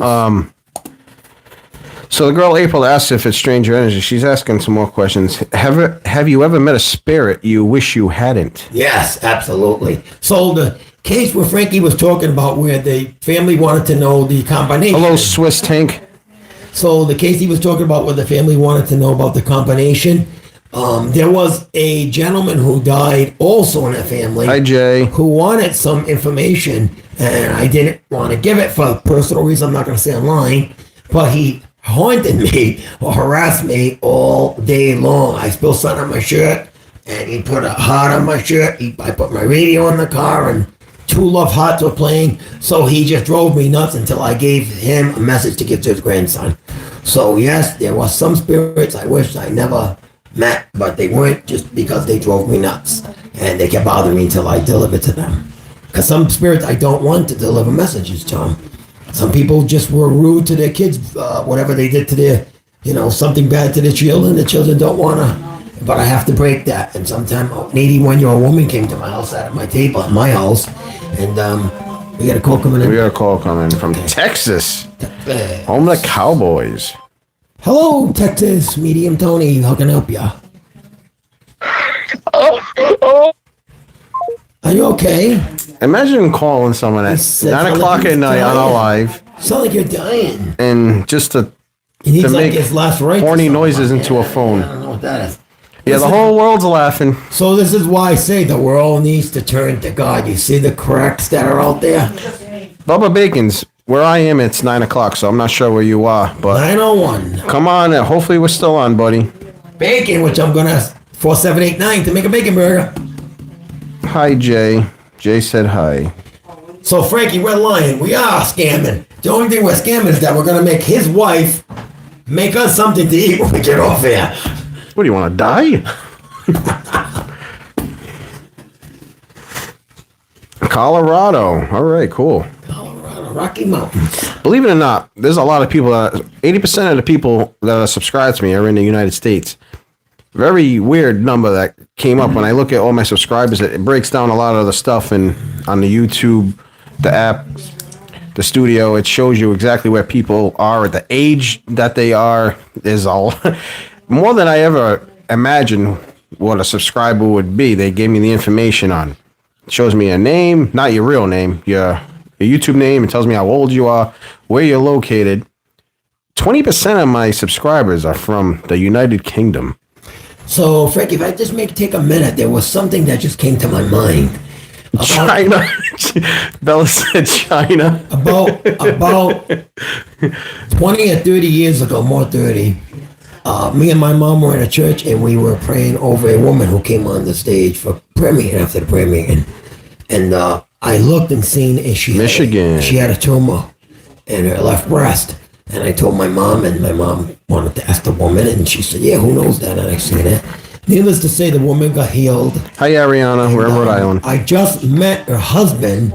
So the girl April asked if it's stranger energy. She's asking some more questions. Have you ever met a spirit you wish you hadn't? Yes, absolutely. So the case where Frankie was talking about, where the family wanted to know the combination. Hello, Swiss Tank. So the case he was talking about, where the family wanted to know about the combination, there was a gentleman who died also in that family. Hi, Jay. Who wanted some information, and I didn't want to give it for personal reasons. I'm not going to say online, but he haunted me or harassed me all day long. I spilled something on my shirt, and he put a heart on my shirt. I put my radio in the car, and Two Love Hearts were playing. So he just drove me nuts until I gave him a message to give to his grandson. So yes, there was some spirits I wish I never met, but they weren't, just because they drove me nuts, and they kept bothering me until I delivered to them. Because some spirits I don't want to deliver messages to them. Some people just were rude to their kids, whatever they did to their, something bad to their children. The children don't want to, but I have to break that. And sometime an 81-year-old woman came to my house, sat at my table at my house, and we got a call coming in. We got a call coming from Texas. Home of the Cowboys. Hello, Texas. Medium Tony. How can I help you? Are you okay? Imagine calling someone at 9 o'clock at night on a live. Sound like you're dying. And just to like make his last right horny noises into a phone. I don't know what that is. Yeah, the whole world's laughing. So this is why I say the world needs to turn to God. You see the cracks that are out there? Bubba Bacon's, where I am, it's 9 o'clock, so I'm not sure where you are. But 9:01. Come on, hopefully we're still on, buddy. Bacon, which I'm going to ask 4789 to make a bacon burger. Hi, Jay. Jay said hi. So, Frankie, we're lying. We are scamming. The only thing we're scamming is that we're going to make his wife make us something to eat when we get off here. What, do you want to die? Colorado. All right, cool. Colorado, Rocky Mountains. Believe it or not, there's a lot of people, 80% of the people that are subscribed to me are in the United States. Very weird number that came up when I look at all my subscribers. It breaks down a lot of the stuff on the YouTube, the app, the studio. It shows you exactly where people are at the age that they are. There's all more than I ever imagined what a subscriber would be. They gave me the information on. It shows me a name, not your real name, your YouTube name. It tells me how old you are, where you're located. 20% of my subscribers are from the United Kingdom. So, Frankie, if I just take a minute, there was something that just came to my mind. China. Bella said China. About 20 or 30 years ago, more 30, me and my mom were in a church, and we were praying over a woman who came on the stage for prayer meeting, after the prayer meeting. And I looked and seen, and she had a tumor in her left breast. And I told my mom, and my mom wanted to ask the woman, and she said, yeah, who knows that? And I said it. Needless to say, the woman got healed. Hi, Ariana. We're in Rhode Island. I just met her husband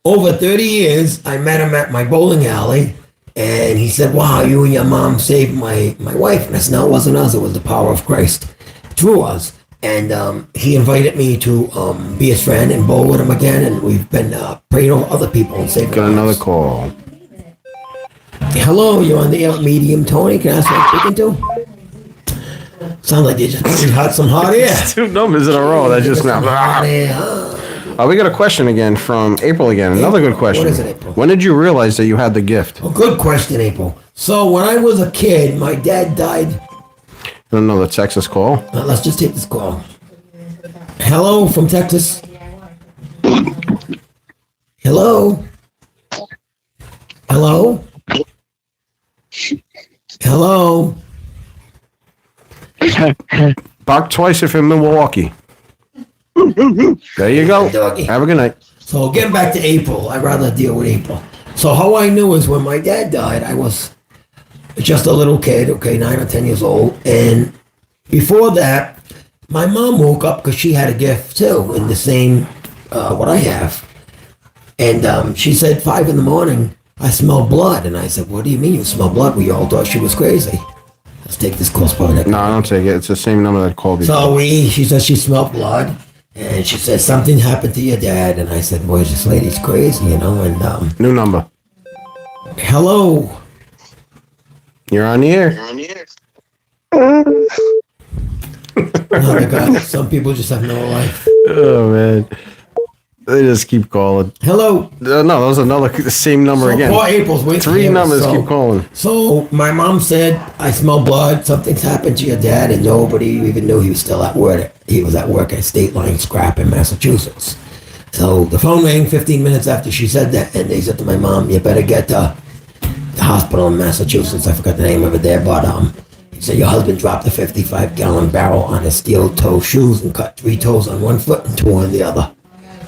over 30 years. I met him at my bowling alley, and he said, wow, you and your mom saved my wife. And I said, no, it wasn't us. It was the power of Christ through us. And he invited me to be his friend and bowl with him again. And we've been praying over other people and saving Got another lives. call. Hello, you're on the air, medium, Tony. Can I ask what I'm speaking to? Sounds like you just had some hot air. 2 numbers in a row. That just now. Hot air, huh? We got a question again from April again. Another good question. What is it, April? When did you realize that you had the gift? Oh, good question, April. So when I was a kid, my dad died. Another Texas call. Let's just take this call. Hello from Texas. Hello. Hello. Hello. Bark twice if in Milwaukee. There you go. Doggy. Have a good night. So getting back to April, I'd rather deal with April. So how I knew is when my dad died, I was just a little kid, okay, 9 or 10 years old. And before that, my mom woke up because she had a gift too, in the same, what I have. And she said 5 in the morning, I smell blood. And I said, what do you mean you smell blood? We all thought she was crazy. Let's take this call spot. No, I don't take it. It's the same number that called before. So she said she smelled blood. And she said, something happened to your dad. And I said, boy, this lady's crazy, you know. And New number. hello. You're on the air. Oh my God, some people just have no life. Oh, man. They just keep calling. Hello. No, that was the same number So again. poor April's waiting. 3 numbers keep calling. So my mom said, I smell blood. Something's happened to your dad, and nobody even knew he was still at work. He was at work at State Line Scrap in Massachusetts. So the phone rang 15 minutes after she said that, and they said to my mom, you better get to the hospital in Massachusetts. I forgot the name of it there, but he said your husband dropped a 55-gallon barrel on his steel toe shoes and cut 3 toes on one foot and 2 on the other.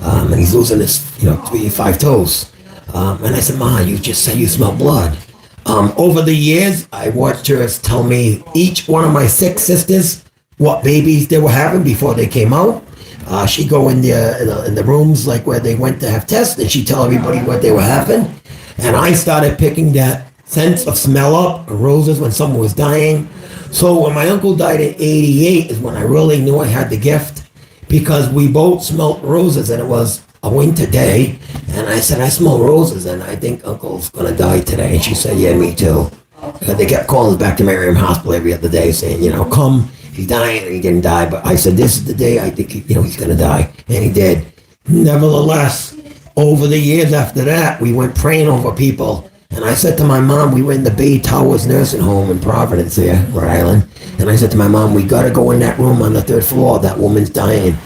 And he's losing his, 5 toes. And I said, Ma, you just said you smell blood. Over the years, I watched her tell me each one of my 6 sisters what babies they were having before they came out. She'd go in the rooms like where they went to have tests, and she'd tell everybody what they were having. And I started picking that sense of smell up roses when someone was dying. So when my uncle died in 88 is when I really knew I had the gift, because we both smelled roses, and it was a winter day. And I said, I smell roses, and I think Uncle's going to die today. And she said, yeah, me too. They kept calling us back to Merriam Hospital every other day saying, come, he's dying, and he didn't die. But I said, this is the day I think, he's going to die. And he did. Nevertheless, over the years after that, we went praying over people. And I said to my mom, we were in the Bay Towers nursing home in Providence here, Rhode Island. And I said to my mom, we got to go in that room on the 3rd floor. That woman's dying.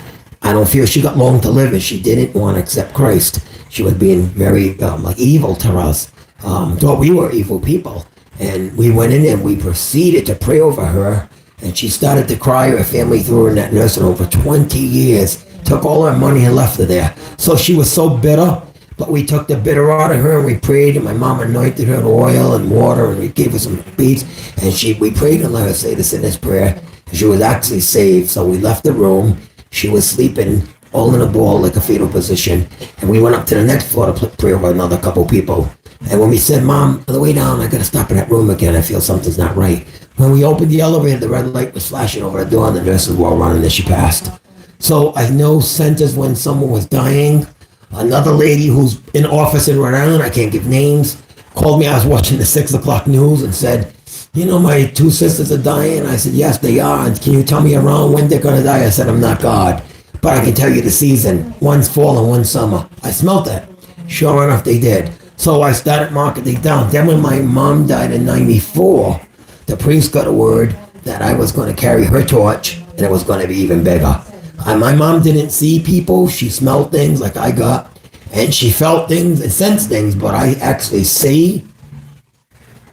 I don't feel she got long to live, and she didn't want to accept Christ. She was being very evil to us. Thought we were evil people. And we went in and we proceeded to pray over her. And she started to cry. Her family threw her in that nursing home for 20 years. Took all her money and left her there. So she was so bitter. But we took the bitter out of her, and we prayed, and my mom anointed her with oil and water, and we gave her some beads, and we prayed and let her say this in this prayer. She was actually saved. So we left the room. She was sleeping all in a ball like a fetal position, and we went up to the next floor to pray over another couple people. And when we said, Mom, on the way down, I got to stop in that room again. I feel something's not right. When we opened the elevator, the red light was flashing over the door, and the nurses were all running as she passed. So I know centers when someone was dying. Another lady who's in office in Rhode Island, I can't give names, called me. I was watching the 6 o'clock news and said, my 2 sisters are dying. I said, yes, they are. And can you tell me around when they're going to die? I said, I'm not God, but I can tell you the season. One's fall and one's summer. I smelt that. Sure enough, they did. So I started marketing down. Then when my mom died in 94, the priest got a word that I was going to carry her torch, and it was going to be even bigger. My mom didn't see people. She smelled things like I got, and she felt things and sensed things, but I actually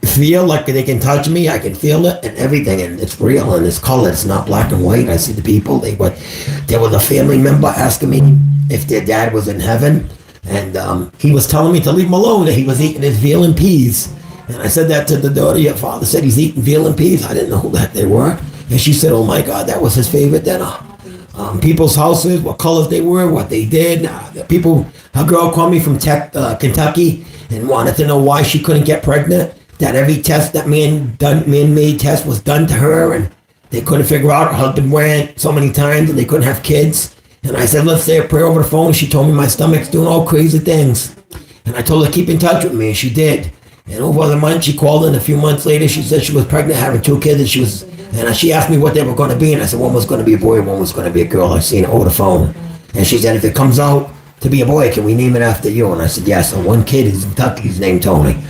feel like they can touch me. I can feel it and everything, and it's real, and it's color. It's not black and white. I see the people. There was a family member asking me if their dad was in heaven, and he was telling me to leave him alone, that he was eating his veal and peas. And I said that to the daughter. Your father said he's eating veal and peas. I didn't know who that they were. And she said, oh my God, that was his favorite dinner. People's houses, what colors they were, what they did. A girl called me from Kentucky and wanted to know why she couldn't get pregnant. That every test that man-made test was done to her, and they couldn't figure out. Her husband went so many times, and they couldn't have kids. And I said, let's say a prayer over the phone. She told me my stomach's doing all crazy things. And I told her to keep in touch with me, and she did. And over the month, she called in. A few months later, she said she was pregnant, having 2 kids, and she asked me what they were going to be, and I said one was going to be a boy and one was going to be a girl. I seen it over the phone. And she said, if it comes out to be a boy, can we name it after you? And I said, yes. And one kid is in Kentucky, he's named Tony.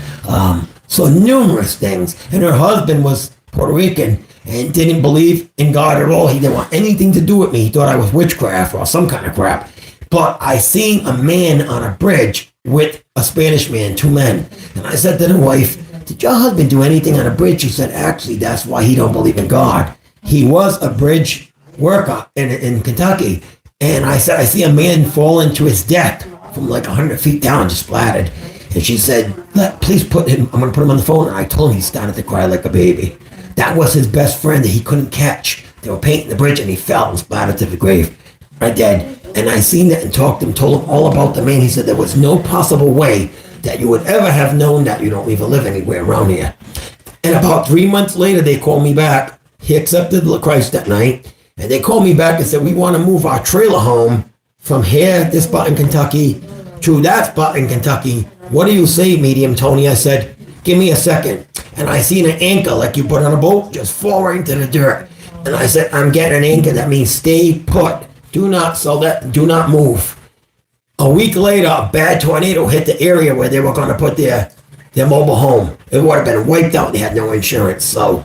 So numerous things. And her husband was Puerto Rican and didn't believe in God at all. He didn't want anything to do with me. He thought I was witchcraft or some kind of crap. But I seen a man on a bridge with a Spanish man, 2 men. And I said to the wife, did your husband do anything on a bridge? She said, actually, that's why he don't believe in God. He was a bridge worker in Kentucky. And I said, I see a man fall into his death from like 100 feet down, just splattered. And she said, please put him, I'm going to put him on the phone. And I told him he started to cry like a baby. That was his best friend that he couldn't catch. They were painting the bridge and he fell and splattered to the grave. Right dead. And I seen that and talked to him, told him all about the man. He said there was no possible way that you would ever have known that. You don't even live anywhere around here. And about 3 months later, they called me back. He accepted Christ that night. And they called me back and said, we want to move our trailer home from here, this spot in Kentucky, to that spot in Kentucky. What do you say, Medium Tony? I said, give me a second. And I seen an anchor like you put on a boat just fall right into the dirt. And I said, I'm getting an anchor. That means stay put. Do not sell that. Do not move. A week later, a bad tornado hit the area where they were going to put their mobile home. It would have been wiped out. They had no insurance. So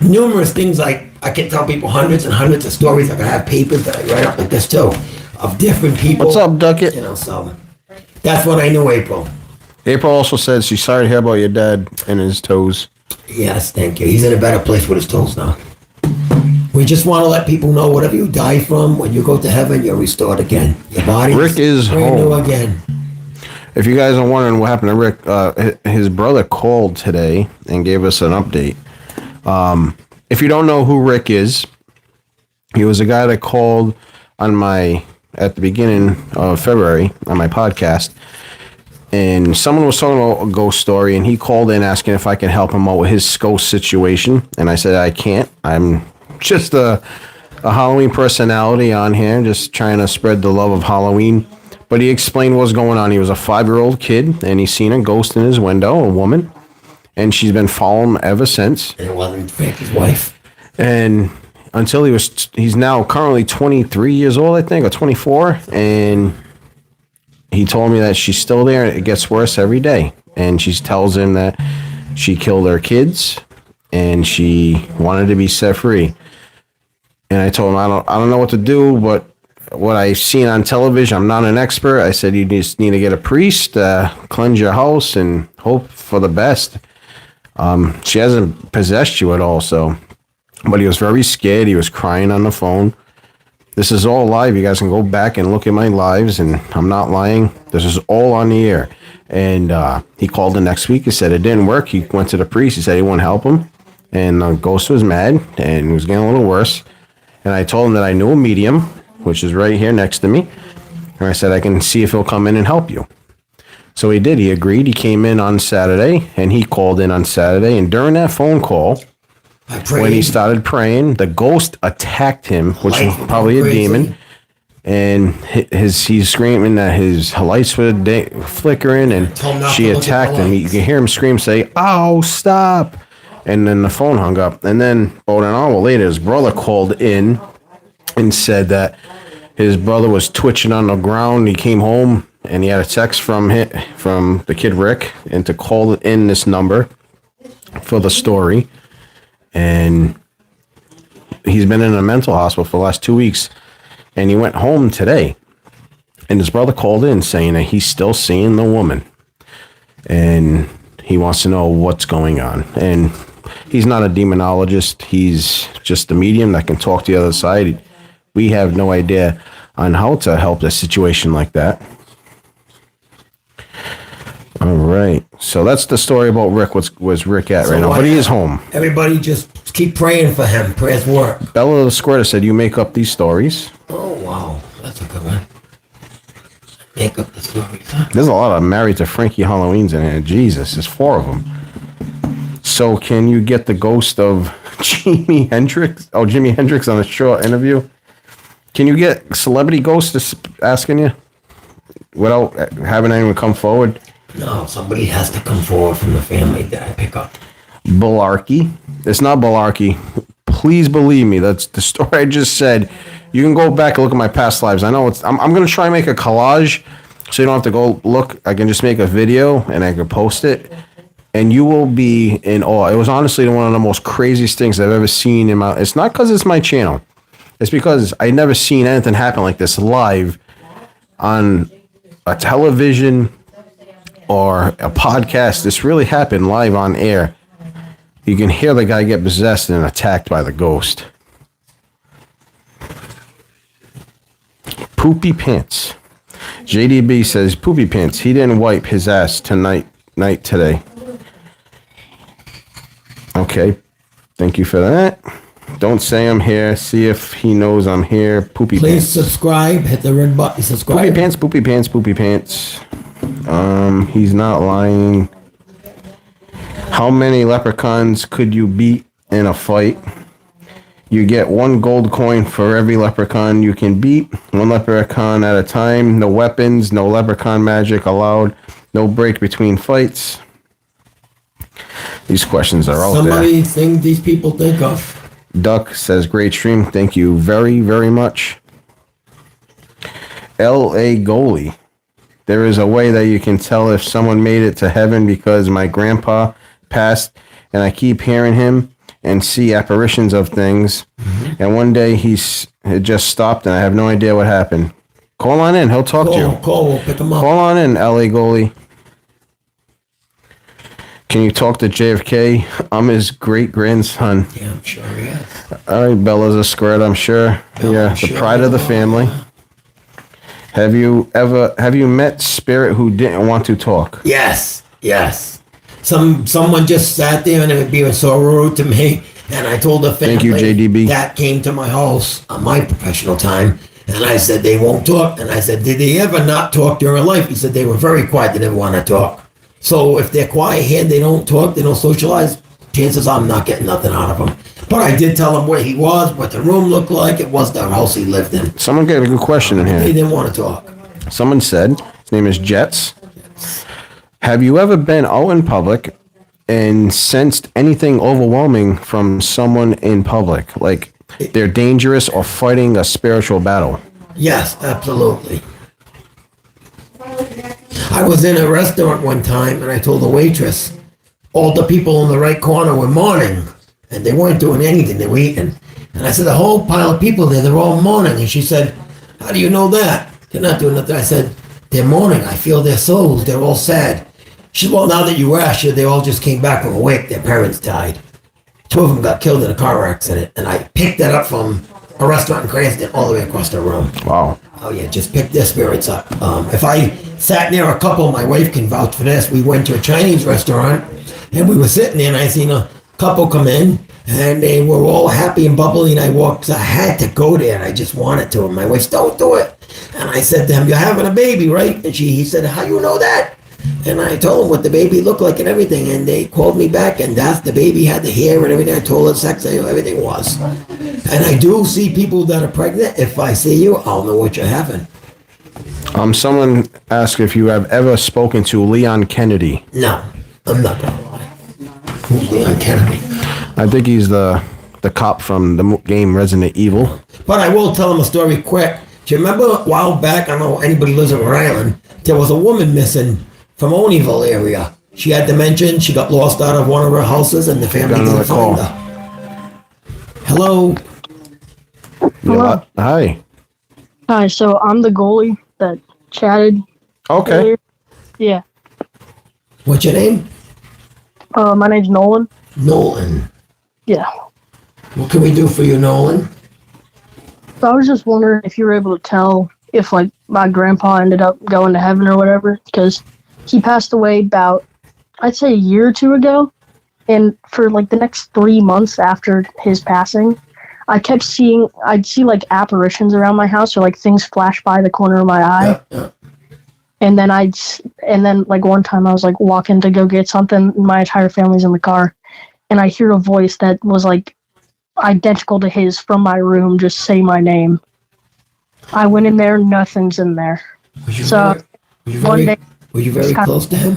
numerous things I can tell people hundreds and hundreds of stories. I can have papers that I write up like this too of different people. What's up, Duckett? So that's when I knew April. April also said she's sorry to hear about your dad and his toes. Yes, thank you. He's in a better place with his toes now. We just want to let people know whatever you die from, when you go to heaven, you're restored again. Your body is brand new home again. If you guys are wondering what happened to Rick, his brother called today and gave us an update. If you don't know who Rick is, he was a guy that called at the beginning of February on my podcast. And someone was talking about a ghost story, and he called in asking if I can help him out with his ghost situation. And I said, I can't. I'm just a Halloween personality on here, just trying to spread the love of Halloween. But he explained what was going on. He was a 5-year-old kid, and he's seen a ghost in his window, a woman. And she's been following him ever since. And it wasn't Frankie's wife. And until he's now currently 23 years old, I think, or 24. And he told me that she's still there, and it gets worse every day. And she tells him that she killed her kids, and she wanted to be set free. And I told him, I don't know what to do, but what I've seen on television, I'm not an expert. I said, you just need to get a priest, cleanse your house, and hope for the best. She hasn't possessed you at all, but he was very scared. He was crying on the phone. This is all live. You guys can go back and look at my lives, and I'm not lying. This is all on the air. And he called the next week. He said it didn't work. He went to the priest. He said he wouldn't help him. And the ghost was mad, and it was getting a little worse. And I told him that I knew a medium, which is right here next to me. And I said, I can see if he'll come in and help you. So he did. He agreed. He came in on Saturday, and he called in on Saturday. And during that phone call, when he started praying, the ghost attacked him, which was probably a demon. And he's screaming that his lights were flickering, and she attacked him. You can hear him scream, say, "Oh, stop!" And then the phone hung up. And then about an hour later, his brother called in and said that his brother was twitching on the ground. He came home, and he had a text from the kid Rick, and to call in this number for the story. And he's been in a mental hospital for the last 2 weeks. And he went home today. And his brother called in saying that he's still seeing the woman. And he wants to know what's going on. And he's not a demonologist. He's just a medium that can talk to the other side. We have no idea on how to help a situation like that. All right. So that's the story about Rick. Where's Rick at right now? what- But he is home. Everybody just keep praying for him. Prayers work. Bella the Squirter said you make up these stories. Oh, wow. That's a good one. Make up the stories, huh? There's a lot of Married to Frankie Halloweens in here. Jesus, there's 4 of them. So can you get the ghost of Jimi Hendrix? Oh, Jimi Hendrix on a short interview. Can you get celebrity ghosts asking you without having anyone come forward? No, somebody has to come forward from the family that I pick up. Balarkey. It's not Balarkey. Please believe me. That's the story I just said. You can go back and look at my past lives. I know I'm going to try and make a collage so you don't have to go look. I can just make a video and I can post it. And you will be in awe. It was honestly one of the most craziest things I've ever seen in my... It's not because it's my channel. It's because I never seen anything happen like this live on a television or a podcast. This really happened live on air. You can hear the guy get possessed and attacked by the ghost. Poopy Pants. JDB says, Poopy Pants, he didn't wipe his ass night today. Okay. Thank you for that. Don't say I'm here. See if he knows I'm here. Poopy Please Pants. subscribe. Hit the red button. Subscribe. Poopy Pants, Poopy Pants, Poopy Pants. He's not lying. How many leprechauns could you beat in a fight? You get 1 gold coin for every leprechaun you can beat. 1 leprechaun at a time. No weapons. No leprechaun magic allowed. No break between fights. These questions are out there. Somebody think these people think of. Duck says, great stream. Thank you very, very much. L.A. Goalie. There is a way that you can tell if someone made it to heaven because my grandpa passed and I keep hearing him and see apparitions of things. Mm-hmm. And one day it just stopped and I have no idea what happened. Call on in. He'll talk to you. Call. We'll pick him up. Call on in, L.A. Goalie. Can you talk to JFK? I'm his great-grandson. Yeah, I'm sure he is. All right, Bella's a squirt, I'm sure. Yeah, the pride of the family. Have you met Spirit who didn't want to talk? Yes. Someone just sat there and they were being so rude to me. And I told the family Thank you, JDB. that came to my house on my professional time. And I said, they won't talk. And I said, did they ever not talk during life? He said, they were very quiet. They never want to talk. So if they're quiet here and they don't talk, they don't socialize, chances are I'm not getting nothing out of them. But I did tell him where he was, what the room looked like. It was the house he lived in. Someone got a good question in here. They didn't want to talk. Someone said, his name is Jets. Have you ever been out in public and sensed anything overwhelming from someone in public? Like they're dangerous or fighting a spiritual battle? Yes, absolutely. I was in a restaurant one time and I told the waitress, all the people in the right corner were mourning and they weren't doing anything, they were eating. And I said, a whole pile of people there, they're all mourning. And she said, how do you know that? They're not doing nothing. I said, they're mourning. I feel their souls. They're all sad. She said, well, now that you asked, they all just came back from a wake. Their parents died. 2 of them got killed in a car accident. And I picked that up from a restaurant in Cranston all the way across the room. Wow. Oh, yeah, just pick their spirits up. If I sat near a couple, my wife can vouch for this. We went to a Chinese restaurant, and we were sitting there, and I seen a couple come in, and they were all happy and bubbly, and I had to go there, and I just wanted to. And my wife said, don't do it. And I said to him, you're having a baby, right? And he said, how you know that? And I told him what the baby looked like and everything, and they called me back, and that's the baby had the hair and everything. I told her sex, everything was. And I do see people that are pregnant. If I see you, I'll know what you're having. Someone asked if you have ever spoken to Leon Kennedy. No, I'm not gonna lie. Who's Leon Kennedy? I think he's the cop from the game Resident Evil. But I will tell him a story quick. Do you remember a while back, I don't know anybody lives in Rhode Island, there was a woman missing from Oneyville area. She had dementia. She got lost out of one of her houses, and the family didn't find her. Hello. Hello. Hi. Hi. So I'm the goalie that chatted. Okay. Earlier. Yeah. What's your name? My name's Nolan. Nolan. Yeah. What can we do for you, Nolan? So I was just wondering if you were able to tell if like my grandpa ended up going to heaven or whatever, because he passed away about, I'd say, a year or two ago. And for like the next 3 months after his passing, I'd see like apparitions around my house, or like things flash by the corner of my eye. Yeah. And then like one time I was like walking to go get something, and my entire family's in the car, and I hear a voice that was like identical to his from my room just say my name. I went in there, nothing's in there. Were you very close to him?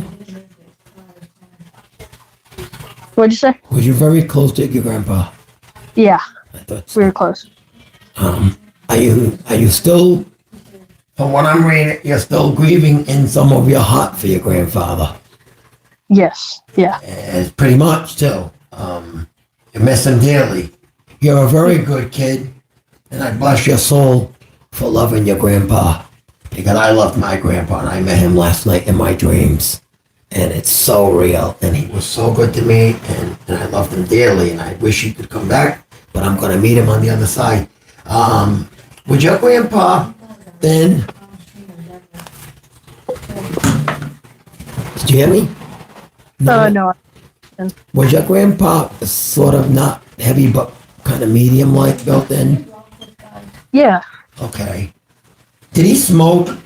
What'd you say? Was you very close to your grandpa? Yeah, I thought so. we were close. Are you still, from what I'm reading, you're still grieving in some of your heart for your grandfather? Yes, yeah. It's pretty much too. You miss him dearly. You're a very good kid, and I bless your soul for loving your grandpa. Because I loved my grandpa, and I met him last night in my dreams. And it's so real, and he was so good to me, and I loved him dearly, and I wish he could come back, but I'm going to meet him on the other side. Would your grandpa then... Did you hear me? No. Was your grandpa sort of not heavy, but kind of medium-like built in? Yeah. Okay. Did he smoke?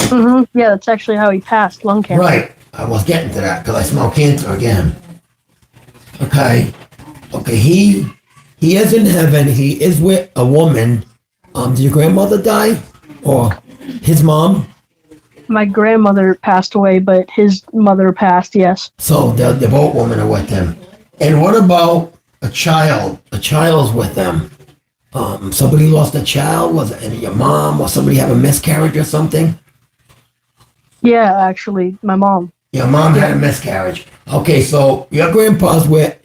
Yeah, that's actually how he passed, lung cancer. Right. I was getting to that because I smell cancer again. Okay. He is in heaven. He is with a woman. Did your grandmother die? Or his mom? My grandmother passed away, but his mother passed, yes. So the both women are with him. And what about a child? A child's with them. Somebody lost a child? Was it your mom or somebody have a miscarriage or something? Yeah, actually, my mom. Your mom had a miscarriage. Okay, so your grandpa's with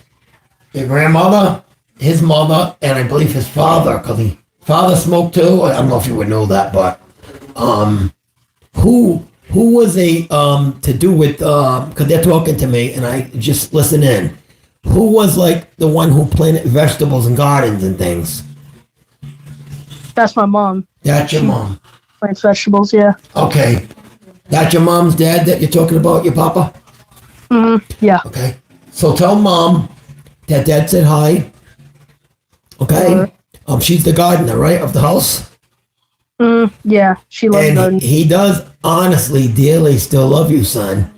your grandmother, his mother, and I believe his father, because his father smoked too. I don't know if you would know that, but who was to do with, because they're talking to me and I just listen in. Who was like the one who planted vegetables and gardens and things? That's my mom. That's your mom. Plants vegetables, yeah. Okay. That's your mom's dad that you're talking about, your papa? Yeah. Okay. So tell mom that dad said hi. Okay. She's the gardener, right, of the house? Yeah, she loves gardening. He does honestly, dearly still love you, son.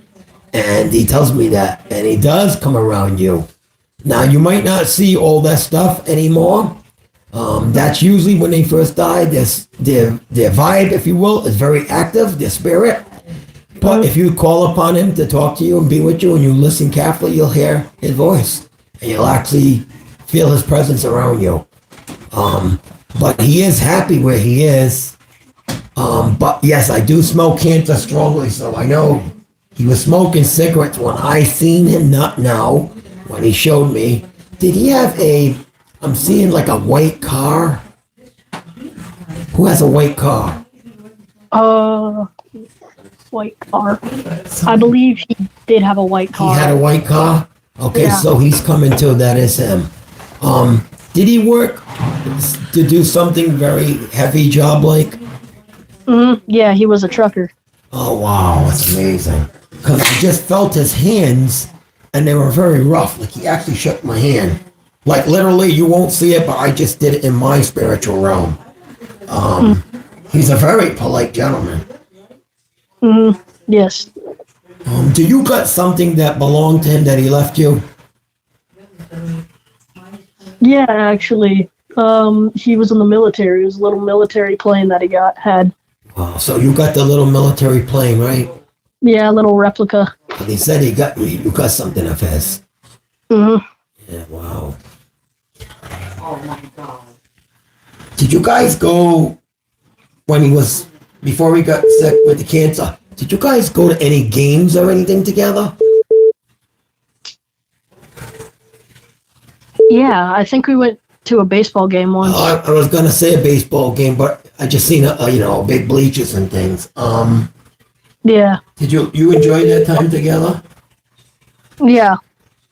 And he tells me that. And he does come around you. Now, you might not see all that stuff anymore. That's usually when they first die. Their vibe, if you will, is very active, their spirit. But if you call upon him to talk to you and be with you and you listen carefully, you'll hear his voice. And you'll actually feel his presence around you. But he is happy where he is. But yes, I do smell cancer strongly, so I know he was smoking cigarettes when I seen him, not now, when he showed me. Did he have I'm seeing like a white car? Who has a white car? White car. I believe he did have a white car. He had a white car? Okay, Yeah. so he's coming too, that is him. Did he work to do something very heavy job like? Yeah, he was a trucker. Oh wow, that's amazing. Because I just felt his hands and they were very rough. Like he actually shook my hand. Like literally, you won't see it, but I just did it in my spiritual realm. He's a very polite gentleman. Yes. Do you got something that belonged to him that he left you? Yeah, actually. He was in the military. It was a little military plane that he had. Wow, so you got the little military plane, right? Yeah, a little replica. But he said you got something of his. Yeah, wow. Oh my God. Did you guys go before he got sick with the cancer? Did you guys go to any games or anything together? Yeah, I think we went to a baseball game once. I was gonna say a baseball game, but I just seen big bleachers and things. Yeah. Did you enjoy that time together? Yeah.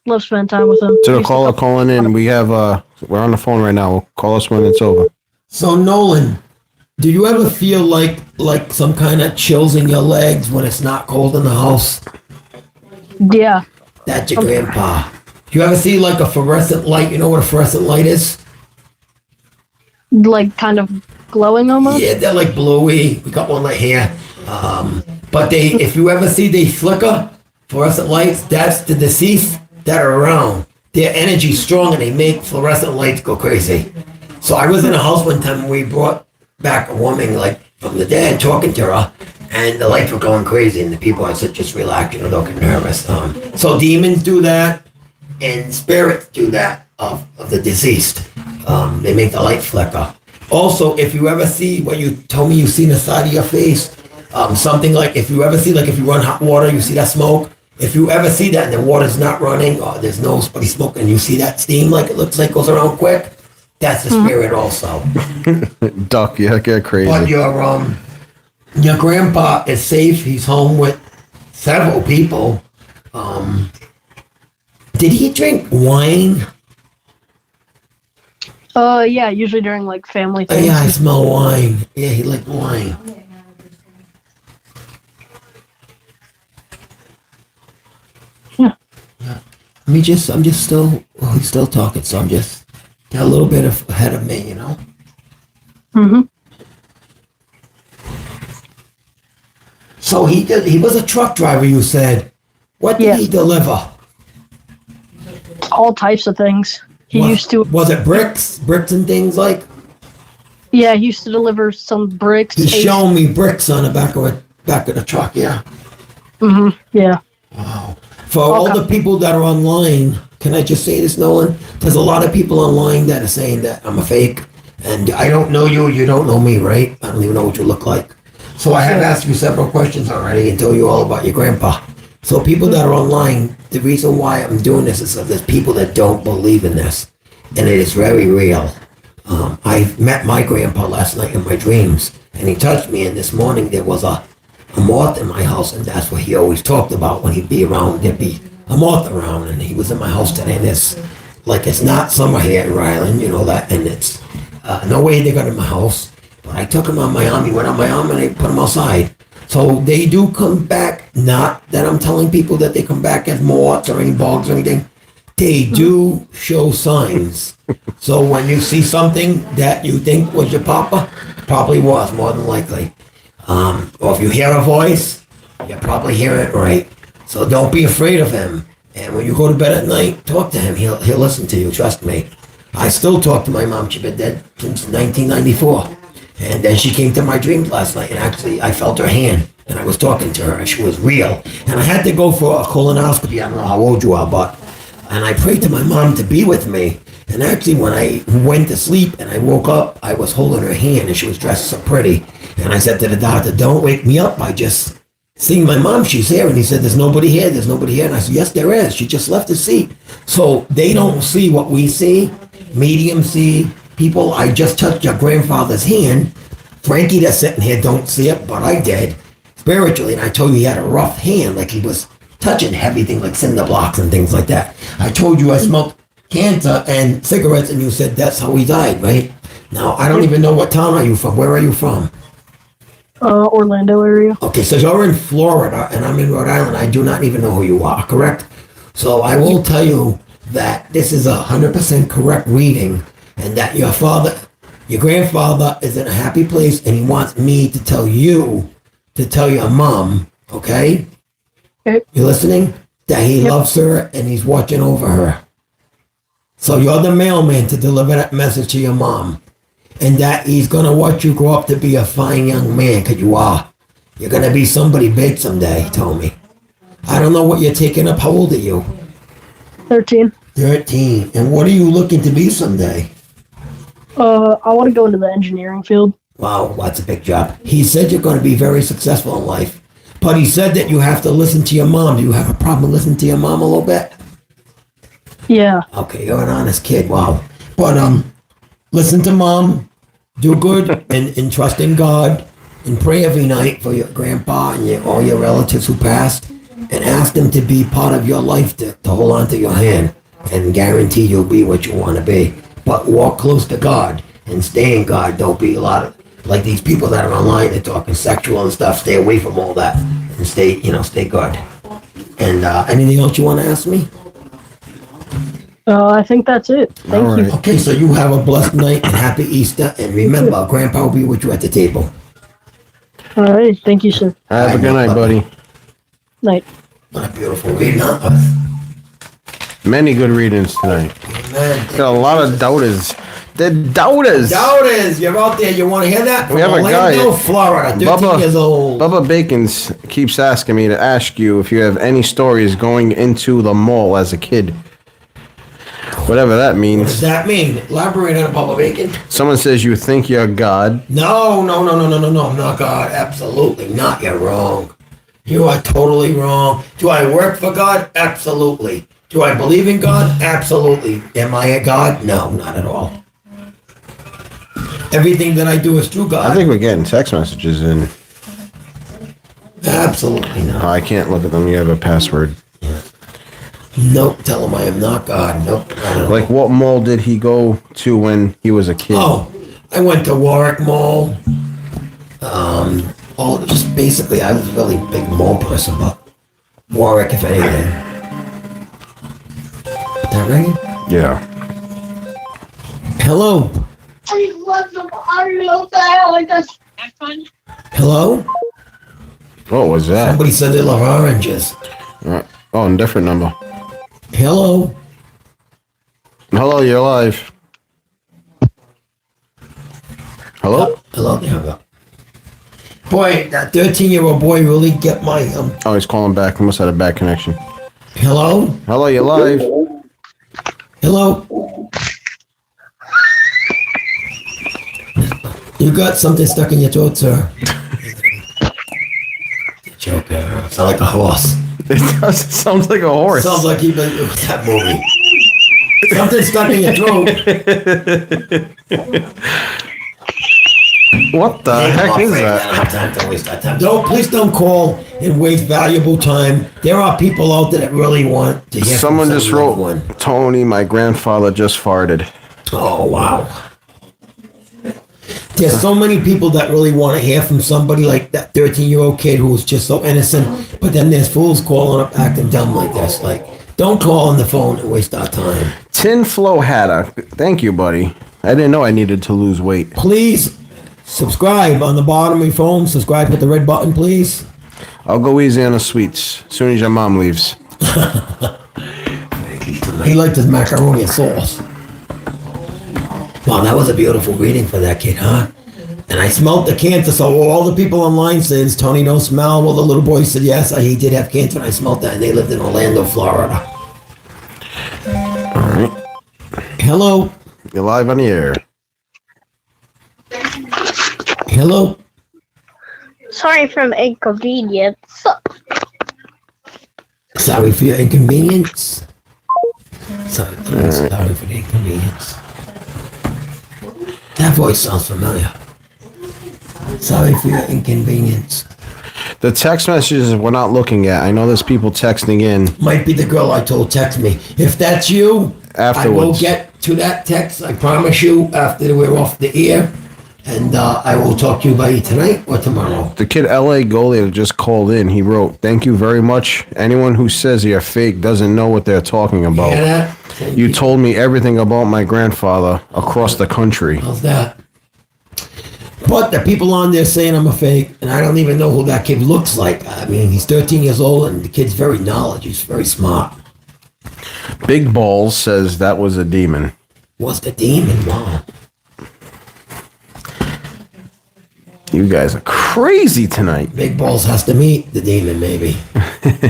Love spending time with him. To the caller calling in, we're on the phone right now. Call us when it's over. So Nolan, Do you ever feel like some kind of chills in your legs when it's not cold in the house? Yeah. That's your grandpa. Do you ever see like a fluorescent light? You know what a fluorescent light is? Like kind of glowing almost? Yeah, they're like bluey. We got one right here. But if you ever see they flicker, fluorescent lights, that's the deceased that are around. Their energy's strong and they make fluorescent lights go crazy. So I was in a house one time and we brought back a woman like from the dead talking to her, and the lights were going crazy and the people I said just relax, don't get nervous. So demons do that and spirits do that of the deceased. They make the light flicker. Also, if you ever see what you told me you see in the side of your face, something like if you ever see like if you run hot water, you see that smoke. If you ever see that and the water's not running or there's nobody smoking, you see that steam like it looks like goes around quick, that's the spirit also. Duck, yeah, get crazy. But your grandpa is safe. He's home with several people. Did he drink wine? Yeah, usually during like family things. Yeah, I smell wine. Yeah, he liked wine. Yeah. He's still talking, so I'm just a little bit ahead of me, Mm-hmm. So he was a truck driver, you said. What did he deliver? All types of things. He used to. Was it bricks and things like? Yeah, he used to deliver some bricks. He's showing me bricks on the back of the truck. Yeah. Mm-hmm. Yeah. Wow. For all the people that are online, can I just say this, Nolan? There's a lot of people online that are saying that I'm a fake, and I don't know you. You don't know me, right? I don't even know what you look like. So I have asked you several questions already and told you all about your grandpa. So people that are online, the reason why I'm doing this is that there's people that don't believe in this, and it is very real. I met my grandpa last night in my dreams, and he touched me, and this morning there was a moth in my house, and that's what he always talked about when he'd be around. There'd be a moth around, and he was in my house today, and it's not summer here in Rhode Island, that, and it's no way they got in my house. But I took him on my arm, he went on my arm, and I put him outside. So they do come back, not that I'm telling people that they come back as moths or any bugs or anything. They do show signs. So when you see something that you think was your papa, probably was, more than likely. Or if you hear a voice, you probably hear it right. So don't be afraid of him. And when you go to bed at night, talk to him. He'll listen to you, trust me. I still talk to my mom. She's been dead since 1994. And then she came to my dreams last night, and actually I felt her hand, and I was talking to her, and she was real. And I had to go for a colonoscopy. I don't know how old you are, and I prayed to my mom to be with me. And actually, when I went to sleep and I woke up, I was holding her hand, and she was dressed so pretty. And I said to the doctor, "Don't wake me up by just seeing my mom. She's here." And he said, "There's nobody here. There's nobody here." And I said, "Yes, there is. She just left the seat." So they don't see what we see. Mediums see. People, I just touched your grandfather's hand. Frankie that's sitting here don't see it, but I did. Spiritually, and I told you he had a rough hand, like he was touching heavy things like cinder blocks and things like that. I told you I smoked cancer and cigarettes, and you said that's how he died, right? Now, I don't even know what town are you from. Where are you from? Orlando area. Okay, so you're in Florida, and I'm in Rhode Island. I do not even know who you are, correct? So I will tell you that this is 100% correct reading, and that your grandfather is in a happy place, and he wants me to tell you, to tell your mom, okay? Okay. You listening? That he loves her, and he's watching over her. So you're the mailman to deliver that message to your mom. And that he's going to watch you grow up to be a fine young man, because you are. You're going to be somebody big someday, he told me. I don't know what you're taking up. How old are you? 13. 13. And what are you looking to be someday? I want to go into the engineering field. Wow, that's a big job. He said you're going to be very successful in life. But he said that you have to listen to your mom. Do you have a problem listening to your mom a little bit? Yeah. Okay, you're an honest kid. Wow. But listen to mom. Do good and trust in God. And pray every night for your grandpa and all your relatives who passed. And ask them to be part of your life, to hold on to your hand. And guarantee you'll be what you want to be. But walk close to God and stay in God. Don't be a lot of like these people that are online, they're talking sexual and stuff. Stay away from all that and stay good. And anything else you want to ask me? I think that's it. Thank you. Okay, so you have a blessed night and happy Easter. And remember, Grandpa will be with you at the table. All right. Thank you, sir. Have a good night, buddy. Night. What a beautiful reading. Many good readings tonight. Amen. Got a lot of doubters. The doubters. Doubters, you're out there. You want to hear that? We have a guy, Orlando, Florida, 13 years old. Bubba Bacons keeps asking me to ask you if you have any stories going into the mall as a kid. Whatever that means. What does that mean? Elaborate on it, Bubba Bacon. Someone says you think you're God. No. I'm not God. Absolutely not. You're wrong. You are totally wrong. Do I work for God? Absolutely. Do I believe in God? Absolutely. Am I a God? No, not at all. Everything that I do is through God. I think we're getting text messages in. Absolutely not. I can't look at them. You have a password. Nope. Tell him I am not God. Nope. Like, what mall did he go to when he was a kid? Oh, I went to Warwick Mall. Just basically, I was a really big mall person, but Warwick, if anything. That ringing? Yeah. Hello. Hello? What was that? Somebody said they love oranges. Oh, a different number. Hello? Hello, you're live. Hello? Hello, there we go. Boy, that 13-year-old boy really get my... Oh, he's calling back. He must have had a bad connection. Hello? Hello, you're live. Hello? You got something stuck in your throat, sir. Joker. Sound like a horse. It does. It sounds like a horse. Sounds like you've been with that movie. Something stuck in your throat. What the heck is that? I don't have time to waste that time. No, please don't call and waste valuable time. There are people out there that really want to hear Someone from just some loved wrote, one. Tony, my grandfather just farted. Oh, wow. There's so many people that really want to hear from somebody like that 13-year-old kid who was just so innocent, but then there's fools calling up acting dumb like this. Like, don't call on the phone and waste our time. Tin Flow Hatter. Thank you, buddy. I didn't know I needed to lose weight. Please subscribe on the bottom of your phone. Subscribe with the red button, please. I'll go easy on the sweets as soon as your mom leaves. He liked his macaroni and sauce. Wow, that was a beautiful reading for that kid, huh? And I smelled the cancer, so all the people online says, Tony, don't smell. Well, the little boy said, yes, he did have cancer, and I smelled that, and they lived in Orlando, Florida. All right. Hello? You're live on the air. Hello? Sorry for inconvenience. Sorry for your inconvenience. Sorry for the inconvenience. That voice sounds familiar. Sorry for your inconvenience. The text messages we're not looking at. I know there's people texting in. Might be the girl I told text me. If that's you, I will get to that text. I promise you after we're off the air. And I will talk to you by tonight or tomorrow. The kid LA goalie that just called in, he wrote, "Thank you very much. Anyone who says you're fake doesn't know what they're talking about. Hear that? You told me everything about my grandfather across the country." How's that? But the people on there saying I'm a fake, and I don't even know who that kid looks like. I mean, he's 13 years old, and the kid's very knowledgeable. He's very smart. Big Balls says that was a demon. What's the demon, Mom? You guys are crazy tonight. Big Balls has to meet the demon, maybe,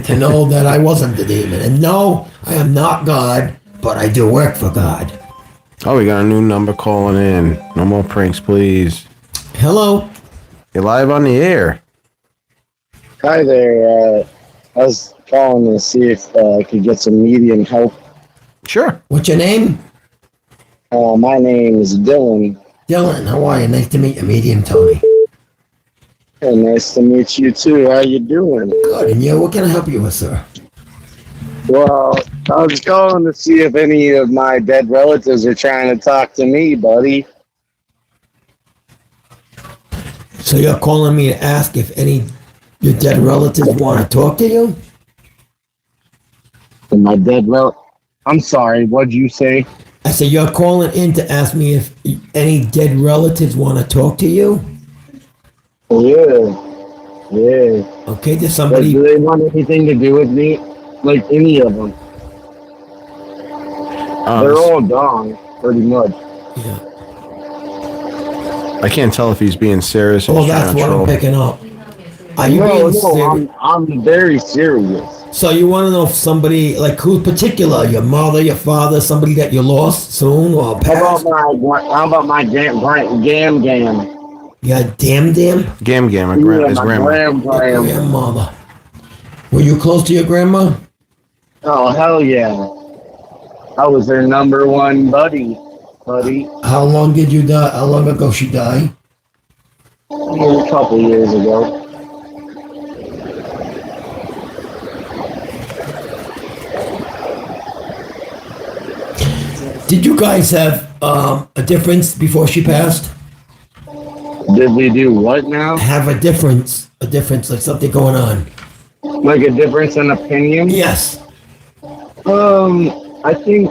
to know that I wasn't the demon. And no, I am not God, but I do work for God. Oh, we got a new number calling in. No more pranks, please. Hello. You're live on the air. Hi there. I was calling to see if I could get some medium help. Sure. What's your name? My name is Dylan. Dylan, how are you? Nice to meet you, Medium Tony. Hey, nice to meet you too. How you doing? Good. And you? What can I help you with, sir? Well, I was calling to see if any of my dead relatives are trying to talk to me, buddy. So you're calling me to ask if any your dead relatives want to talk to you? And my dead I'm sorry, what'd you say? I said you're calling in to ask me if any dead relatives want to talk to you? Yeah. Yeah. Okay, there's Like, somebody. do they want anything to do with me? Like any of them? They're all gone, pretty much. Yeah. I can't tell if he's being serious or Well, he's trying that's to what troll. I'm picking up. Are you No, being serious? I'm very serious. So you want to know if somebody, like who's particular? Your mother, your father, somebody that you lost soon or past? How about my Gam? Yeah, damn. Gam, Yeah, his my grandma. Your grandmother. Were you close to your grandma? Oh, hell yeah. I was their number one buddy. How long did you die? How long ago she died? A couple years ago. Did you guys have a difference before she passed? Did we do what now? Have a difference, like something going on. Like a difference in opinion? Yes. I think,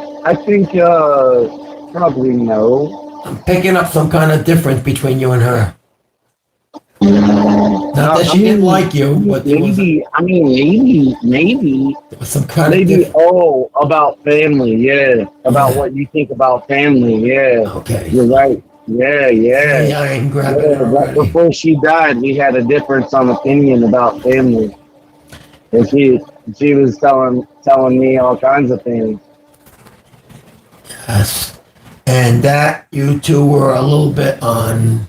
probably no. I'm picking up some kind of difference between you and her. Not that she didn't like you, but there was maybe some kind maybe of difference. About family, yeah. About what you think about family, yeah. Okay. You're right. Yeah. Yeah, I ain't grabbing it Right already. before she died, we had a difference on opinion about family. And she was telling me all kinds of things. Yes. And that you two were a little bit on,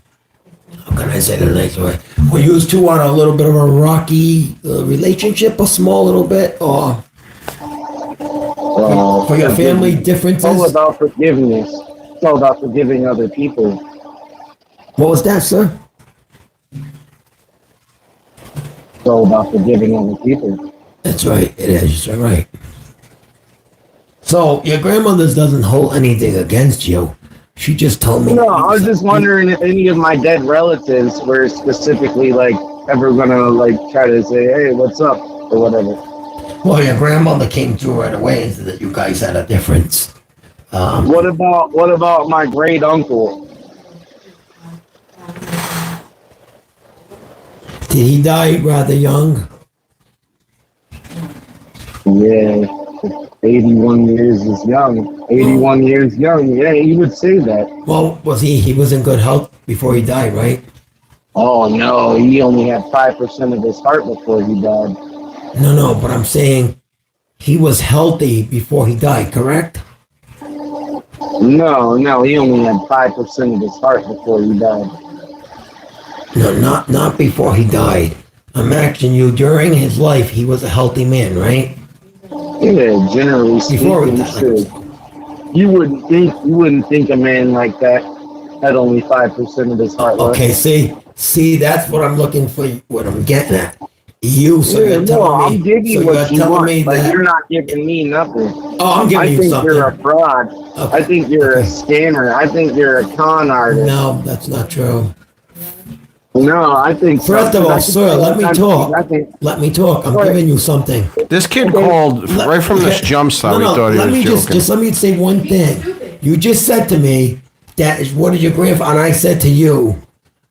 how can I say that nice way? Were you two on a little bit of a rocky relationship, a small little bit, or for your family differences? It's all about forgiveness. It's all about forgiving other people. What was that, sir? It's all about forgiving other people. That's right. It is. You're right. So your grandmother doesn't hold anything against you. She just told me. No, I was just wondering if any of my dead relatives were specifically like ever gonna like try to say, "Hey, what's up?" or whatever. Well, your grandmother came through right away and said that you guys had a difference. What about my great uncle? Did he die rather young? Yeah, 81 years is young. 81 years young. Yeah, you would say that. Well, was he was in good health before he died, right? Oh no, he only had 5% of his heart before he died. No, but I'm saying he was healthy before he died, correct? No, he only had 5% of his heart before he died. No, not before he died. I'm asking you, during his life, he was a healthy man, right? Yeah, generally Before he speaking, died. sure. You wouldn't think a man like that had only 5% of his heart left. Okay, see, that's what I'm looking for. What I'm getting at. You're telling me. I'm giving you So what you're you telling want, me but that. you're not giving me nothing. Oh, I'm giving I you think something. you're a fraud. Okay. I think you're a scammer. I think you're a con artist. No, that's not true. No, I think. First of all, sir, let me talk. I think. Let me talk. I'm giving you something. This kid called right from this jump start. We thought he let was me joking. just let me say one thing. You just said to me that is what is your grandfather, and I said to you,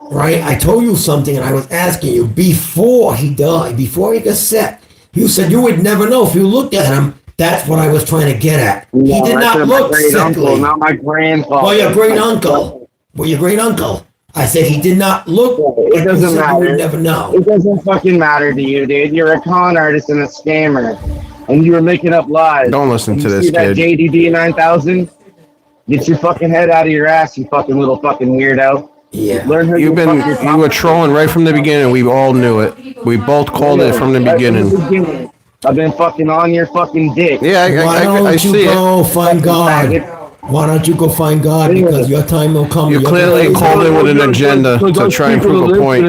right? I told you something, and I was asking you before he died, before he got set. You said you would never know if you looked at him. That's what I was trying to get at. He did not look sickly. Not my grandfather. Well, your great uncle. Well, your great uncle. I said he did not look. It doesn't you matter. would never know. It doesn't fucking matter to you, dude. You're a con artist and a scammer, and you were making up lies. Don't listen to this See that kid. JDD 9000? Get your fucking head out of your ass, you fucking little fucking weirdo. Yeah. Learn how You were trolling right from the beginning. We all knew it. We both called it from the beginning. I've been fucking on your fucking dick. Yeah, Why I don't you see go it. find God? Why don't you go find God? Because your time will come. You You're clearly gonna- called in with an agenda to try and prove a point.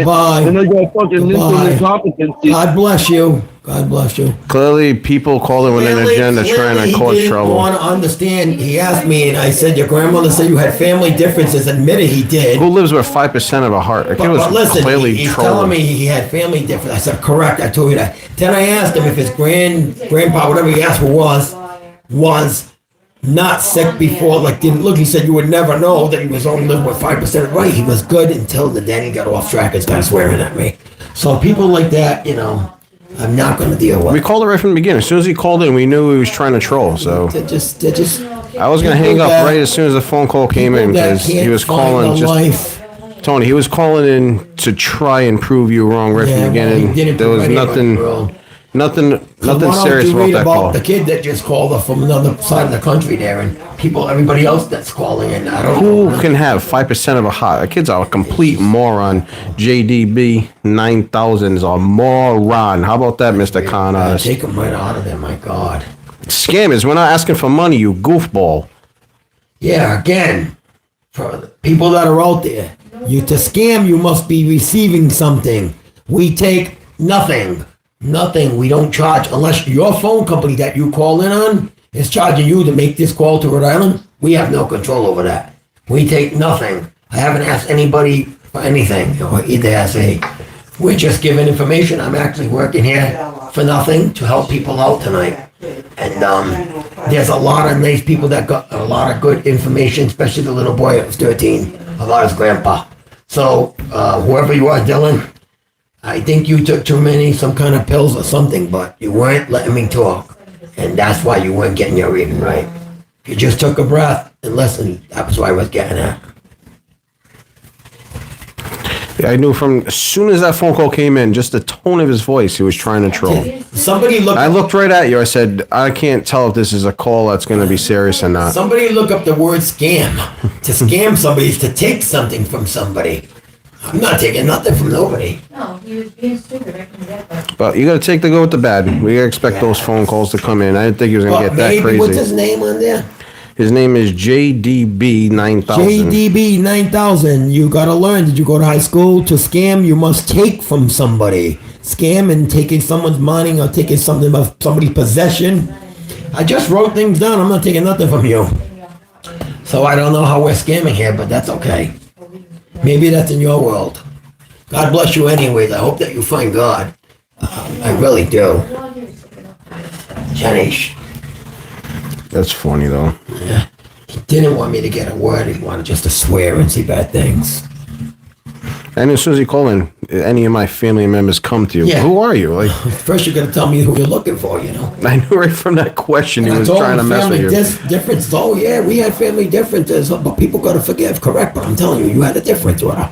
Bye. And they got fucking mental Goodbye. incompetency. God bless you. God bless you. Clearly, people call it with an agenda trying to cause He trouble. want to understand. He asked me, and I said, "Your grandmother said you had family differences." Admitted he did. Who lives with 5% of a heart? The kid was But listen, clearly he's trolling. telling me he had family differences. I said, "Correct." I told you that. Then I asked him if his grandpa, whatever he asked for, was not sick before, like didn't look. He said you would never know that he was only living with 5%. Right, he was good until the day he got off track and started swearing at me. So people like that, I'm not going to deal with. We called it right from the beginning. As soon as he called in, we knew he was trying to troll. So They're just. I was going to hang up right as soon as the phone call came in because he was calling Tony, he was calling in to try and prove you wrong right from the beginning. There was nothing serious you about read that about call. the kid that just called up from another side of the country there, and everybody else that's calling in. I don't know. Who can have 5% of a heart? A kid's a complete moron. JDB 9000 is a moron. How about that, Mr. Con Artist? Take him right out of there, my God. Scammers, we're not asking for money, you goofball. Yeah, again, for the people that are out there, to scam, you must be receiving something. We take nothing. Nothing. We don't charge unless your phone company that you call in on is charging you to make this call to Rhode Island. We have no control over that. We take nothing. I haven't asked anybody for anything. Either I say, we're just giving information. I'm actually working here for nothing to help people out tonight. And there's a lot of nice people that got a lot of good information, especially the little boy that was 13 about his grandpa. So whoever you are, Dylan, I think you took some kind of pills or something, but you weren't letting me talk. And that's why you weren't getting your reading right. If you just took a breath and listened, that was what I was getting at. I knew from as soon as that phone call came in, just the tone of his voice, he was trying to troll. I looked right at you. I said, I can't tell if this is a call that's going to be serious or not. Somebody look up the word scam. To scam somebody is to take something from somebody. I'm not taking nothing from nobody. No, he was being stupid. I can get that. But you got to take the good with the bad. We got to expect those phone calls to come in. I didn't think he was going to get that crazy. What's his name on there? His name is JDB 9000. JDB 9000. You got to learn. Did you go to high school? To scam, you must take from somebody. Scam and taking someone's money or taking something of somebody's possession. I just wrote things down. I'm not taking nothing from you. So I don't know how we're scamming here, but that's okay. Maybe that's in your world. God bless you anyways. I hope that you find God. I really do. Janish. That's funny, though. Yeah. He didn't want me to get a word. He wanted just to swear and say bad things. And as soon as you call in, any of my family members come to you. Yeah. Who are you? Like, first, you got to tell me who you're looking for, I knew right from that question And he was I told trying to him mess with you. family difference. Oh, yeah, we had family differences, but people got to forgive. Correct, but I'm telling you, you had a difference with her.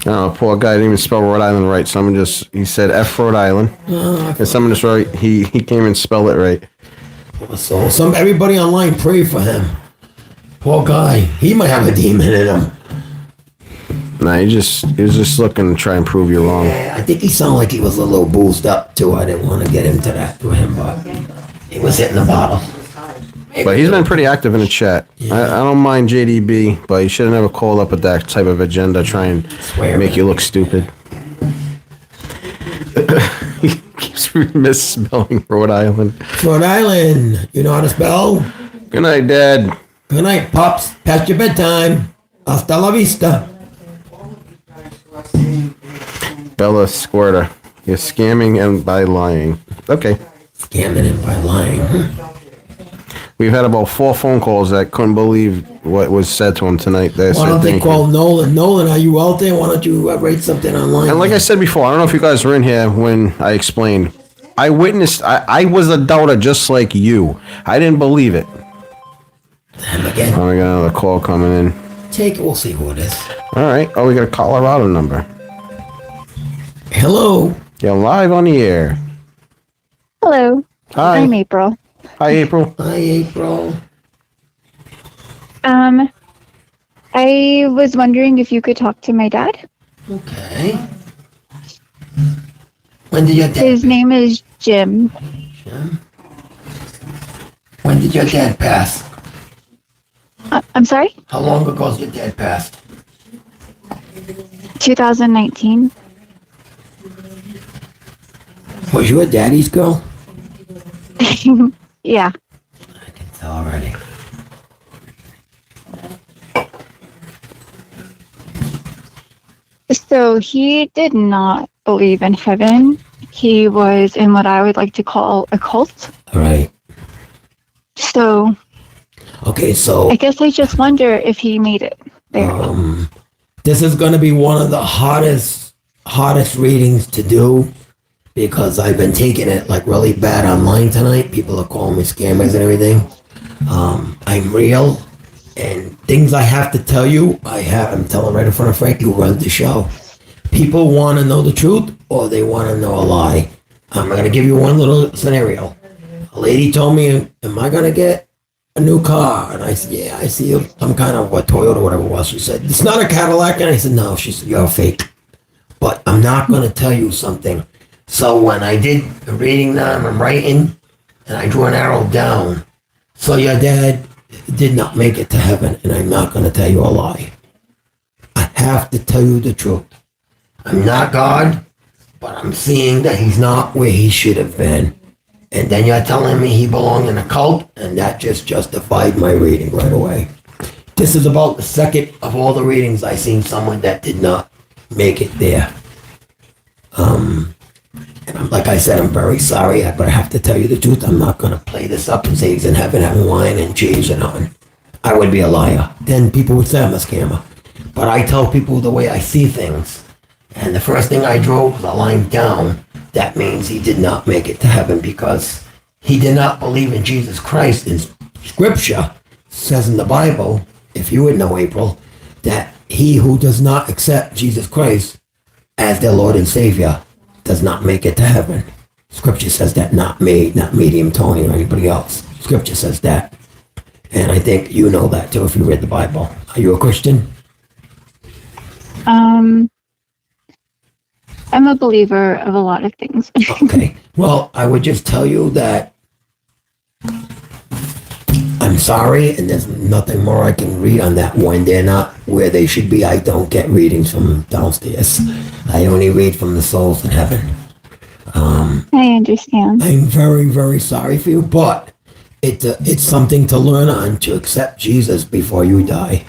Oh, poor guy didn't even spell Rhode Island right. He said F Rhode Island. And someone just right, he came and spelled it right. So everybody online pray for him. Poor guy. He might have a demon in him. Nah, he was just looking to try and prove you wrong. Yeah, I think he sounded like he was a little boozed up too. I didn't want to get into that to him, but he was hitting the bottle. But he's been pretty active in the chat. I don't mind JDB, but he should have never called up with that type of agenda, try and make you look stupid. He keeps misspelling Rhode Island. Rhode Island. You know how to spell? Good night, Dad. Good night, Pops. Past your bedtime. Hasta la vista. Bella Squirter. You're scamming and by lying. Okay. Scamming and by lying. We've had about 4 phone calls that couldn't believe what was said to him tonight. Why don't they call Nolan? Nolan, are you out there? Why don't you write something online? And like I said before, I don't know if you guys were in here when I explained. I witnessed, I was a doubter just like you. I didn't believe it. Again. Oh, we got another call coming in. Take it. We'll see who it is. All right. Oh, we got a Colorado number. Hello. You're live on the air. Hello. Hi. I'm April. Hi, April. Hi, April. I was wondering if you could talk to my dad. Okay. When did your dad? His name is Jim. Jim. When did your dad pass? I'm sorry? How long ago has your dad passed? 2019. Was you a daddy's girl? Yeah. Already. So he did not believe in heaven. He was in what I would like to call a cult. All right. So Okay, so I guess I just wonder if he made it there. this is going to be one of the hardest readings to do because I've been taking it like really bad online tonight. People are calling me scammers and everything. I'm real, and things I have to tell you, I'm telling right in front of Frankie who runs the show. People want to know the truth or they want to know a lie. I'm going to give you one little scenario. A lady told me, am I going to get a new car? And I said, yeah, I see some kind of a Toyota or whatever it was. She said, it's not a Cadillac. And I said, no. She said, you're fake. But I'm not going to tell you something. So when I did the reading now, I'm writing, and I drew an arrow down. So your dad did not make it to heaven, and I'm not going to tell you a lie. I have to tell you the truth. I'm not God, but I'm seeing that he's not where he should have been. And then you're telling me he belonged in a cult, and that just justified my reading right away. This is about the second of all the readings I seen someone that did not make it there. And like I said, I'm very sorry, but I have to tell you the truth. I'm not going to play this up and say he's in heaven having wine and cheese and on. I would be a liar. Then people would say I'm a scammer. But I tell people the way I see things. And the first thing I drew was a line down. That means he did not make it to heaven because he did not believe in Jesus Christ. In Scripture says in the Bible, if you would know, April, that he who does not accept Jesus Christ as their Lord and Savior does not make it to heaven. Scripture says that, not me, not Medium Tony or anybody else. Scripture says that. And I think you know that too if you read the Bible. Are you a Christian? I'm a believer of a lot of things. Okay. Well, I would just tell you that I'm sorry, and there's nothing more I can read on that. When they're not where they should be, I don't get readings from downstairs. I only read from the souls in heaven. I understand. I'm very, very sorry for you, but it's something to learn on, to accept Jesus before you die.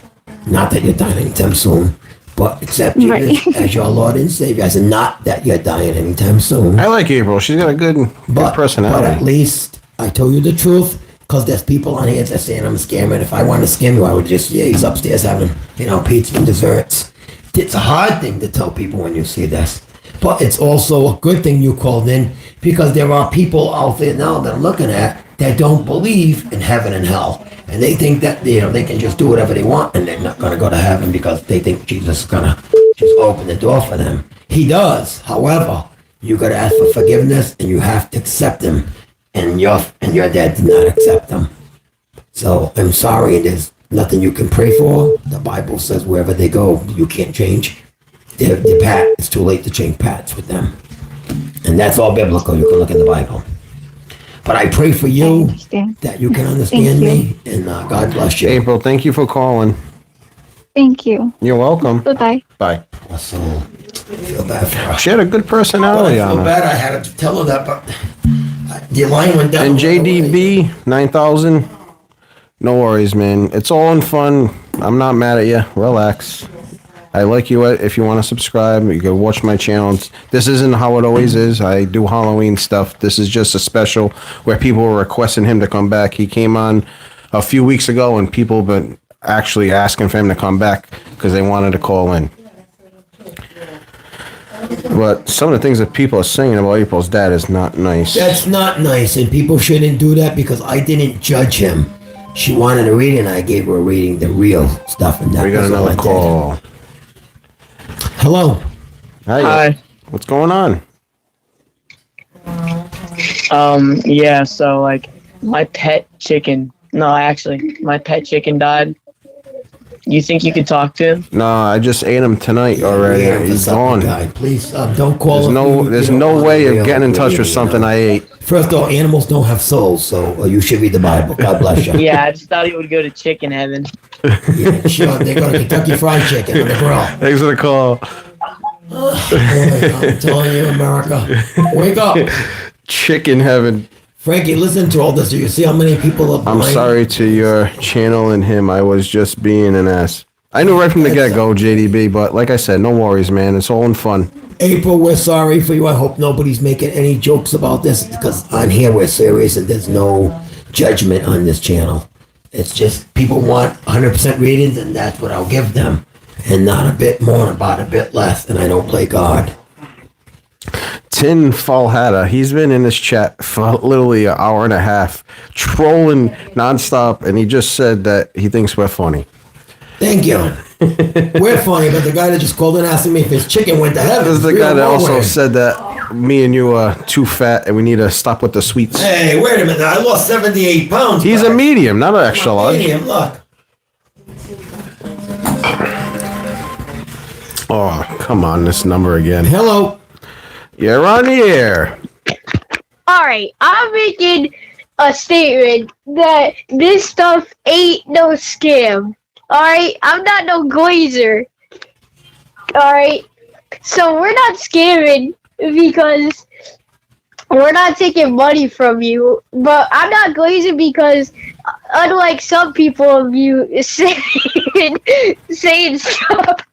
Not that you're dying anytime soon, but accept Jesus as your Lord and Savior. I said not that you're dying anytime soon. I like April. She's got a good personality. But at least I told you the truth, because there's people on here that saying I'm a scammer. And if I wanted to scam you, I would just, he's upstairs having, pizza and desserts. It's a hard thing to tell people when you see this. But it's also a good thing you called in, because there are people out there now that I'm looking at that don't believe in heaven and hell. And they think that, they can just do whatever they want and they're not going to go to heaven because they think Jesus is going to just open the door for them. He does. However, you got to ask for forgiveness and you have to accept him. And your dad did not accept him. So I'm sorry, there's nothing you can pray for. The Bible says wherever they go, you can't change. The pat, it's too late to change pats with them. And that's all biblical. You can look in the Bible. But I pray for you that you can understand me, and God bless you. April, thank you for calling. Thank you. You're welcome. Bye-bye. Bye. So, I feel bad for her. She had a good personality I on feel her. bad I had to tell her that, but the line went down. And JDB 9000, no worries, man. It's all in fun. I'm not mad at you. Relax. I like you. If you want to subscribe, you can watch my channel. This isn't how it always is. I do Halloween stuff. This is just a special where people were requesting him to come back. He came on a few weeks ago, and people have been actually asking for him to come back because they wanted to call in. But some of the things that people are saying about April's dad is not nice. That's not nice, and people shouldn't do that because I didn't judge him. She wanted a reading, and I gave her a reading, the real stuff, and that We got was all another I call. did. Hello. Hi. What's going on? Yeah, so like my pet chicken died. You think you could talk to him? No, I just ate him tonight already. Yeah, He's the gone. guy. Please don't call him. There's no way of getting in touch with something I ate. First of all, animals don't have souls, so you should read the Bible. God bless you. Yeah, I just thought he would go to chicken heaven. Yeah, sure. They go to Kentucky Fried Chicken on the grill. Thanks for the call. I'm telling you, America. Wake up. Chicken heaven. Frankie, listen to all this. Do you see how many people are I'm blind? sorry to your channel and him. I was just being an ass. I knew right from the get-go, JDB, but like I said, no worries, man. It's all in fun. April, we're sorry for you. I hope nobody's making any jokes about this because on here we're serious and there's no judgment on this channel. It's just people want 100% readings and that's what I'll give them. And not a bit more, about a bit less, and I don't play God. Tin Falhata, he's been in this chat for literally an hour and a half, trolling nonstop, and he just said that he thinks we're funny. Thank you. We're funny, but the guy that just called in asking me if his chicken went to heaven. This is the guy that also said that me and you are too fat and we need to stop with the sweets. Hey, wait a minute. I lost 78 pounds. He's a medium, not an extra large. Medium, look. Oh, come on, this number again. Hello. You're on the air. All right, I'm making a statement that this stuff ain't no scam. All right, I'm not no glazer. All right, so we're not scamming because we're not taking money from you. But I'm not glazing because, unlike some people of you saying stuff.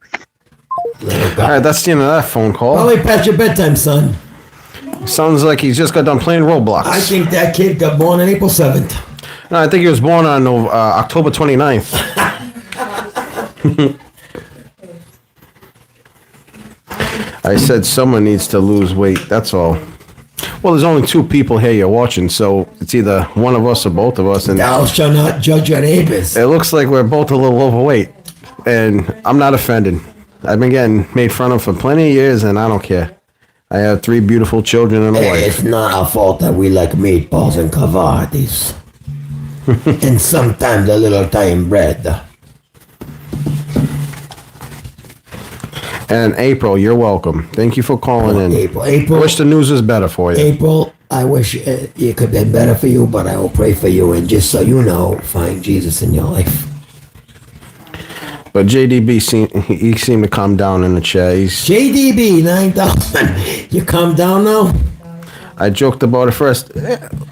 All right, that's the end of that phone call. Probably past your bedtime, son. Sounds like he's just got done playing Roblox. I think that kid got born on April 7th. No, I think he was born on October 29th. I said someone needs to lose weight. That's all. Well, there's only two people here you're watching, so it's either one of us or both of us. And thou shalt not judge your neighbors. It looks like we're both a little overweight, and I'm not offended. I've been getting made fun of for plenty of years, and I don't care. I have 3 beautiful children and a wife. It's not our fault that we like meatballs and cavatis. And sometimes a little thyme bread. And April, you're welcome. Thank you for calling in. April. I wish the news was better for you. April, I wish it could have been better for you, but I will pray for you. And just so you know, find Jesus in your life. But JDB seemed to calm down in the chat. JDB 9000. You calm down now? I joked about it first.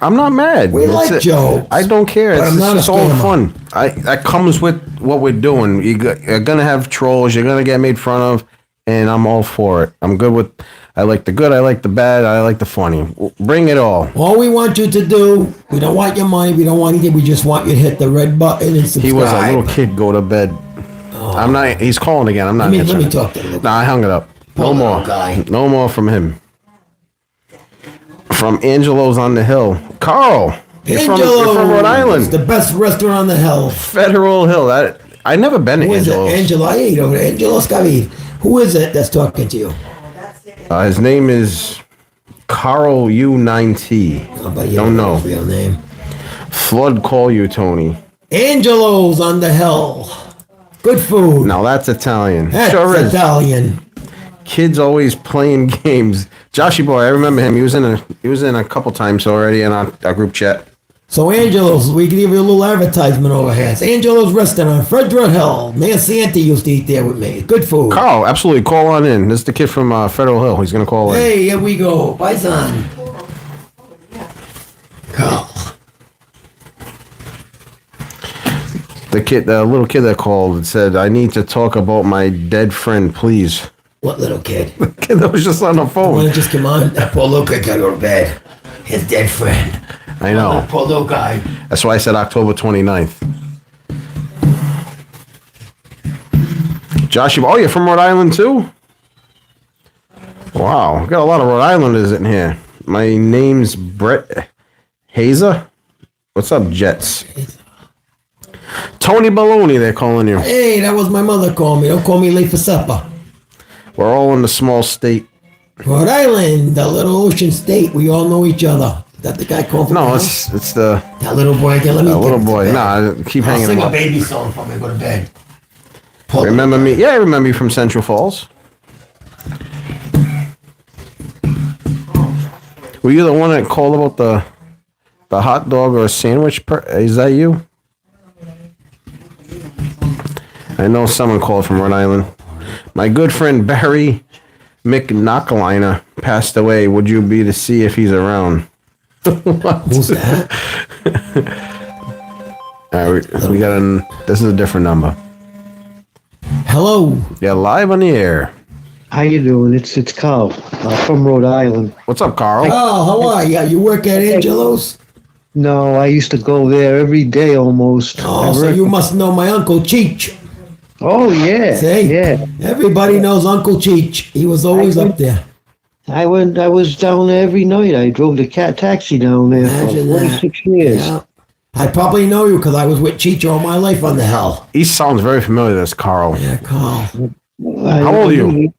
I'm not mad. We like jokes. I don't care. But It's I'm not just a all scammer. fun. That comes with what we're doing. You're gonna have trolls. You're gonna get made fun of, and I'm all for it. I'm good with. I like the good. I like the bad. I like the funny. Bring it all. All we want you to do, we don't want your money. We don't want anything. We just want you to hit the red button and subscribe. He was a little kid. Go to bed. I'm not. He's calling again. I'm not. Let me answering. talk to him. Nah, I hung it up. No Poor more. little guy. No more from him. From Angelo's on the Hill. Carl. You're from Rhode Island. It's the best restaurant on the hill. Federal Hill. I never been to Who is it? Angelo's. Angelo. I ate over there. Angelo Scavi. Who is it that's talking to you? His name is Carl U9T. Don't know. Real name. Flood call you, Tony. Angelo's on the hill. Good food. Now that's Italian. That's Sure is. Italian. Kids always playing games. Joshy boy, I remember him. He was in a couple times already in our group chat. So Angelo's, we can give you a little advertisement over here. It's Angelo's Restaurant, Federal Hill. Man Santi used to eat there with me. Good food. Carl, absolutely. Call on in. This is the kid from Federal Hill. He's going to call in. Hey, here we go. Bison. Carl. The little kid that called and said, I need to talk about my dead friend, please. What little kid? The kid that was just on the phone. Wanna just come on? That poor little guy got to go to bed. His dead friend. I know. That poor little guy. That's why I said October 29th. Joshua, oh, you're from Rhode Island too? Wow, got a lot of Rhode Islanders in here. My name's Brett Hazer. What's up, Jets? Tony Baloney, they're calling you. Hey, that was my mother calling me. Don't call me late for supper. We're all in the small state. Rhode Island, the little ocean state. We all know each other. Is that the guy calling from No, the it's the that little boy again. Let me little get boy. to bed. Nah, keep I'll hanging sing him a up. baby song for me. Go to bed. Remember me? Yeah, I remember you from Central Falls. Were you the one that called about the hot dog or sandwich? Is that you? I know someone called from Rhode Island. My good friend Barry Mick Knockliner passed away. Would you be to see if he's around? Who's that? All right, we got this is a different number. Hello. Yeah, live on the air. How you doing? It's Carl from Rhode Island. What's up, Carl? Oh, how are you? You work at Angelo's? No, I used to go there every day almost. Oh, so you must know my Uncle Cheech. Oh, yeah. See? Yeah. Everybody knows Uncle Cheech. He was always up there. I was down there every night. I drove the cat taxi down there Imagine for 46 years. Yeah. I probably know you because I was with Cheech all my life on the hell. He sounds very familiar, this Carl. Yeah, Carl. How old are you?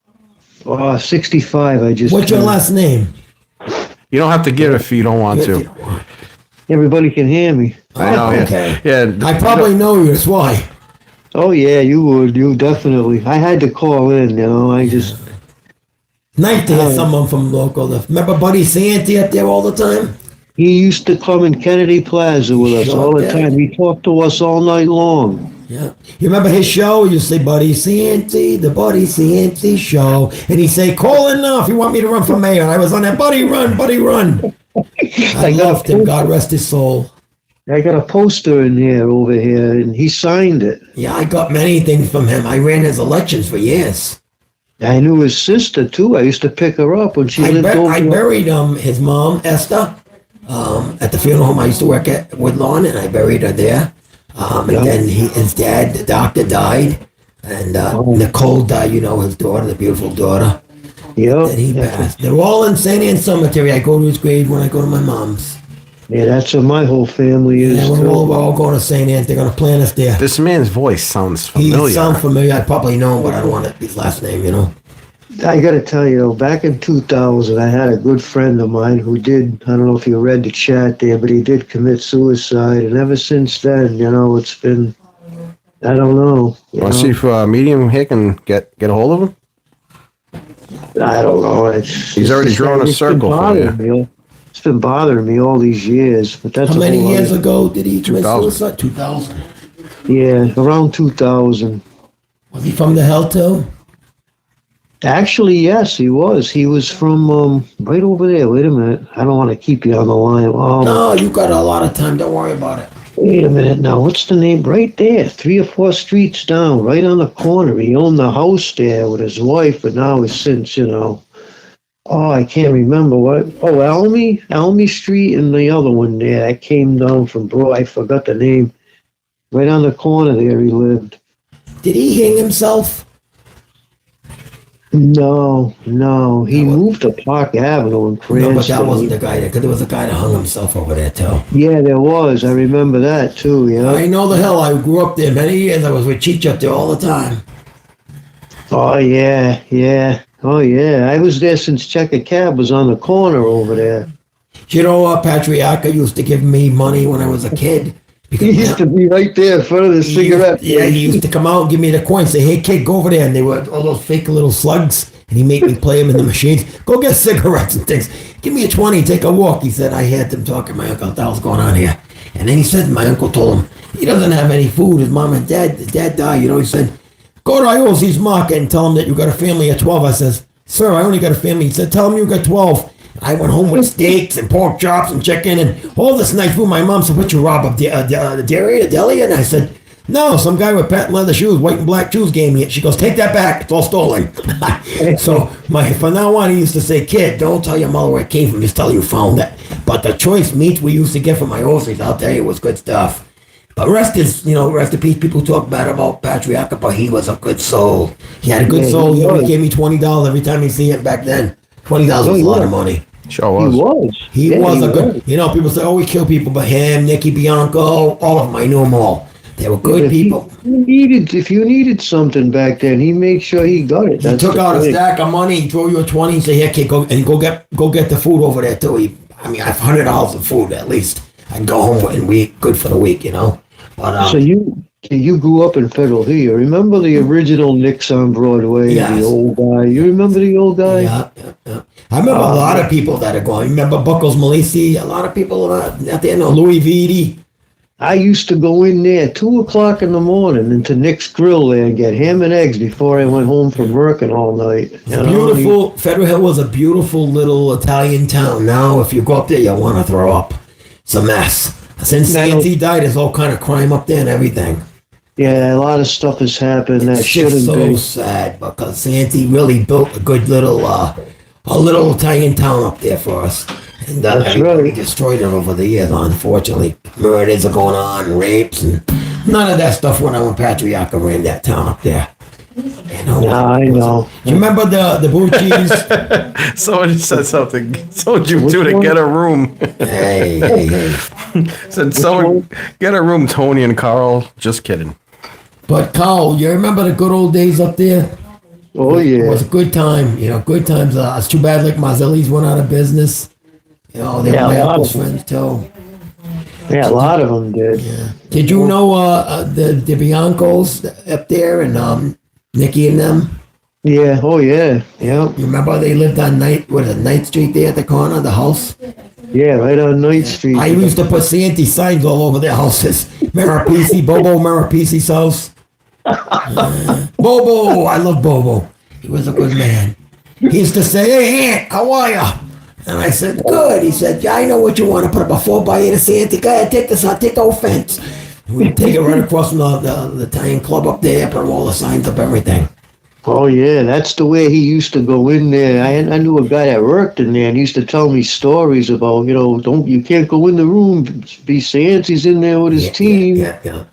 65. I just. What's your last name? You don't have to give it if you don't want to. Everybody can hear me. I know. Yeah. Okay. Yeah. I probably know you. That's why. Oh, yeah, you would. You definitely. I had to call in, you know. I just. Nice to have someone from local. Remember Buddy Santee up there all the time? He used to come in Kennedy Plaza with us all the time. He talked to us all night long. Yeah. You remember his show? You say, Buddy Santee, the Buddy Santee show. And he'd say, call in now if you want me to run for mayor. And I was on that, Buddy, run, Buddy, run. I loved him. God rest his soul. I got a poster in here over here, and he signed it. Yeah, I got many things from him. I ran his elections for years. I knew his sister, too. I used to pick her up when she lived over I buried his mom, Esther, at the funeral home I used to work at Woodlawn, and I buried her there. And then his dad, the doctor, died. And Nicole died, you know, his daughter, the beautiful daughter. Yeah. And he passed. They're all in St. Anne's Cemetery. I go to his grave when I go to my mom's. Yeah, that's where my whole family is. Yeah, we're all going to St. Anne's. They're going to plant us there. This man's voice sounds familiar. He sounds familiar. I probably know him, but I don't want his last name, you know. I got to tell you, though, back in 2000, I had a good friend of mine who did, I don't know if you read the chat there, but he did commit suicide. And ever since then, you know, it's been, I don't know. Want to see if Medium here can get a hold of him? I don't know. He's already drawn a circle for you. It's been bothering me all these years. But that's How many years ago did he commit suicide? 2000. Yeah, around 2000. Was he from the hell too? Actually, yes, he was. He was from right over there. Wait a minute. I don't want to keep you on the line. No, you got a lot of time. Don't worry about it. Wait a minute now. What's the name? Right there. 3 or 4 streets down, right on the corner. He owned the house there with his wife, but now he's since, you know. Oh, I can't remember what. Oh, Elmy Street and the other one there. I came down from Bro. I forgot the name. Right on the corner there he lived. Did he hang himself? No. He moved to Park Avenue in Cranston. No, but that wasn't the guy there, because there was a guy that hung himself over there too. Yeah, there was. I remember that too, yeah. I know the hell. I grew up there many years. I was with Cheech up there all the time. Oh, yeah. Oh, yeah. I was there since Checker Cab was on the corner over there. You know, Patriarca used to give me money when I was a kid. He used to be right there in front of the cigarette. Yeah, he used to come out and give me the coins. Say, hey, kid, go over there. And they were all those fake little slugs. And he made me play them in the machines. Go get cigarettes and things. Give me a 20, take a walk. He said, I had them talking to my uncle. What the hell's going on here? And then he said, my uncle told him, he doesn't have any food. His mom and his dad died. You know, he said, go to Iosie's market and tell him that you got a family of 12. I says, sir, I only got a family. He said, tell him you got 12. I went home with steaks and pork chops and chicken and all this nice food. My mom said, what you rob of the dairy, the deli? And I said, no, some guy with patent leather shoes, white and black shoes gave me it. She goes, take that back. It's all stolen. So from now on, he used to say, kid, don't tell your mother where it came from. Just tell her you found it. But the choice meats we used to get from my groceries, I'll tell you, was good stuff. But rest in peace. People talk bad about Patriarca, but he was a good soul. He had a good soul. He always gave me $20 every time he see it back then. $20 was a lot of money. Sure was. He was a good. You know, people say, "Oh, we kill people," but him, Nicky Bianco, all of them, I knew them all. They were good people. If you needed something back then, he made sure he got it. He took out a stack of money, he threw you a 20, and say, "Here, kid, go get the food over there too." I have $100 of food at least. I'd go home and we eat good for the week, you know. But so you grew up in Federal Hill. You remember the original Nick's on Broadway? Yes. The old guy. You remember the old guy? Yeah. I remember a lot of people that are going. Remember Buckles Malisi? A lot of people out there know Louis Viti. I used to go in there 2 o'clock in the morning into Nick's Grill there and get ham and eggs before I went home from working all night. Beautiful. Federal Hill was a beautiful little Italian town. Now, if you go up there, you want to throw up. It's a mess. Since Santee died, there's all kind of crime up there and everything. Yeah, a lot of stuff has happened that It's shouldn't just so be. sad because Santee really built a good little, a little Italian town up there for us. And That's everybody right. destroyed it over the years, unfortunately. Murders are going on, and rapes, and none of that stuff went on when Patriarca ran that town up there. You know, I know. you remember the Bucci's? Someone said something. Told you two to get a room. Hey. Said someone get a room, Tony and Carl. Just kidding. But Carl, you remember the good old days up there? Oh yeah. It was a good time. You know, good times. It's too bad like Mazzilli's went out of business. You know, they Yeah, were a my lot uncle's of them. friends too. Yeah, a lot of them did. Did you know the Biancos up there and Nikki and them? Yeah. Oh yeah. Yeah. You remember they lived on Ninth Street there at the corner, the house? Yeah, right on 9th Street. I used to put Santee signs all over their houses. Marapisi, Bobo Marapisi's house. Bobo, I love Bobo. He was a good man. He used to say, "Hey, Aunt, how are you?" And I said, "Good." He said, "Yeah, I know what you want to put up a 4x8 of Santee. Go ahead, take this. I'll take the whole fence." We'd take it right across from the Italian club up there, put all the signs up, everything. Oh yeah, that's the way he used to go in there. I knew a guy that worked in there and he used to tell me stories about, you can't go in the room. Be Santee's in there with his team. Yeah.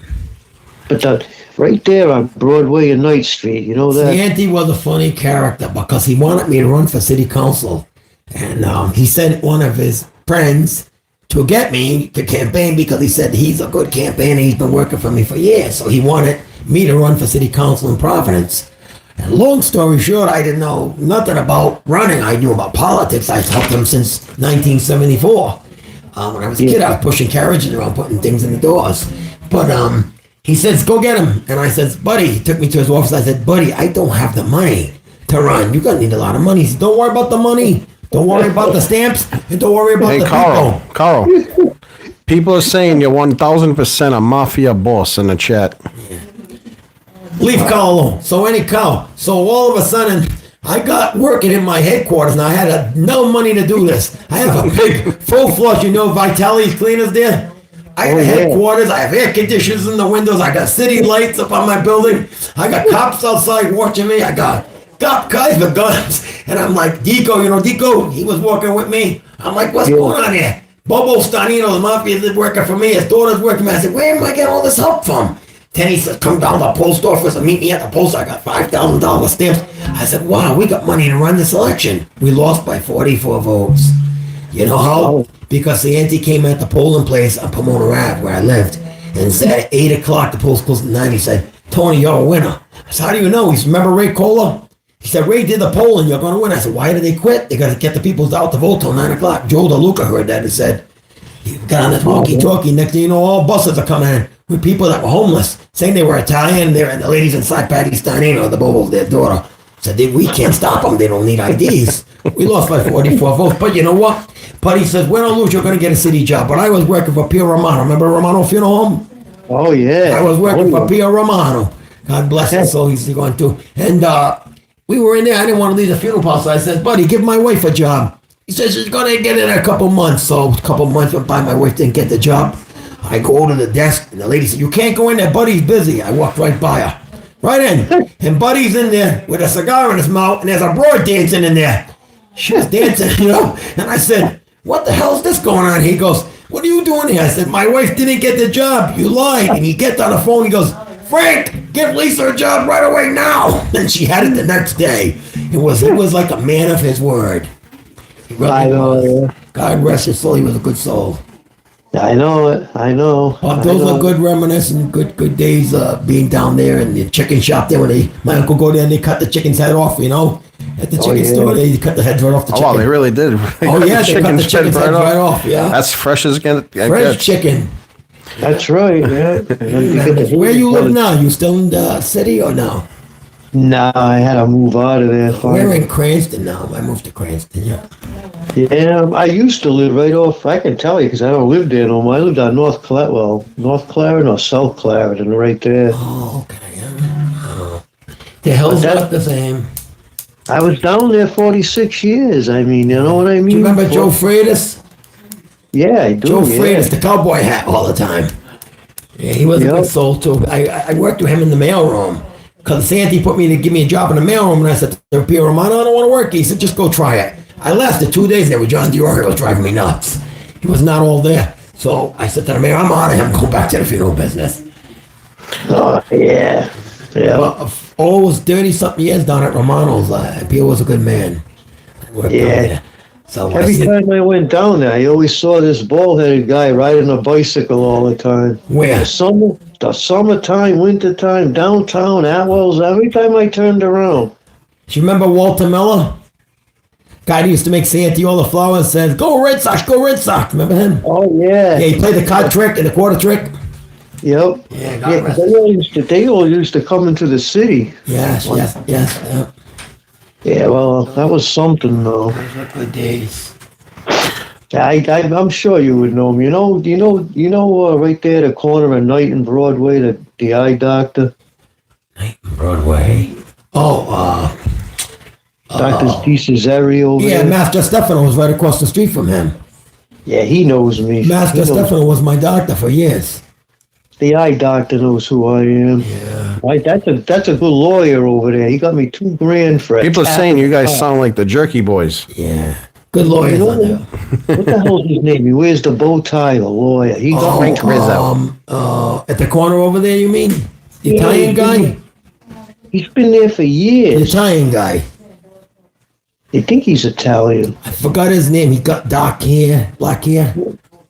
But right there on Broadway and Ninth Street, you know that. Santee was a funny character because he wanted me to run for city council. And he sent one of his friends to get me to campaign because he said he's a good campaigner. He's been working for me for years. So he wanted me to run for city council in Providence. And long story short, I didn't know nothing about running. I knew about politics. I've helped him since 1974. When I was a kid, I was pushing carriages around, putting things in the doors. But he says, "Go get him." And I says, "Buddy," he took me to his office. I said, "Buddy, I don't have the money to run. You're going to need a lot of money." He said, "Don't worry about the money. Don't worry about the stamps. And don't worry about Hey, the Carl. people." Carl. People are saying you're 1,000% a mafia boss in the chat. Leave Carl alone. So all of a sudden, I got working in my headquarters. Now I had no money to do this. I have a big full flush. You know, Vitali's cleaners there. I got headquarters. I have air conditioners in the windows. I got city lights up on my building. I got cops outside watching me. I got guys with guns. And I'm like, Dico, he was working with me. I'm like, what's going on here? Bobo Stanino, the mafia is working for me. His daughter's working for me. I said, where am I getting all this help from? Then he says, come down to the post office and meet me at the post. I got $5,000 stamps. I said, wow, we got money to run this election. We lost by 44 votes. You know how? Because the auntie came at the polling place on Pomona Ave where I lived and said at 8 o'clock, the polls closed at 9. He said, "Tony, you're a winner." I said, "How do you know?" He said, "Remember Ray Cola?" He said, "Ray did the polling. You're going to win." I said, "Why did they quit? They got to get the people out to vote till 9 o'clock. Joe DeLuca heard that and said, he got on his walkie-talkie. Next thing you know, all buses are coming in with people that were homeless, saying they were Italian. And the ladies inside, Patty Stanino, the Bobo, their daughter, said, we can't stop them. They don't need IDs. We lost by 44 votes. But you know what? But he says, win or lose, you're going to get a city job. But I was working for Pio Romano. Remember Romano Funeral Home? Oh, yeah. I was working for Pio Romano. God bless him. So he's going to. And we were in there. I didn't want to leave the funeral parlor. So I said, buddy, give my wife a job. He says, she's going to get it in a couple months. So a couple months went by. My wife didn't get the job. I go to the desk, and the lady said, you can't go in there. Buddy's busy. I walked right by her. Right in. And Buddy's in there with a cigar in his mouth, and there's a broad dancing in there. She was dancing, you know. And I said, what the hell's this going on? He goes, what are you doing here? I said, my wife didn't get the job. You lied. And he gets on the phone. He goes, Frank, give Lisa a job right away now. And she had it the next day. It was like a man of his word. Really I know. was. God rest his soul. He was a good soul. I know it. I know. But those are good reminiscing, good days being down there in the chicken shop there where my uncle go there and they cut the chicken's head off, you know. At the chicken store, they cut the heads right off the chicken. Oh, wow, they really did. Oh, yeah, they cut the chicken's head right off, yeah. That's fresh as can. Fresh chicken. That's right, yeah. Where you live now? You still in the city or no? No, I had to move out of there. We're in Cranston now. I moved to Cranston, yeah. Yeah, I used to live right off. I can tell you because I don't live there no more. I lived on North Clarendon or South Clarendon, right there. Oh, okay. The hell's not the same. I was down there 46 years. I mean, you know what I mean? Do you remember Joe Freitas? Yeah, I do. Joe yeah. Freitas, the cowboy hat all the time. Yeah, he was a good soul too. I worked with him in the mailroom because Santi put me to give me a job in the mailroom, and I said to Pierre Romano, I don't want to work. He said, just go try it. I lasted 2 days there with John Dior. It was driving me nuts. He was not all there. So I said to the mayor, I'm out of him. Go back to the funeral business. Oh, yeah. Yeah. Well, all was 30-something years down at Romano's. Pierre was a good man. I worked down there. So Every time I went down there, I always saw this bald-headed guy riding a bicycle all the time. Where? The summertime, wintertime, downtown, Atwell's, every time I turned around. Do you remember Walter Miller? Guy who used to make Santi all the flowers, says, go Red Sox, go Red Sox. Remember him? Oh, yeah. Yeah, he played the card trick and the quarter trick. Yep. Yeah, they all used to come into the city. Yes. Yeah. Yeah, well, that was something, though. Those were good days. I'm sure you would know him. You know, right there, the corner of Knight and Broadway, the eye doctor. Broadway. Oh, Dr. DiCesare over yeah, there. Master Stefano was right across the street from him. Yeah, he knows me. Master Stefano was my doctor for years. The eye doctor knows who I am. Yeah. That's a good lawyer over there. He got me $2,000 for it. People are saying you guys sound like the Jerky Boys. Yeah. Good lawyers on there. What the hell's his name? He wears the bow tie, the lawyer. He got Frank Rizzo. At the corner over there, you mean? The Italian guy? He's been there for years. The Italian guy. I think he's Italian. I forgot his name. He got dark hair, black hair.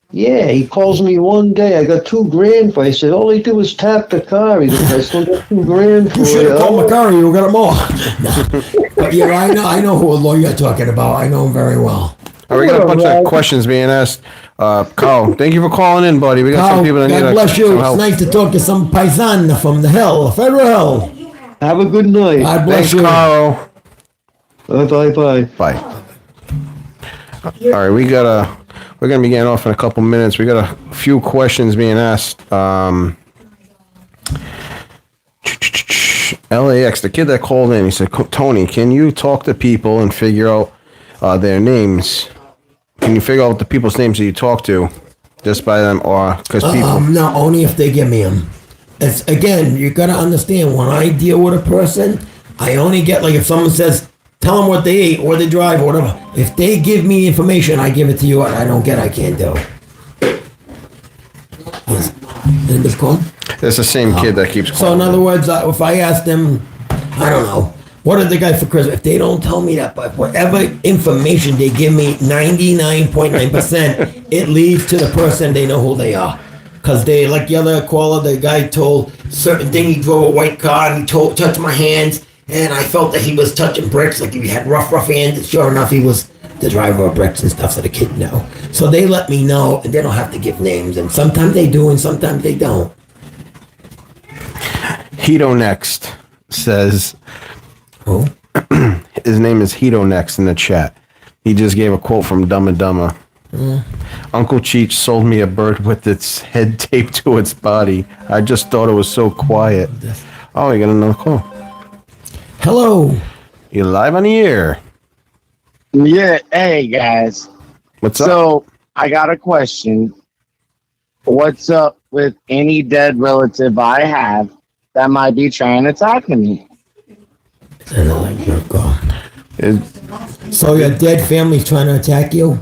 Yeah, he calls me one day. I got $2,000 for it. I said, all he did was tap the car. He said, I still got $2,000 for You should have it. called Macari. You got it more. No. But yeah, I know who a lawyer you're talking about. I know him very well. All right, we got a bunch of questions being asked. Carl, thank you for calling in, buddy. We got some people that need God bless you. some It's help. nice to talk to some paisan from the hill, Federal Hill. Have a good night. God bless Thanks, you. Carl. Bye. Bye. All right, we're gonna be getting off in a couple minutes. We got a few questions being asked. LAX, the kid that called in, he said, Tony, can you talk to people and figure out their names? Can you figure out the people's names that you talk to just by them, or because people? No, only if they give me them. It's again, you gotta understand. When I deal with a person, I only get like if someone says, tell them what they ate or they drive or whatever. If they give me information, I give it to you. What I don't get, I can't do. Isn't this called? It's the same kid that keeps calling. So in other words, if I ask them, I don't know, what did the guy for Christmas? If they don't tell me that, but whatever information they give me, 99.9%, it leads to the person. They know who they are. Because they, like the other caller, the guy told certain thing. He drove a white car and he touched my hands. And I felt that he was touching bricks, like he had rough hands. And sure enough, he was the driver of bricks and stuff, so the kid know. So they let me know, and they don't have to give names. And sometimes they do, and sometimes they don't. Hito Next says, who? His name is Hito Next in the chat. He just gave a quote from Dumb and Dumber. Uncle Cheech sold me a bird with its head taped to its body. I just thought it was so quiet. Oh, you got another call. Hello. You're live on the air. Yeah, hey guys. What's up? So I got a question. What's up with any dead relative I have that might be trying to talk to me? So your dead family's trying to attack you?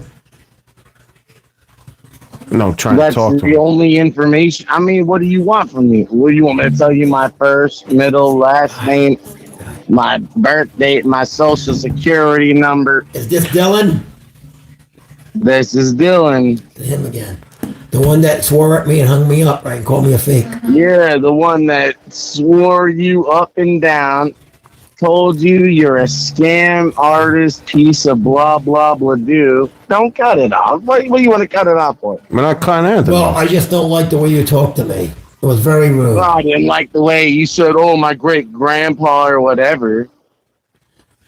No, trying That's to talk to the him. only information. I mean, what do you want from me? What do you want me to tell you? My first, middle, last name, my birth date, my social security number. Is this Dylan? This is Dylan. Him again. The one that swore at me and hung me up, right? And called me a fake. Yeah, the one that swore you up and down, told you you're a scam artist, piece of blah, blah, blah, do. Don't cut it off. What do you want to cut it off for? We're not cutting anything. Well, I just don't like the way you talk to me. It was very rude. Well, I didn't like the way you said, oh, my great grandpa or whatever.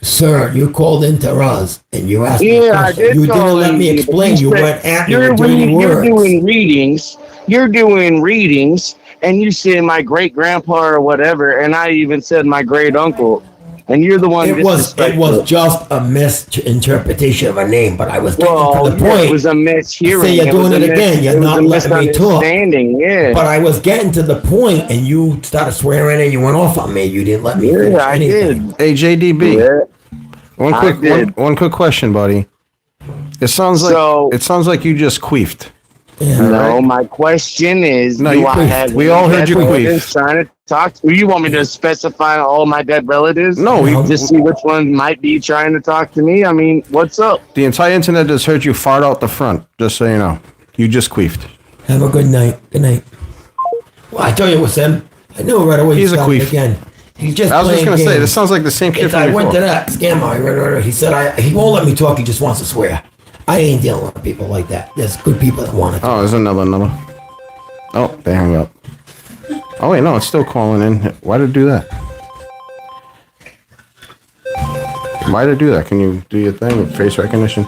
Sir, you called into us and you asked me a Yeah, I question. did You call didn't let in me you, but explain. You said went at me you're with dirty you're words. doing readings. You're doing readings, and you said my great grandpa or whatever, and I even said my great uncle, and you're the one It was disrespectful. just a misinterpretation of a name, but I was getting to Well, the yeah, it point. was a I mishearing. say you're It was doing a it again. You're it was a not letting me talk. misunderstanding. Yeah. But I was getting to the point, and you started swearing and you went off on me. You didn't let me Yeah, finish I anything. did. Hey, JDB. Yeah, One I quick did. one quick question, buddy. It sounds like you just queefed. No, my question is, No, do you I queefed. have We any all heard dead you queef. relatives trying to talk to you? Want me to specify all my dead relatives? No, just see which one might be trying to talk to me. I mean, what's up? The entire internet just heard you fart out the front. Just so you know, you just queefed. Have a good night. Good night. Well, I told you it was him. I knew right away. He's a started queef. again. He's just. I was just playing gonna say, games. this sounds like the same kid from I went to before. that scammer. He said he won't let me talk. He just wants to swear. I ain't dealing with people like that. There's good people that want to. Oh, there's another number. Oh, they hung up. Oh wait, no, it's still calling in. Why did it do that? Why did it do that? Can you do your thing with face recognition?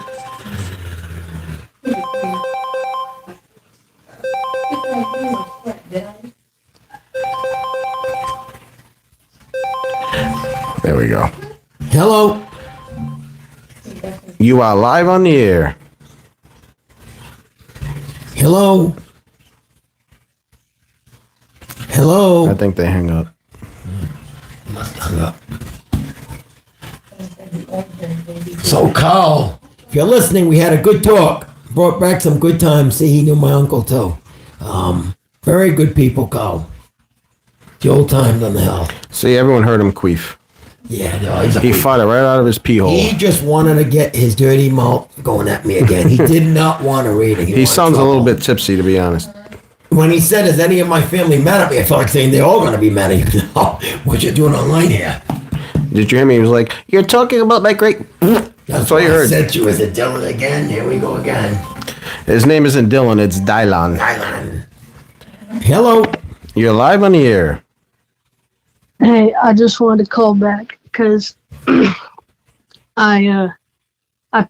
There we go. Hello. You are live on the air. Hello. Hello. I think they hang up. Must have hung up. So, Carl, if you're listening, we had a good talk. Brought back some good times. See, he knew my uncle too. Very good people, Carl. The old times on the hill. See, everyone heard him queef. Yeah, no, he's a He queef. farted right out of his pee hole. He just wanted to get his dirty mouth going at me again. He did not want to read it. He sounds a little bit tipsy, to be honest. When he said, "Is any of my family mad at me?" I felt like saying they're all going to be mad at you. What you doing online here? Did you hear me? He was like, "You're talking about my great." That's all you I heard. said to you, "Is it Dylan again?" Here we go again. His name isn't Dylan. It's Dylan. Dylan. Hello. You're live on the air. Hey, I just wanted to call back because I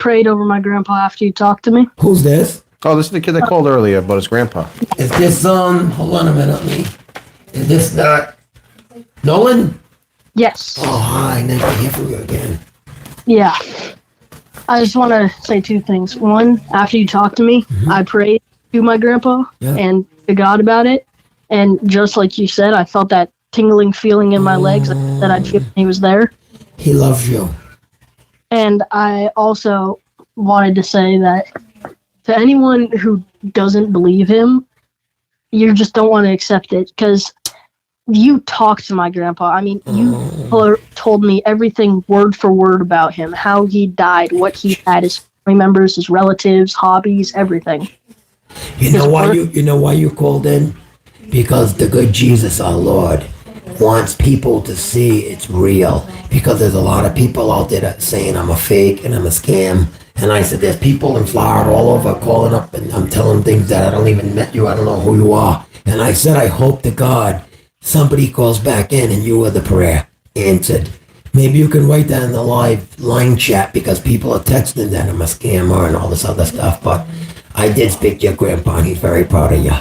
prayed over my grandpa after you talked to me. Who's this? Oh, this is the kid that called earlier about his grandpa. Is this hold on a minute, me. Is this Nolan? Yes. Oh, hi. Nice to hear from you again. Yeah. I just want to say two things. One, after you talked to me, I prayed to my grandpa and to God about it. And just like you said, I felt that tingling feeling in my legs that I'd feel when he was there. He loves you. And I also wanted to say that to anyone who doesn't believe him, you just don't want to accept it because you talked to my grandpa. I mean, you told me everything word for word about him, how he died, what he had, his family members, his relatives, hobbies, everything. You know why you called in? Because the good Jesus, our Lord, wants people to see it's real. Because there's a lot of people out there that saying I'm a fake and I'm a scam. And I said, there's people in Florida all over calling up and I'm telling things that I don't even met you. I don't know who you are. And I said, I hope to God somebody calls back in and you were the prayer answered. Maybe you can write that in the live line chat because people are texting that I'm a scammer and all this other stuff. But I did speak to your grandpa and he's very proud of you.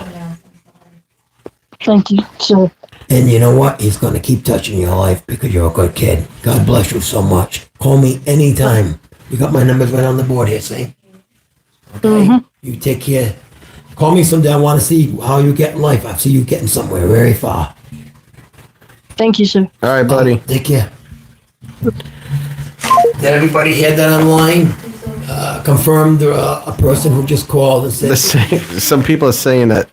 Thank you, sir. And you know what? He's going to keep touching your life because you're a good kid. God bless you so much. Call me anytime. You got my numbers right on the board here, see? Okay? You take care. Call me someday. I want to see how you get in life. I see you getting somewhere very far. Thank you, sir. All right, buddy. Take care. Did everybody hear that online? Confirmed a person who just called and said... Some people are saying that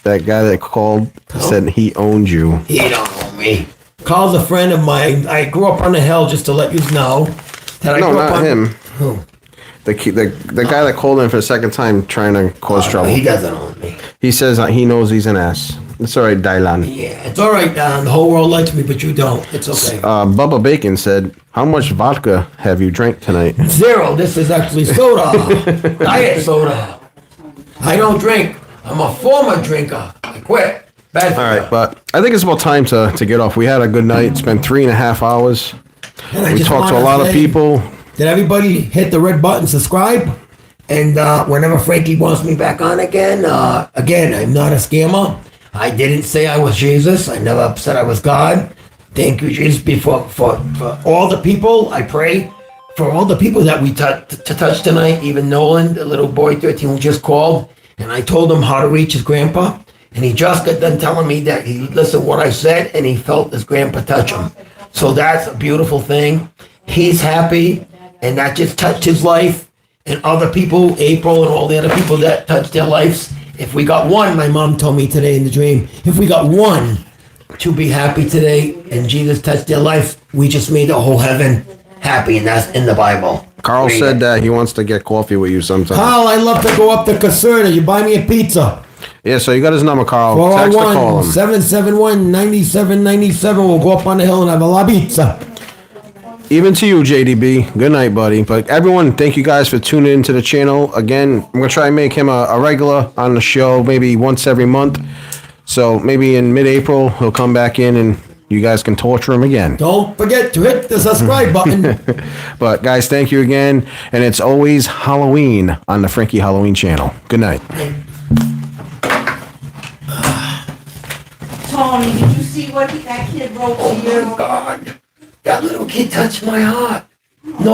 guy that called said he owned you. He don't own me. Carl's a friend of mine. I grew up on the hill, just to let you know. That I No, grew up not on, him. Who? The guy that called in for the second time trying to cause trouble. He doesn't own me. He says he knows he's an ass. It's all right, Dylan. Yeah, it's all right, Don. The whole world likes me, but you don't. It's okay. Bubba Bacon said, "How much vodka have you drank tonight?" 0. This is actually soda. Diet soda. I don't drink. I'm a former drinker. I quit. Bad for All right, but I think it's about time to get off. We had a good night. It's been 3.5 hours. And I We just talked to a wanna lot of say people. That everybody hit the red button, subscribe, and whenever Frankie wants me back on again, I'm not a scammer. I didn't say I was Jesus. I never said I was God. Thank you, Jesus, for all the people. I pray for all the people that we to touch tonight. Even Nolan, the little boy, 13, who just called, and I told him how to reach his grandpa, and he just got done telling me that he listened to what I said, and he felt his grandpa touch him. So that's a beautiful thing. He's happy, and that just touched his life. And other people, April and all the other people that touched their lives. If we got one, my mom told me today in the dream, if we got one to be happy today and Jesus touched their life, we just made the whole heaven happy, and that's in the Bible. Carl Read said it. that he wants to get coffee with you sometime. Carl, I'd love to go up to Caserta. You buy me a pizza. Yeah, so you got his number, Carl. Text or call 401 him. 771 9797. We'll go up on the hill and have a la pizza. Even to you, JDB. Good night, buddy. But everyone, thank you guys for tuning into the channel. Again, I'm going to try and make him a regular on the show, maybe once every month. So maybe in mid-April, he'll come back in and you guys can torture him again. Don't forget to hit the subscribe button. But guys, thank you again. And it's always Halloween on the Frankie Halloween channel. Good night. Tony, did you see what that kid wrote to you? Oh, God. That little kid touched my heart. No